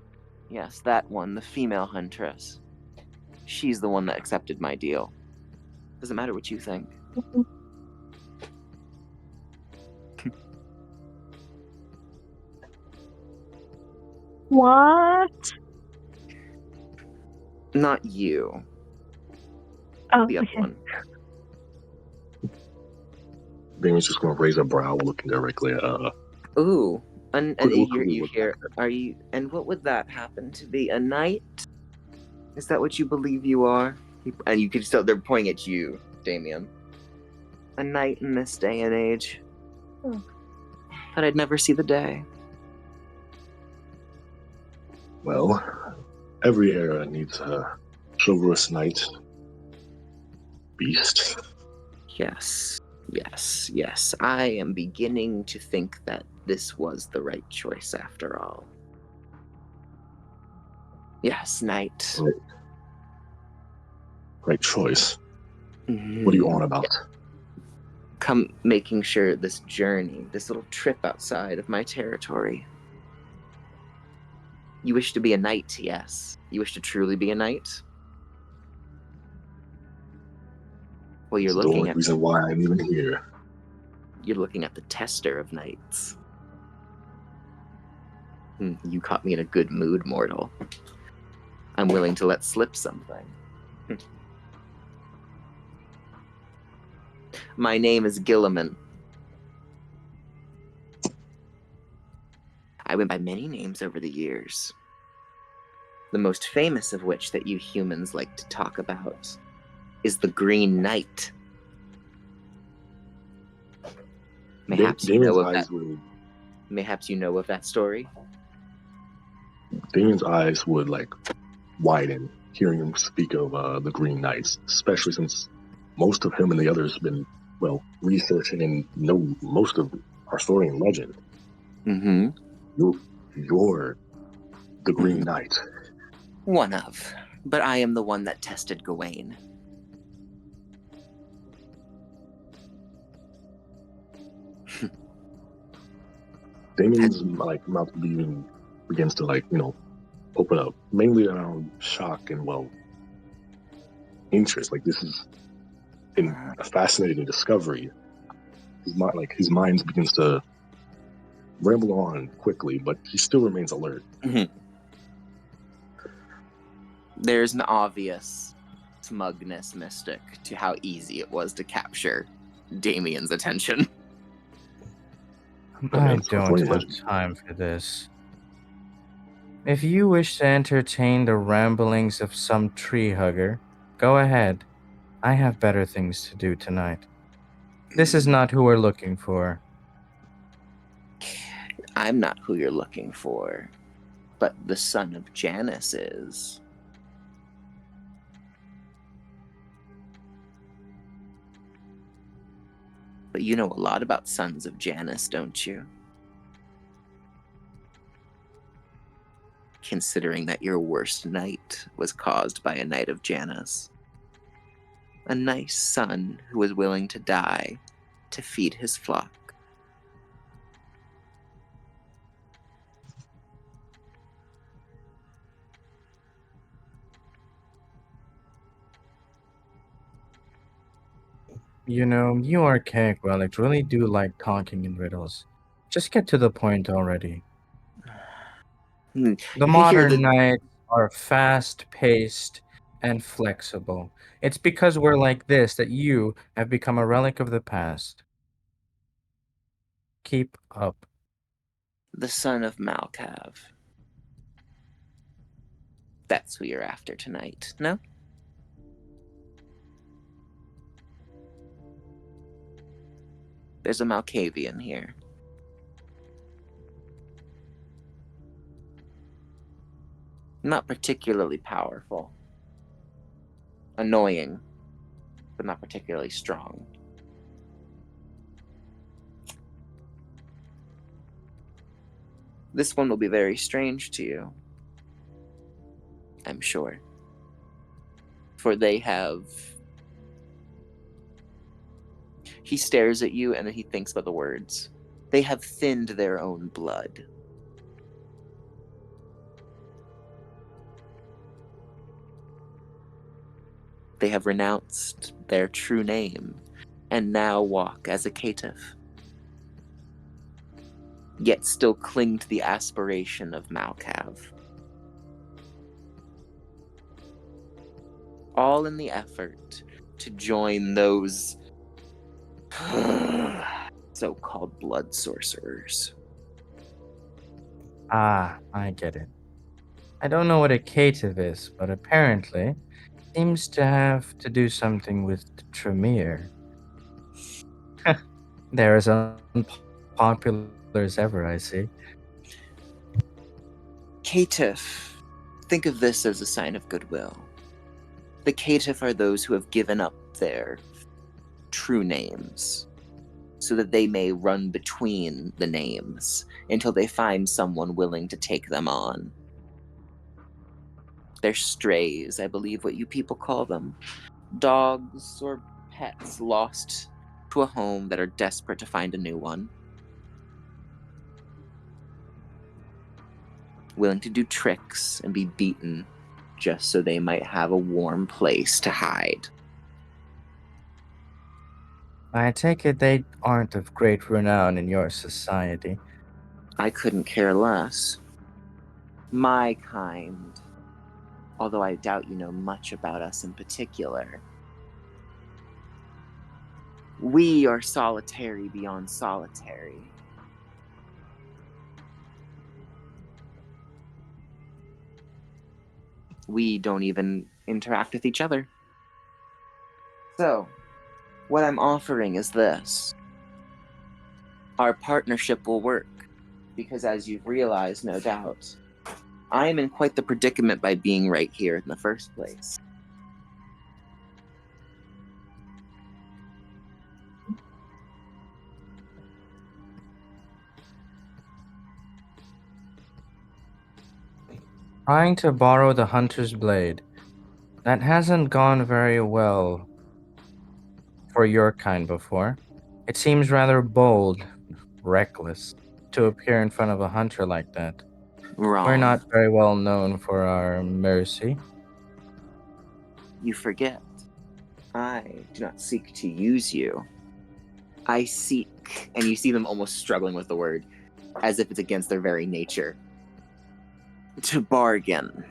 Yes, that one, the female huntress. She's the one that accepted my deal. Doesn't matter what you think. What? Not you. Oh, The other okay. one. Damien's just gonna raise a brow, looking directly at Ooh. And quickly you look hear, are you, and what would that happen to be? A knight? Is that what you believe you are? And you can still, they're pointing at you, Damien. A knight in this day and age. But I'd never see the day. Well, every era needs a chivalrous knight, beast. Yes. I am beginning to think that this was the right choice after all. Yes, knight. Right choice. Mhm. What are you on about? Come making sure this journey, this little trip outside of my territory. You wish to be a knight, yes. You wish to truly be a knight? Well, It's the only reason why I'm even here. you're looking at the tester of knights. You caught me in a good mood, mortal. I'm willing to let slip something. My name is Gilliman. I went by many names over the years. The most famous of which that you humans like to talk about is the Green Knight. Mayhaps you know of that. Mayhaps you know of that story. Damien's eyes would like widen hearing him speak of the Green Knights, especially since most of him and the others have been, well, researching and know most of our story and legend. Mm-hmm. You're the Green Knight. One of. But I am the one that tested Gawain. Damien's like mouth begins to open up, mainly around shock and interest. Like this is a fascinating discovery. His mind begins to ramble on quickly, but he still remains alert. There's an obvious smugness mystic to how easy it was to capture Damien's attention. I don't have time for this. If you wish to entertain the ramblings of some tree hugger, go ahead. I have better things to do tonight. This is not who we're looking for. I'm not who you're looking for, but the son of Janus is. But you know a lot about sons of Janus, don't you? Considering that your worst night was caused by a knight of Janus. A nice son who was willing to die to feed his flock. You know, you archaic relics really do like talking in riddles. Just get to the point already. The modern knights are fast-paced and flexible. It's because we're like this that you have become a relic of the past. Keep up. The son of Malkav. That's who you're after tonight, no? There's a Malkavian here. Not particularly powerful. Annoying, but not particularly strong. This one will be very strange to you, I'm sure. For they have... He stares at you and then he thinks about the words. They have thinned their own blood. They have renounced their true name and now walk as a caitiff, yet still cling to the aspiration of Malkav. All in the effort to join those so-called blood sorcerers. Ah, I get it. I don't know what a caitiff is, but apparently seems to have to do something with Tremere. They're as unpopular as ever, I see. Caitiff. Think of this as a sign of goodwill. The caitiff are those who have given up their true names so that they may run between the names until they find someone willing to take them on. They're strays, I believe what you people call them. Dogs or pets lost to a home that are desperate to find a new one. Willing to do tricks and be beaten just so they might have a warm place to hide. I take it they aren't of great renown in your society. I couldn't care less. My kind, although I doubt you know much about us in particular. We are solitary beyond solitary. We don't even interact with each other. So, what I'm offering is this. Our partnership will work, because as you've realized, no doubt, I am in quite the predicament by being right here in the first place. Trying to borrow the hunter's blade. That hasn't gone very well for your kind before. It seems rather bold, reckless, to appear in front of a hunter like that. We're Wrong. not very well known for our mercy. You forget. I do not seek to use you. I seek, and you see them almost struggling with the word, as if it's against their very nature, to bargain.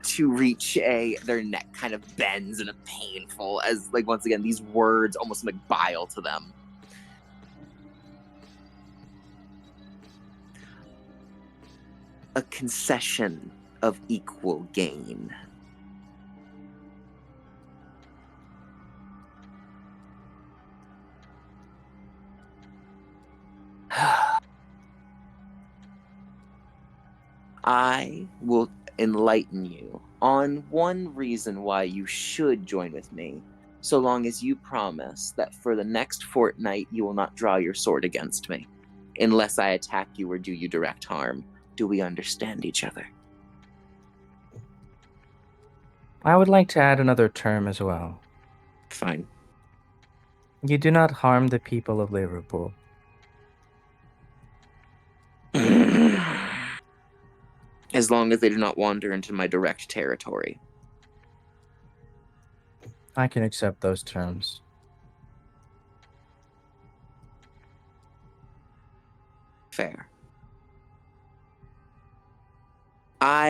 To reach their neck kind of bends in a painful, as, like, once again, these words almost like bile to them. A concession of equal gain. I will enlighten you on one reason why you should join with me, so long as you promise that for the next fortnight you will not draw your sword against me, unless I attack you or do you direct harm. Do we understand each other? I would like to add another term as well. Fine. You do not harm the people of Liverpool. As long as they do not wander into my direct territory. I can accept those terms. Fair. Are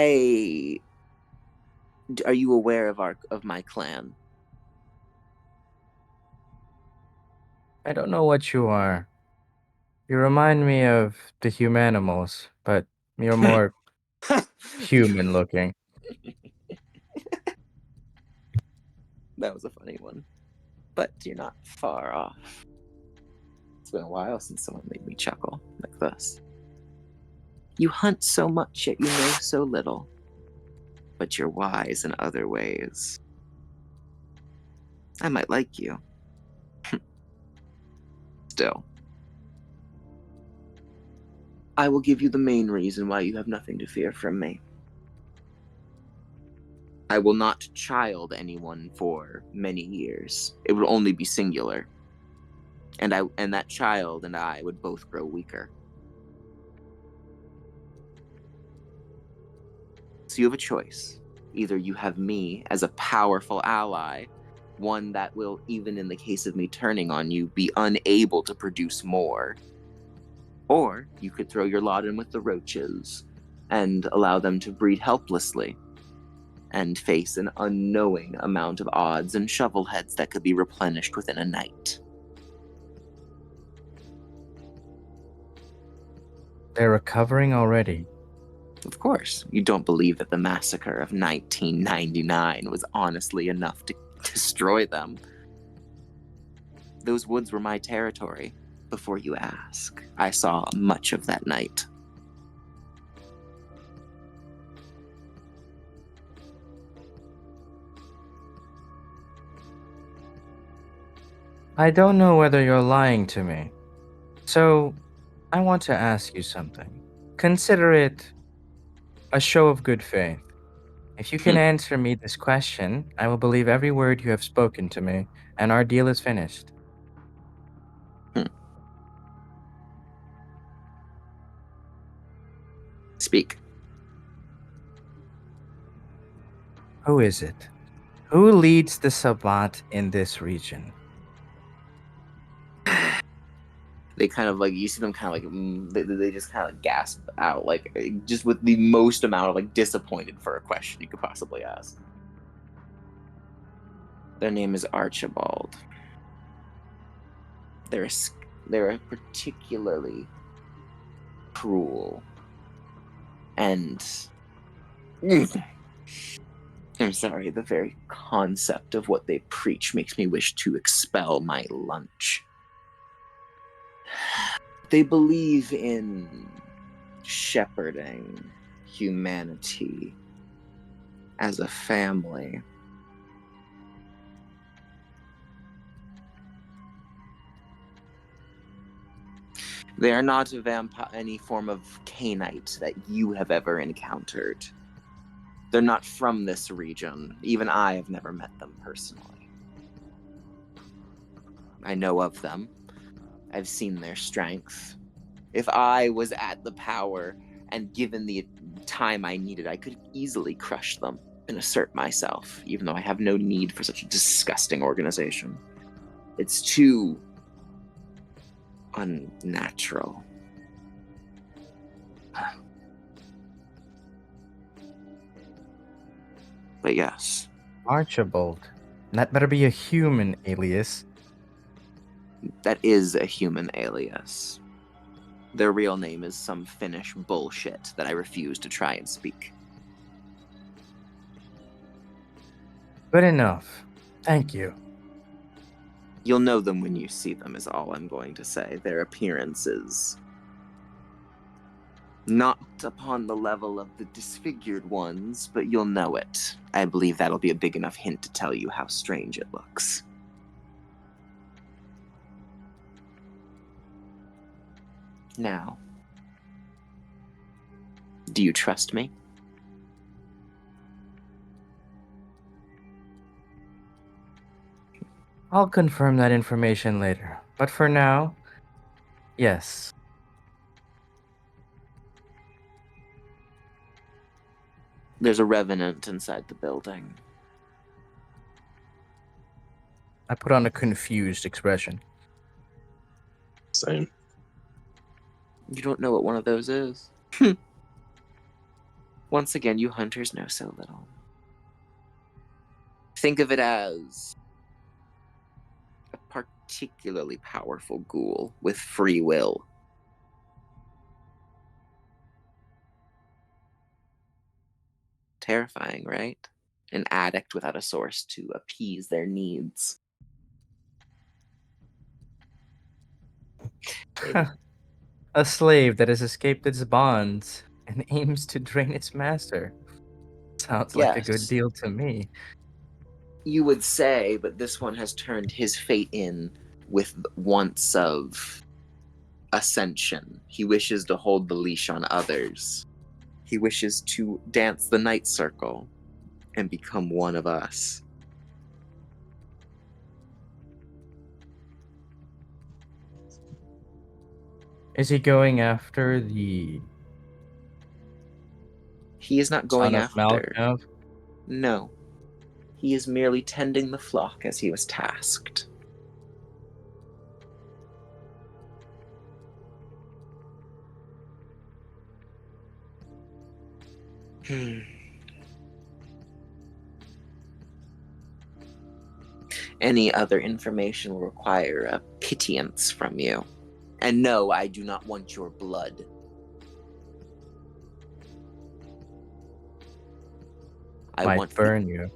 you aware of my clan? I don't know what you are. You remind me of the humanimals, but you're more human looking. That was a funny one. But you're not far off. It's been a while since someone made me chuckle like this. You hunt so much, yet you know so little. But you're wise in other ways. I might like you. Still. I will give you the main reason why you have nothing to fear from me. I will not child anyone for many years. It will only be singular. And that child and I would both grow weaker. So you have a choice. Either you have me as a powerful ally, one that will, even in the case of me turning on you, be unable to produce more. Or you could throw your lot in with the roaches and allow them to breed helplessly and face an unknowing amount of odds and shovel heads that could be replenished within a night. They're recovering already. Of course, you don't believe that the massacre of 1999 was honestly enough to destroy them. Those woods were my territory. Before you ask, I saw much of that night. I don't know whether you're lying to me. So, I want to ask you something. Consider it a show of good faith. If you can answer me this question, I will believe every word you have spoken to me, and our deal is finished. Speak. Who is it? Who leads the Sabbat in this region? They kind of like, you see them kind of like, they just kind of gasp out, like, just with the most amount of like disappointed for a question you could possibly ask. Their name is Archibald. They're a particularly cruel and I'm sorry, the very concept of what they preach makes me wish to expel my lunch. They believe in shepherding humanity as a family. They are not a vampire, any form of Cainite that you have ever encountered. They're not from this region. Even I have never met them personally. I know of them. I've seen their strength. If I was at the power and given the time I needed, I could easily crush them and assert myself, even though I have no need for such a disgusting organization. It's too unnatural. But yes. Archibald. That better be a human alias. That is a human alias. Their real name is some Finnish bullshit that I refuse to try and speak. Good enough. Thank you. You'll know them when you see them, is all I'm going to say. Their appearance is not upon the level of the disfigured ones, but you'll know it. I believe that'll be a big enough hint to tell you how strange it looks. Now, do you trust me? I'll confirm that information later. But for now, yes. There's a revenant inside the building. I put on a confused expression. Same. You don't know what one of those is? Once again, you hunters know so little. Think of it as a particularly powerful ghoul with free will. Terrifying, right? An addict without a source to appease their needs. A slave that has escaped its bonds and aims to drain its master. Sounds like a good Yes, deal to me. you would say, but this one has turned his fate in with wants of ascension. He wishes to hold the leash on others. He wishes to dance the night circle and become one of us. Is he going after the He is not son going of after. Malkav? No. He is merely tending the flock as he was tasked. Any other information will require a pittance from you. And no, I do not want your blood. Might burn you.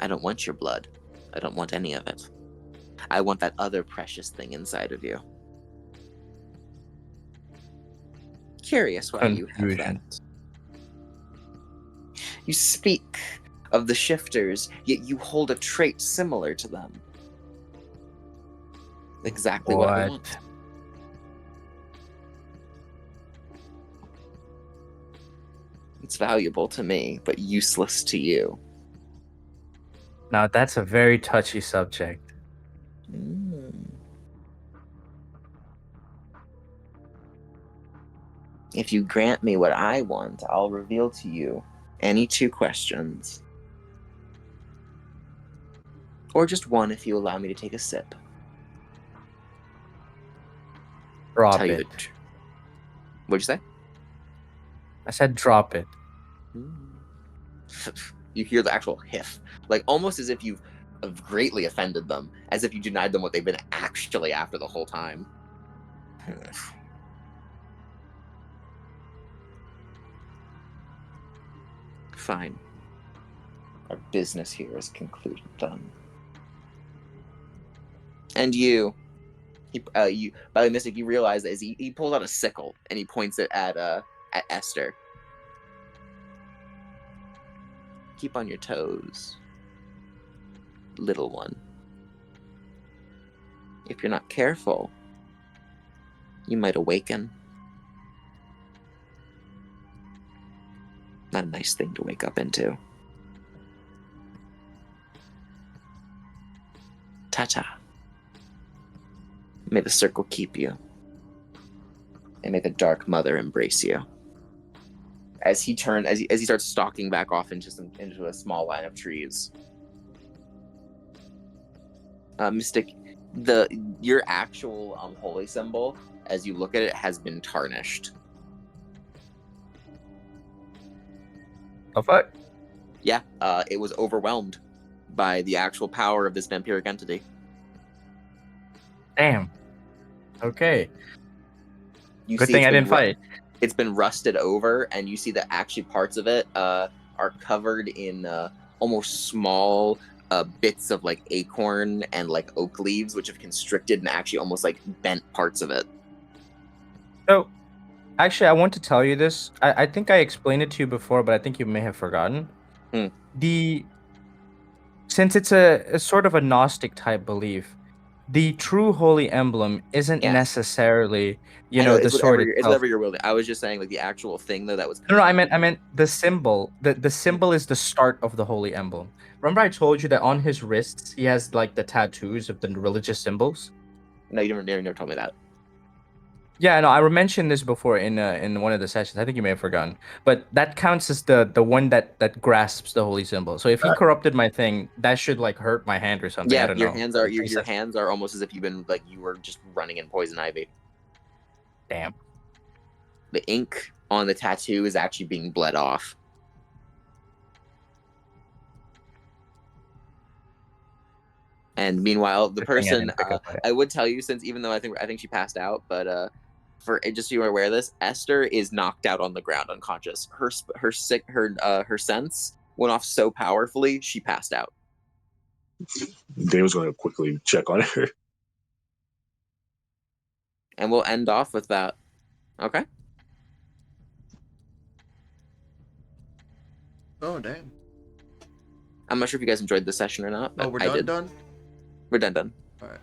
I don't want your blood. I don't want any of it. I want that other precious thing inside of you. Curious why you have Confusion. that. You speak of the shifters, yet you hold a trait similar to them. Exactly what I What? want. It's valuable to me, but useless to you. Now that's a very touchy subject. Mm. If you grant me what I want, I'll reveal to you any 2 questions. Or just one if you allow me to take a sip. Drop Tell you it. What'd you say? I said drop it. You hear the actual hiff, like almost as if you've greatly offended them, as if you denied them what they've been actually after the whole time. Fine. Our business here is concluded then. And you, by the way, Mystic, you realize that as he pulls out a sickle and he points it at Esther. Keep on your toes, little one. If you're not careful, you might awaken. Not a nice thing to wake up into. Ta-ta. May the circle keep you. And may the Dark Mother embrace you. As he starts stalking back off into a small line of trees. Mystic, your actual holy symbol, as you look at it, has been tarnished. Oh fuck. Yeah, it was overwhelmed by the actual power of this vampiric entity. Damn. Okay. You Good see, thing I didn't fight. It's been rusted over, and you see that actually parts of it are covered in almost small bits of like acorn and like oak leaves, which have constricted and actually almost like bent parts of it. So, actually, I want to tell you this. I think I explained it to you before, but I think you may have forgotten. Hmm. Since it's a sort of a Gnostic type belief, the true holy emblem isn't Yeah. necessarily, I know the sword it's itself. whatever you're wielding. I was just saying like the actual thing though that was. No, I meant the symbol. The symbol is the start of the holy emblem. Remember, I told you that on his wrists he has like the tattoos of the religious symbols. No, you never told me that. Yeah, no, I mentioned this before in one of the sessions. I think you may have forgotten, but that counts as the one that grasps the holy symbol. So if he corrupted my thing, that should like hurt my hand or something. I Yeah, don't your know. hands are your hands are almost as if you've been like you were just running in poison ivy. Damn. The ink on the tattoo is actually being bled off. And meanwhile, the Good thing I person didn't pick up on it. I would tell you, since even though I think she passed out, but for just so you're aware of this, Esther is knocked out on the ground, unconscious. Her sense went off so powerfully she passed out. Dave was going to quickly check on her. And we'll end off with that. Okay. Oh, damn. I'm not sure if you guys enjoyed this session or not, but Oh, we're I done, did. done? We're done. Alright.